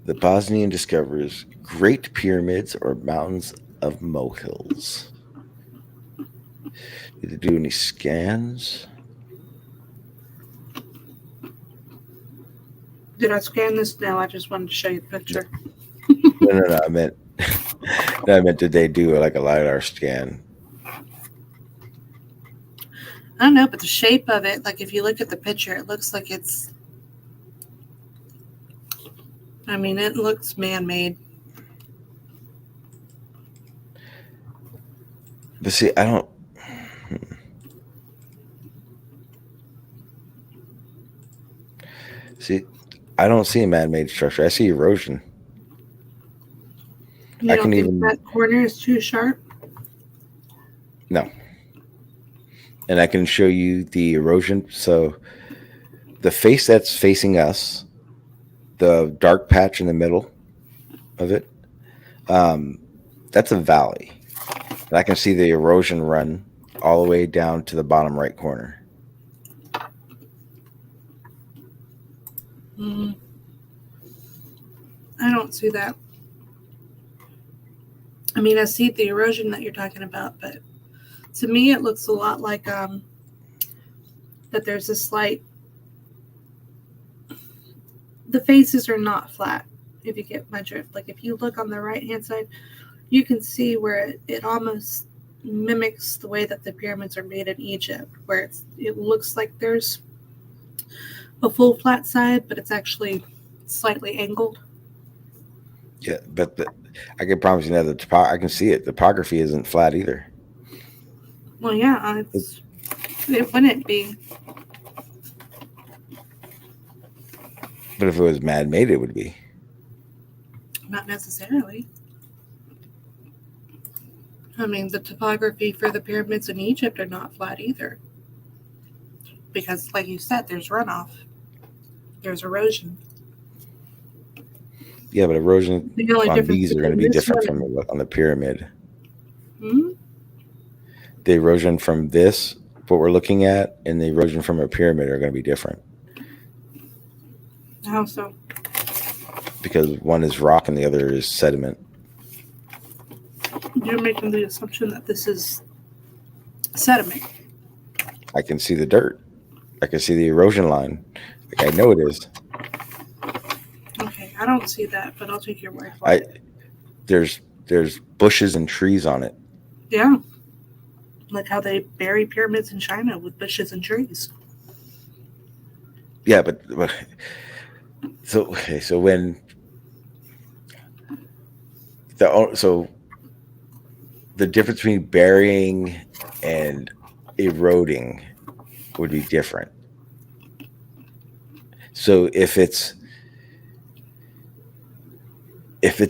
[SPEAKER 4] The Bosnian discovers Great Pyramids or mountains of molehills. Did they do any scans?
[SPEAKER 5] Did I scan this? No, I just wanted to show you the picture.
[SPEAKER 4] No. I meant, no, I meant did they do like a LiDAR scan?
[SPEAKER 5] I don't know, but the shape of it, like if you look at the picture, it looks like it's. I mean, it looks man-made.
[SPEAKER 4] But see, I don't. See, I don't see a man-made structure. I see erosion.
[SPEAKER 5] You don't think that corner is too sharp?
[SPEAKER 4] No. And I can show you the erosion. So the face that's facing us, the dark patch in the middle of it, that's a valley. And I can see the erosion run all the way down to the bottom right corner.
[SPEAKER 5] I don't see that. I mean, I see the erosion that you're talking about, but to me, it looks a lot like that there's a slight. The faces are not flat, if you get my drift. Like if you look on the right-hand side, you can see where it almost mimics the way that the pyramids are made in Egypt, where it looks like there's a full flat side, but it's actually slightly angled.
[SPEAKER 4] Yeah, but I can promise you that I can see it. The topography isn't flat either.
[SPEAKER 5] Well, yeah, it wouldn't be.
[SPEAKER 4] But if it was man-made, it would be.
[SPEAKER 5] Not necessarily. I mean, the topography for the pyramids in Egypt are not flat either. Because, like you said, there's runoff. There's erosion.
[SPEAKER 4] Yeah, but erosion on these are going to be different from on the pyramid. The erosion from this, what we're looking at, and the erosion from a pyramid are going to be different.
[SPEAKER 5] How so?
[SPEAKER 4] Because one is rock and the other is sediment.
[SPEAKER 5] You're making the assumption that this is sediment.
[SPEAKER 4] I can see the dirt. I can see the erosion line. Like I know it is.
[SPEAKER 5] Okay, I don't see that, but I'll take your word for it.
[SPEAKER 4] There's bushes and trees on it.
[SPEAKER 5] Yeah. Like how they bury pyramids in China with bushes and trees.
[SPEAKER 4] Yeah, but so when the difference between burying and eroding would be different. So if it's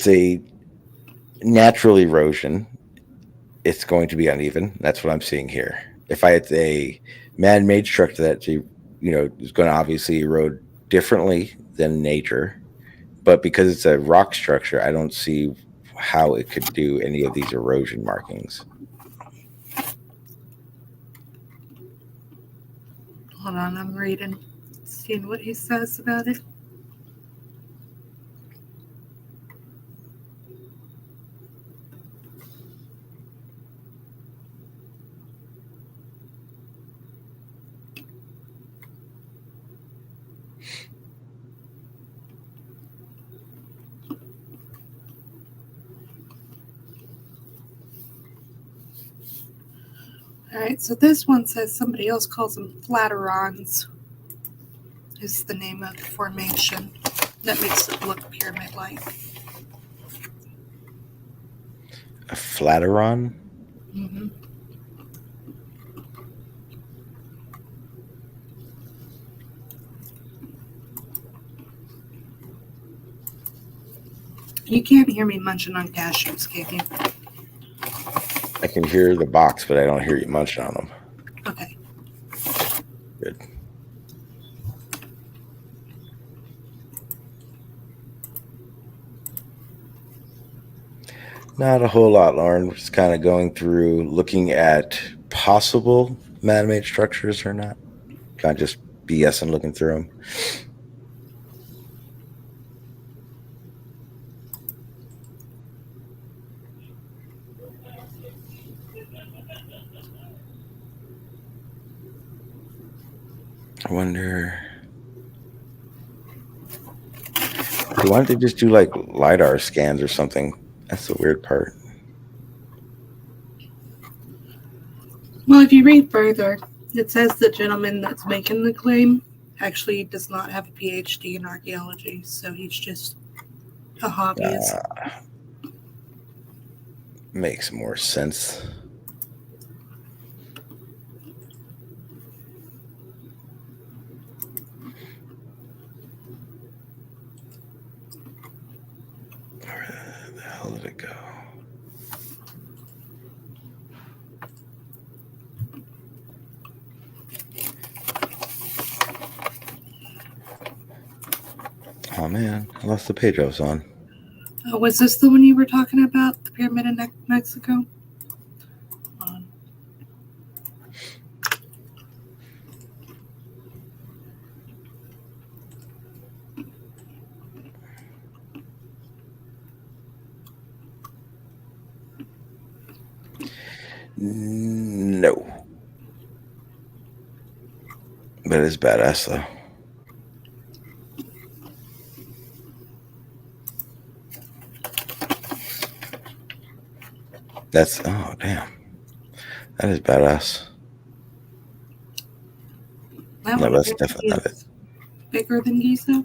[SPEAKER 4] a natural erosion, it's going to be uneven. That's what I'm seeing here. If it's a man-made structure that is going to obviously erode differently than nature, but because it's a rock structure, I don't see how it could do any of these erosion markings.
[SPEAKER 5] Hold on, I'm reading, seeing what he says about it. All right, so this one says somebody else calls them flatterons. Is the name of the formation that makes it look pyramid-like.
[SPEAKER 4] A flatteron?
[SPEAKER 5] Mm-hmm. You can't hear me munching on cashews, can you?
[SPEAKER 4] I can hear the box, but I don't hear you munching on them.
[SPEAKER 5] Okay.
[SPEAKER 4] Good. Not a whole lot, Lauren. We're just kind of going through, looking at possible man-made structures or not. Kind of just BSing looking through them. I wonder. Why don't they just do like LiDAR scans or something? That's the weird part.
[SPEAKER 5] Well, if you read further, it says the gentleman that's making the claim actually does not have a PhD in archaeology, so he's just a hobbyist.
[SPEAKER 4] Makes more sense. Where the hell did it go? Oh man, I lost the page I was on.
[SPEAKER 5] Was this the one you were talking about? The Pyramid in Mexico?
[SPEAKER 4] No. But it's badass though. That's, oh damn. That is badass.
[SPEAKER 5] That
[SPEAKER 4] No,
[SPEAKER 5] one
[SPEAKER 4] that's definitely not it.
[SPEAKER 5] bigger than Giza?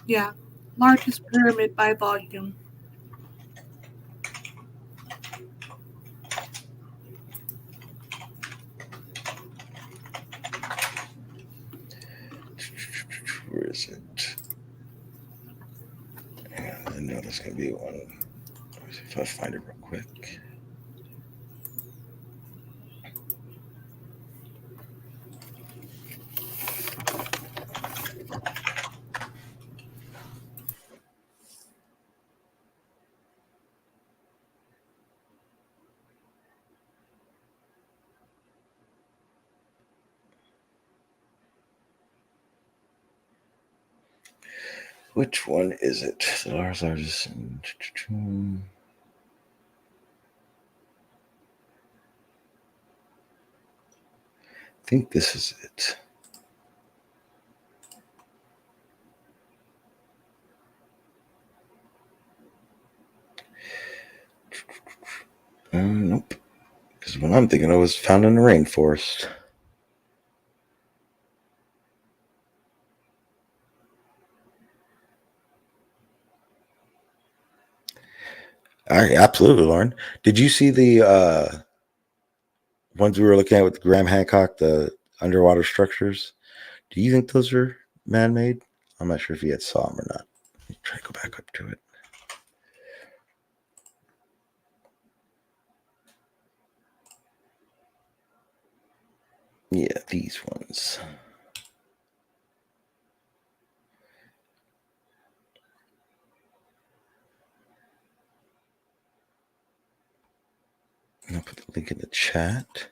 [SPEAKER 5] Yeah, largest pyramid by volume.
[SPEAKER 4] Where is it? I know there's gonna be one. Let me see if I find it real quick. Which one is it? The largest. I think this is it. Nope. Because what I'm thinking of was found in the rainforest. Absolutely, Lauren. Did you see the ones we were looking at with Graham Hancock, the underwater structures? Do you think those are man-made? I'm not sure if you had saw them or not. Let me try to go back up to it. Yeah, these ones. I'll put the link in the chat.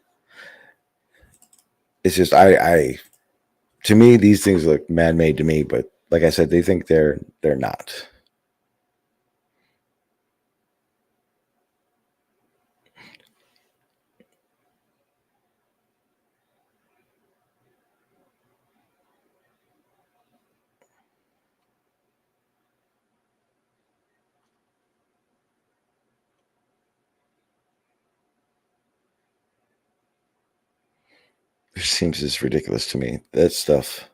[SPEAKER 4] It's just to me, these things look man-made to me, but like I said, they think they're not. It seems just ridiculous to me. That stuff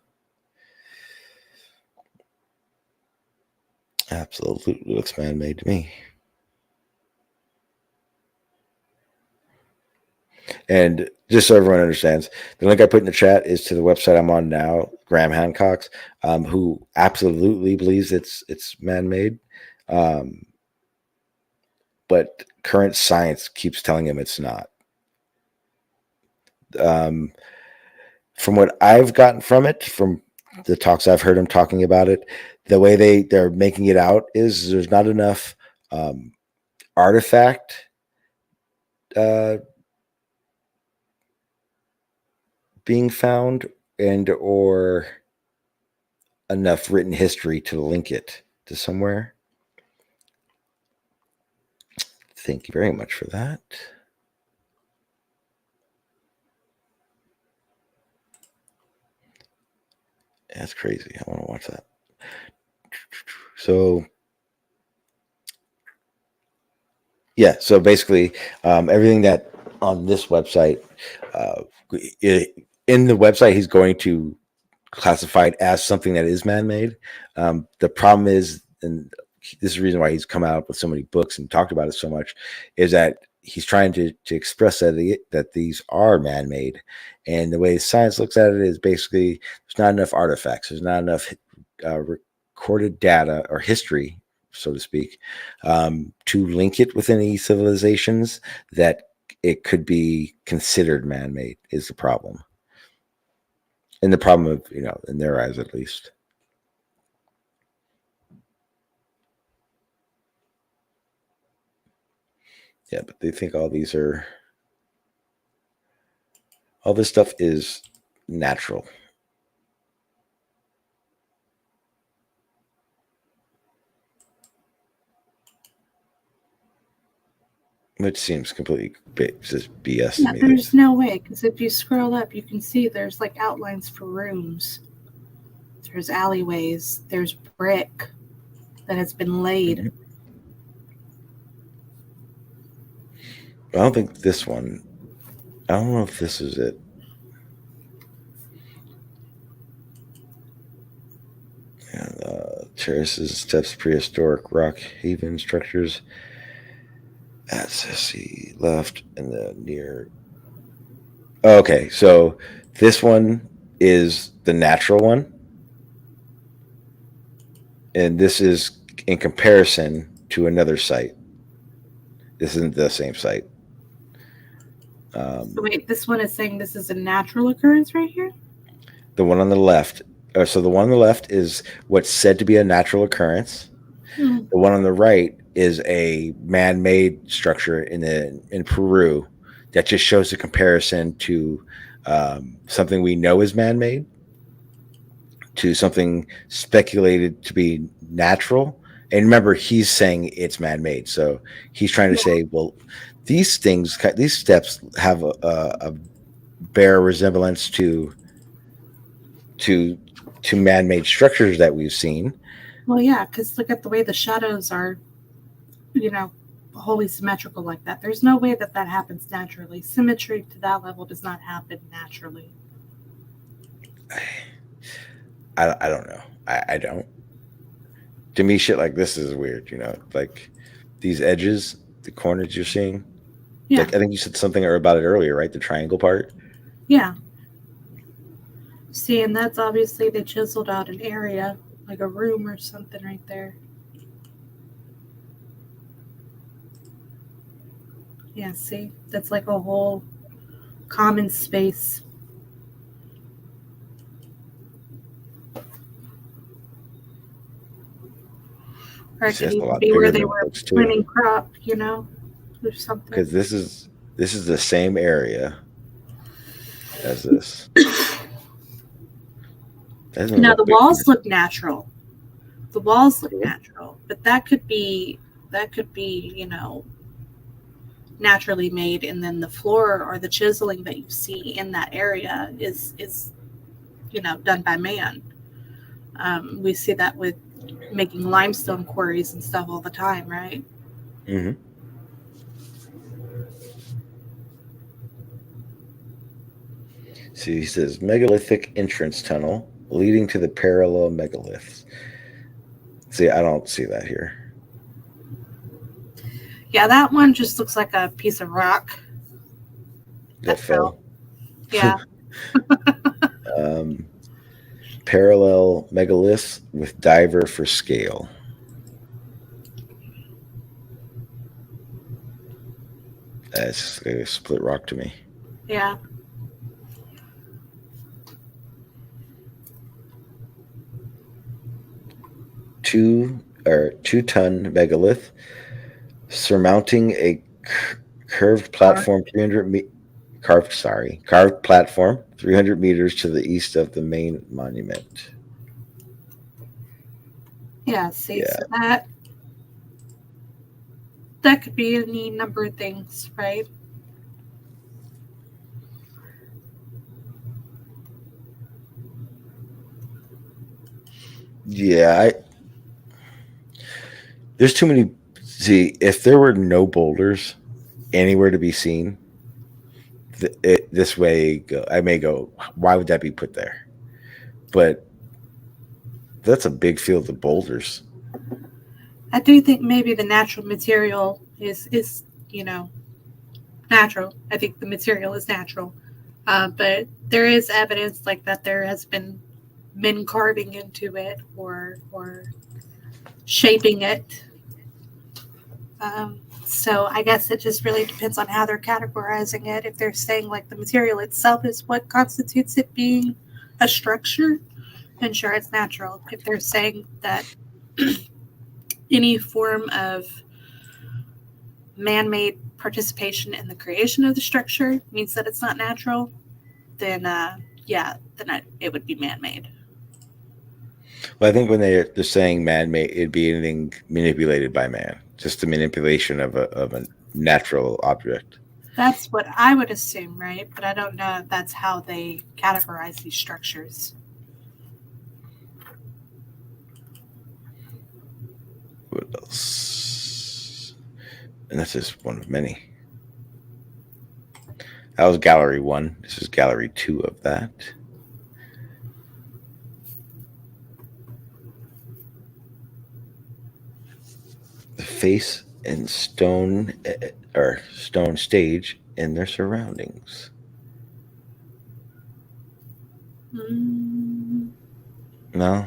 [SPEAKER 4] absolutely looks man-made to me. And just so everyone understands, the link I put in the chat is to the website I'm on now, Graham Hancock's, who absolutely believes it's man-made. But current science keeps telling him it's not. From what I've gotten from it, from the talks I've heard him talking about it, the way they're making it out is there's not enough artifact being found and or enough written history to link it to somewhere. Thank you very much for that. That's crazy. I want to watch that. So, yeah. So basically, everything that on this website, in the website, he's going to classify it as something that is man-made. The problem is, and this is the reason why he's come out with so many books and talked about it so much, is that he's trying to express that these are man-made. And the way science looks at it is basically there's not enough artifacts, there's not enough recorded data or history, so to speak, to link it with any civilizations that it could be considered man-made is the problem. And the problem of, in their eyes at least. Yeah, but they think all this stuff is natural. Which seems completely just BS to
[SPEAKER 5] Yeah,
[SPEAKER 4] me.
[SPEAKER 5] there's no way, because if you scroll up, you can see there's like outlines for rooms. There's alleyways. There's brick that has been laid.
[SPEAKER 4] Mm-hmm. I don't think this one. I don't know if this is it. Terraces, steps, prehistoric rock haven structures. That's see left and the near. Okay, so this one is the natural one, and this is in comparison to another site. This isn't the same site.
[SPEAKER 5] So wait, this one is saying this is a natural occurrence right here?
[SPEAKER 4] The one on the left. So the one on the left is what's said to be a natural occurrence. The one on the right is a man-made structure in Peru that just shows a comparison to something we know is man-made to something speculated to be natural. And remember, he's saying it's man-made, so he's trying to say, well, these steps have a bear resemblance to man-made structures that we've seen.
[SPEAKER 5] Well, yeah, because look at the way the shadows are, wholly symmetrical like that. There's no way that happens naturally. Symmetry to that level does not happen naturally.
[SPEAKER 4] I don't know. I don't. To me, shit like this is weird. Like these edges, the corners you're seeing.
[SPEAKER 5] Yeah.
[SPEAKER 4] Like I think you said something about it earlier, right? The triangle part.
[SPEAKER 5] Yeah. See, and that's obviously they chiseled out an area, like a room or something right there. Yeah, see? That's like a whole common space. Or it could even be where they were planting crop, or something.
[SPEAKER 4] Because this is the same area as this.
[SPEAKER 5] Now the walls look natural. The walls look natural, but that could be, naturally made, and then the floor or the chiseling that you see in that area is done by man. We see that with making limestone quarries and stuff all the time, right?
[SPEAKER 4] Mm-hmm. See, he says megalithic entrance tunnel leading to the parallel megaliths. See, I don't see that here.
[SPEAKER 5] Yeah, that one just looks like a piece of rock
[SPEAKER 4] that fell.
[SPEAKER 5] Yeah.
[SPEAKER 4] Parallel megaliths with diver for scale. That's a split rock to me.
[SPEAKER 5] Yeah.
[SPEAKER 4] Two-ton megalith surmounting a curved platform 300 carved platform 300 meters to the east of the main monument.
[SPEAKER 5] Yeah, see, so that could be any number of things, right?
[SPEAKER 4] Yeah, there's too many. See, if there were no boulders anywhere to be seen, this way I may go, why would that be put there? But that's a big field of boulders.
[SPEAKER 5] I do think maybe the natural material is natural. I think the material is natural, but there is evidence like that there has been men carving into it or shaping it. So I guess it just really depends on how they're categorizing it. If they're saying like the material itself is what constitutes it being a structure, then sure, it's natural. If they're saying that any form of man-made participation in the creation of the structure means that it's not natural, then it would be man-made.
[SPEAKER 4] Well, I think when they're saying man-made, it'd be anything manipulated by man, just the manipulation of a natural object.
[SPEAKER 5] That's what I would assume, right? But I don't know if that's how they categorize these structures.
[SPEAKER 4] What else? And that's just one of many. That was gallery 1. This is gallery 2 of that. The face and stone stage and their surroundings. No,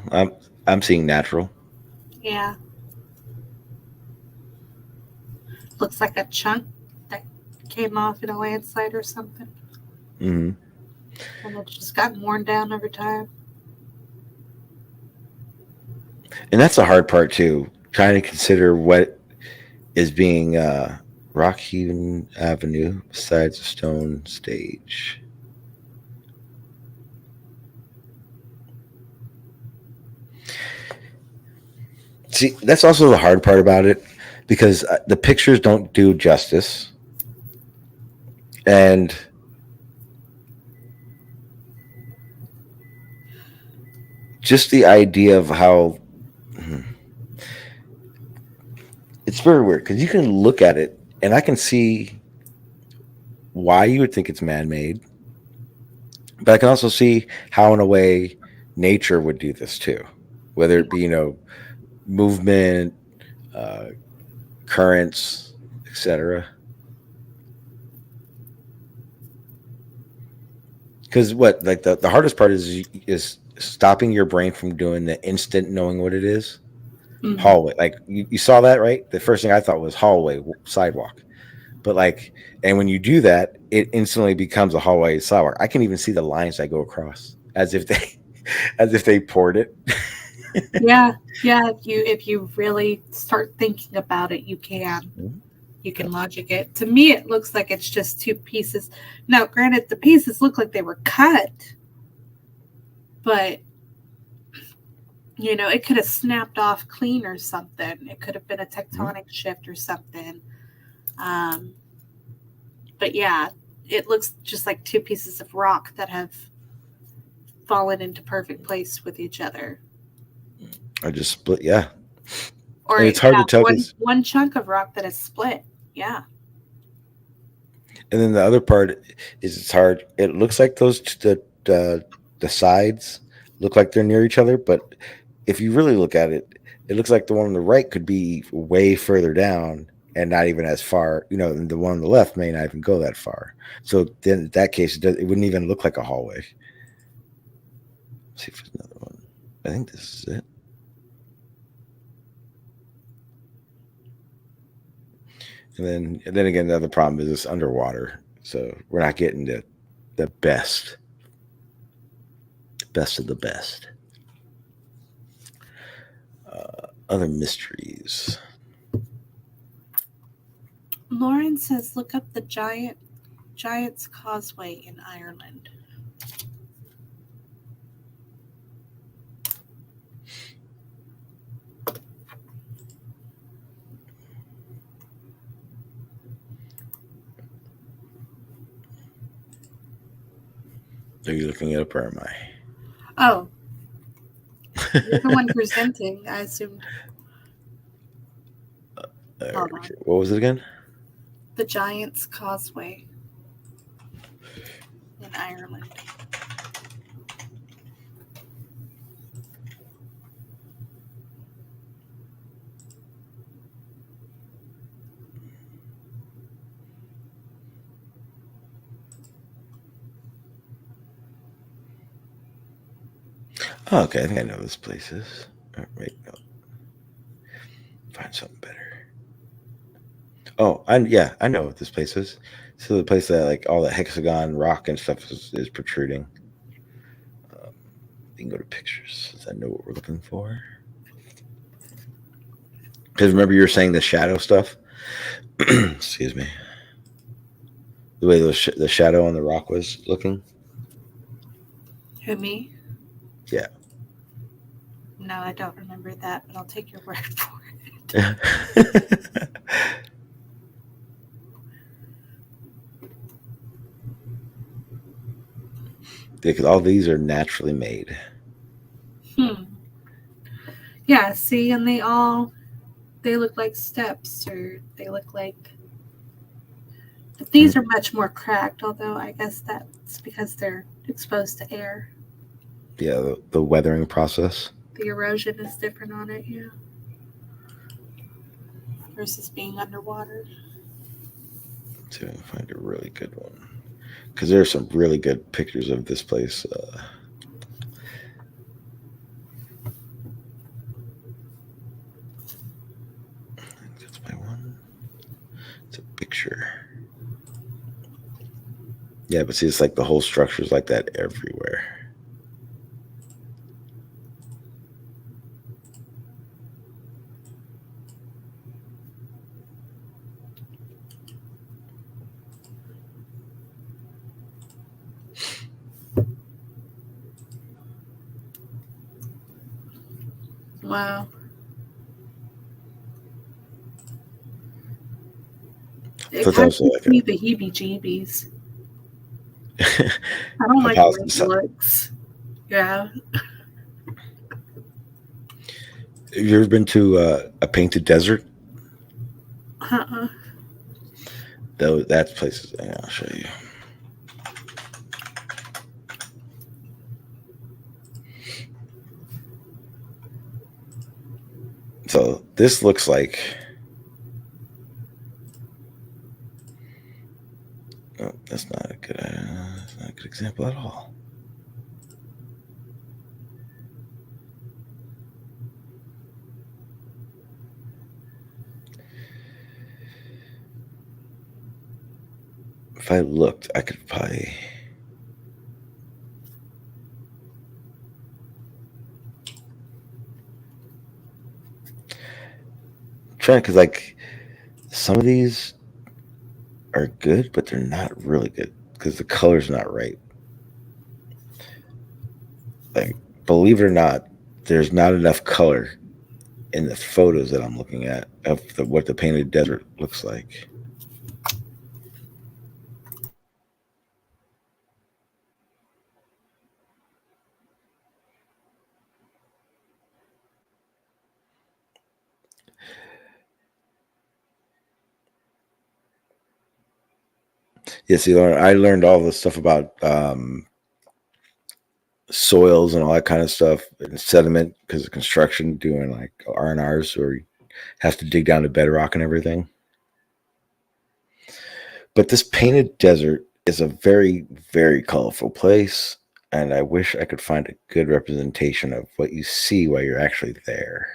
[SPEAKER 4] I'm seeing natural.
[SPEAKER 5] Yeah. Looks like a chunk that came off in a landslide or something.
[SPEAKER 4] Mm-hmm.
[SPEAKER 5] And it just got worn down over time.
[SPEAKER 4] And that's the hard part too, trying to consider what is being rock hewn avenue besides a stone stage. See, that's also the hard part about it, because the pictures don't do justice. And just the idea of how it's very weird, because you can look at it and I can see why you would think it's man-made, but I can also see how, in a way, nature would do this too, whether it be movement, currents, etc. Because the hardest part is stopping your brain from doing the instant knowing what it is. Mm-hmm. Hallway, like you saw that, right? The first thing I thought was hallway, sidewalk, but and when you do that, it instantly becomes a hallway, sidewalk. I can even see the lines that go across as if they poured it.
[SPEAKER 5] Yeah. If you really start thinking about it, you can. Mm-hmm. You can logic it. To me, it looks like it's just two pieces. Now, granted, the pieces look like they were cut, but it could have snapped off clean or something. It could have been a tectonic shift or something. But yeah, it looks just like two pieces of rock that have fallen into perfect place with each other.
[SPEAKER 4] Or just split, yeah.
[SPEAKER 5] Or
[SPEAKER 4] and it's hard to tell.
[SPEAKER 5] One chunk of rock that is split, yeah.
[SPEAKER 4] And then the other part is it's hard. It looks like the sides look like they're near each other, but if you really look at it, it looks like the one on the right could be way further down and not even as far. And the one on the left may not even go that far. So then, in that case, it wouldn't even look like a hallway. Let's see if there's another one. I think this is it. And then again, the other problem is it's underwater, so we're not getting the best of the best. Other mysteries.
[SPEAKER 5] Lauren says, look up the Giant's Causeway in Ireland.
[SPEAKER 4] Are you looking it up or am I?
[SPEAKER 5] Oh. You're the one presenting, I assumed. Hold on.
[SPEAKER 4] What was it again?
[SPEAKER 5] The Giant's Causeway in Ireland.
[SPEAKER 4] Oh, okay, I think I know this place is. Wait, no. Find something better. Oh, I know what this place is. So the place that like all the hexagon rock and stuff is protruding. You can go to pictures since I know what we're looking for. Because remember you were saying the shadow stuff. Excuse me. The way the shadow on the rock was looking.
[SPEAKER 5] Who, me?
[SPEAKER 4] Yeah.
[SPEAKER 5] No, I don't remember that, but I'll take your word for it.
[SPEAKER 4] Because all these are naturally made.
[SPEAKER 5] Yeah, see, and they look like steps, or they look like. But these are much more cracked, although I guess that's because they're exposed to air.
[SPEAKER 4] Yeah, the weathering process.
[SPEAKER 5] The erosion is different on it, yeah. Versus being underwater.
[SPEAKER 4] Let's see if I can find a really good one. Because there are some really good pictures of this place. That's my one. It's a picture. Yeah, but see, it's like the whole structure is like that everywhere.
[SPEAKER 5] Wow. It kind of gives me the heebie-jeebies. I don't like the way it looks. Yeah.
[SPEAKER 4] Have you ever been to a painted desert? Though that's places. I'll show you. So this looks like. Oh, that's not a good example at all. If I looked, I could probably. Trying because like some of these are good, but they're not really good because the color's not right. Like, believe it or not, there's not enough color in the photos that I'm looking at of what the painted desert looks like. Yeah, see, I learned all this stuff about soils and all that kind of stuff and sediment because of construction, doing like R&Rs where you have to dig down to bedrock and everything. But this painted desert is a very, very colorful place, and I wish I could find a good representation of what you see while you're actually there.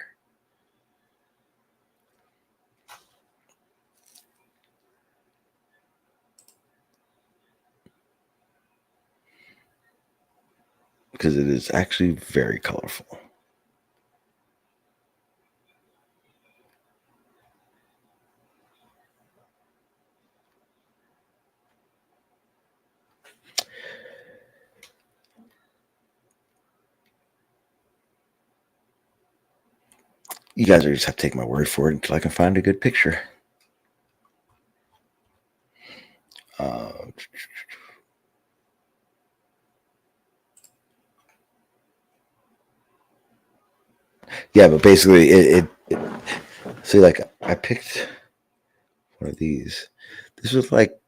[SPEAKER 4] Because it is actually very colorful. You guys are just have to take my word for it until I can find a good picture. Yeah, but basically, see, like I picked one of these. This was like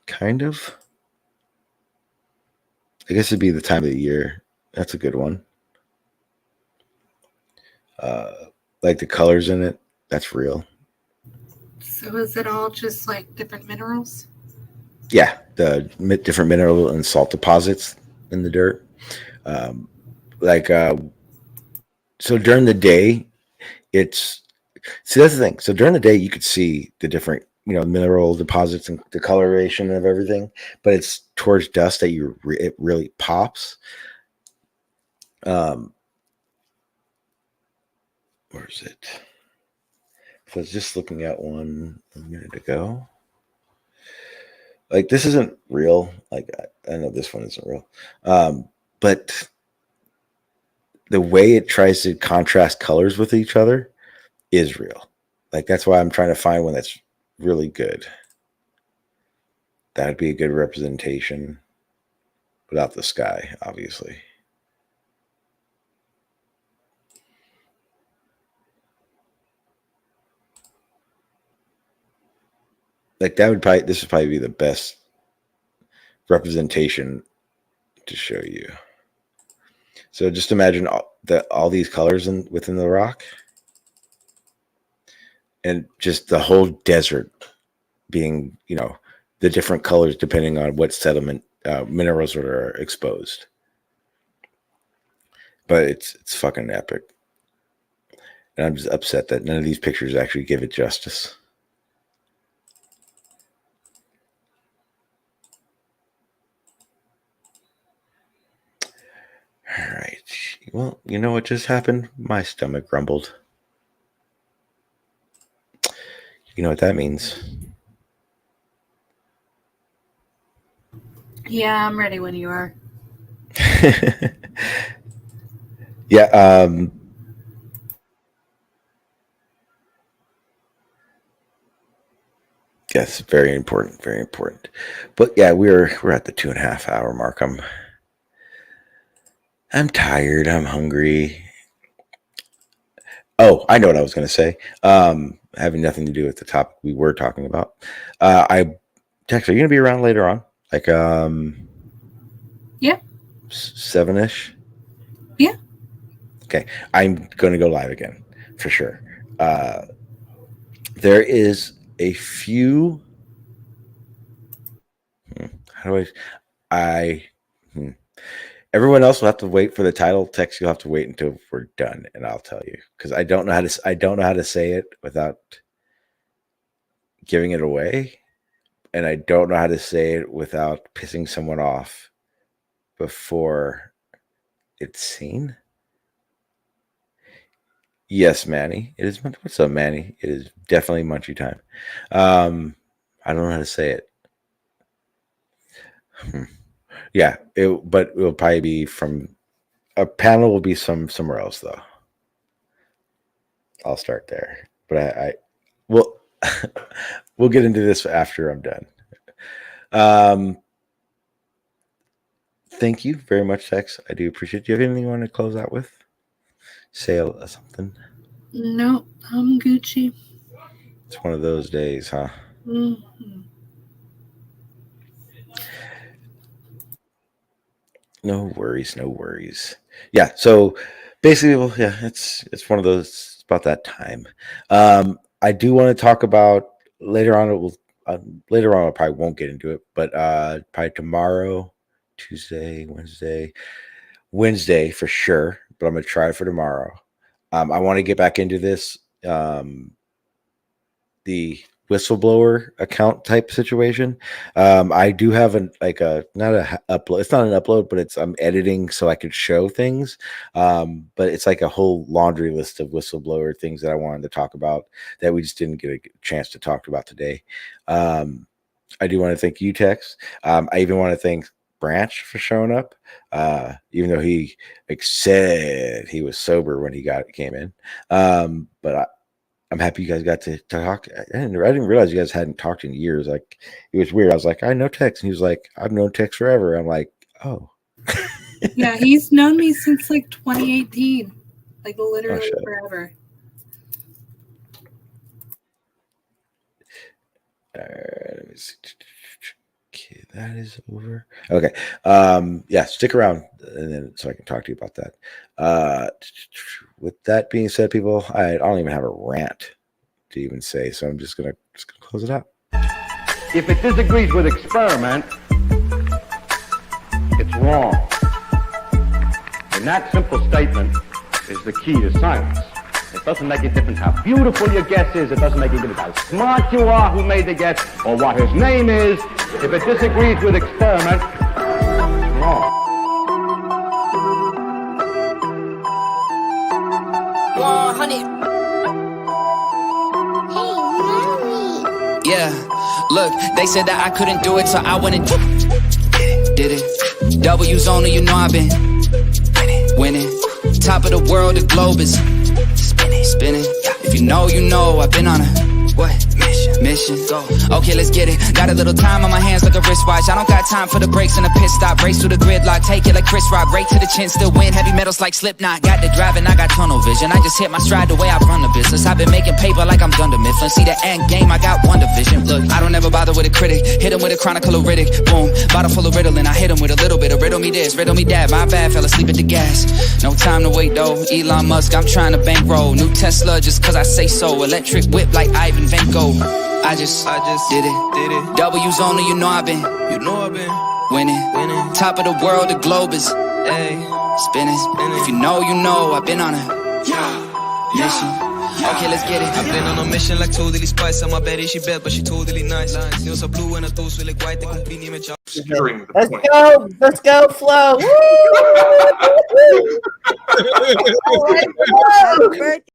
[SPEAKER 4] kind of. I guess it'd be the time of the year. That's a good one. Like the colors in it, that's real.
[SPEAKER 5] So is it all just like different minerals?
[SPEAKER 4] Yeah, the different mineral and salt deposits in the dirt. Like so during the day, it's that's the thing. So during the day, you could see the different mineral deposits and the coloration of everything, but it's towards dusk that it really pops. Where is it? So I was just looking at one a minute ago. Like this isn't real. Like I know this one isn't real, but the way it tries to contrast colors with each other is real. Like that's why I'm trying to find one that's really good. That'd be a good representation without the sky, obviously. Like this would probably be the best representation to show you. So just imagine all these colors within the rock, and just the whole desert being, the different colors depending on what sediment minerals are exposed. But it's fucking epic, and I'm just upset that none of these pictures actually give it justice. All right. Well, you know what just happened? My stomach grumbled. You know what that means?
[SPEAKER 5] Yeah, I'm ready when you are.
[SPEAKER 4] Yeah. Yes, very important, very important. But yeah, we're at the 2.5 hour mark. I'm tired. I'm hungry. Oh, I know what I was going to say. Having nothing to do with the topic we were talking about. Tex, are you going to be around later on? Like,
[SPEAKER 5] yeah,
[SPEAKER 4] 7-ish.
[SPEAKER 5] Yeah.
[SPEAKER 4] Okay, I'm going to go live again for sure. There is a few. How do everyone else will have to wait for the title. Text, you'll have to wait until we're done, and I'll tell you because I don't know how to say it without giving it away, and I don't know how to say it without pissing someone off before it's seen. Yes, Manny. It is. What's up, Manny? It is definitely Munchie time. I don't know how to say it. Yeah, but it will probably be from a panel. Will be somewhere else though. I'll start there, but I will. We'll get into this after I'm done. Thank you very much, Tex. I do appreciate it. Do you have anything you want to close out with? Say something.
[SPEAKER 5] No, I'm Gucci.
[SPEAKER 4] It's one of those days, huh?
[SPEAKER 5] Mm-hmm.
[SPEAKER 4] No worries, no worries. Yeah, so basically, well, yeah, it's one of those. It's about that time. I do want to talk about later on. It will later on. I probably won't get into it, but probably tomorrow, Tuesday, Wednesday for sure. But I'm gonna try for tomorrow. I want to get back into this. The whistleblower account type situation. I do have not a upload. It's not an upload, but I'm editing so I could show things. But it's like a whole laundry list of whistleblower things that I wanted to talk about that we just didn't get a chance to talk about today. I do want to thank you, Tex. I even want to thank Branch for showing up, even though he said he was sober when he came in. But I'm happy you guys got to talk. I didn't realize you guys hadn't talked in years. Like it was weird. I was like, I know Tex, and he was like, I've known Tex forever. I'm like, oh.
[SPEAKER 5] Yeah, he's known me since like 2018, like literally forever.
[SPEAKER 4] All right, let me see. Okay, that is over. Okay. Yeah, stick around and then so I can talk to you about that. With that being said, people, I don't even have a rant to even say, so I'm just gonna close it out.
[SPEAKER 1] If it disagrees with experiment, it's wrong. And that simple statement is the key to science. It doesn't make a difference how beautiful your guess is. It doesn't make a difference how smart you are who made the guess or what his name is. If it disagrees with experiment, it's wrong.
[SPEAKER 2] Yeah, look, they said that I couldn't do it, so I went and did it. W's only, you know I've been winning. Top of the world, the globe is spinning. If you know, you know, I've been on a mission. Go. Okay, let's get it. Got a little time on my hands like a wristwatch. I don't got time for the brakes and the pit stop. Race through the gridlock, take it like Chris Rock. Right to the chin, still win. Heavy metals like Slipknot. Got the driving, I got tunnel vision. I just hit my stride the way I run the business. I've been making paper like I'm Dunder Mifflin. See the end game, I got one division. Look, I don't ever bother with a critic. Hit him with a chronicle of Riddick. Boom, bottle full of Ritalin. I hit him with a little bit of riddle me this, riddle me that. My bad, fell asleep at the gas. No time to wait though. Elon Musk, I'm trying to bankroll. New Tesla just cause I say so. Electric whip like Ivan Van Gogh. I just did it. W's only, you know I've been winning. Top of the world, the globe is spinning. If you know, you know, I've been on a mission. Okay, let's get it.
[SPEAKER 3] I've been on a mission like totally spice. I'm a baddie, she bad, but she totally nice. Nails are blue and her toes feel like white. They complete image.
[SPEAKER 14] Let's go, Flo. Woo!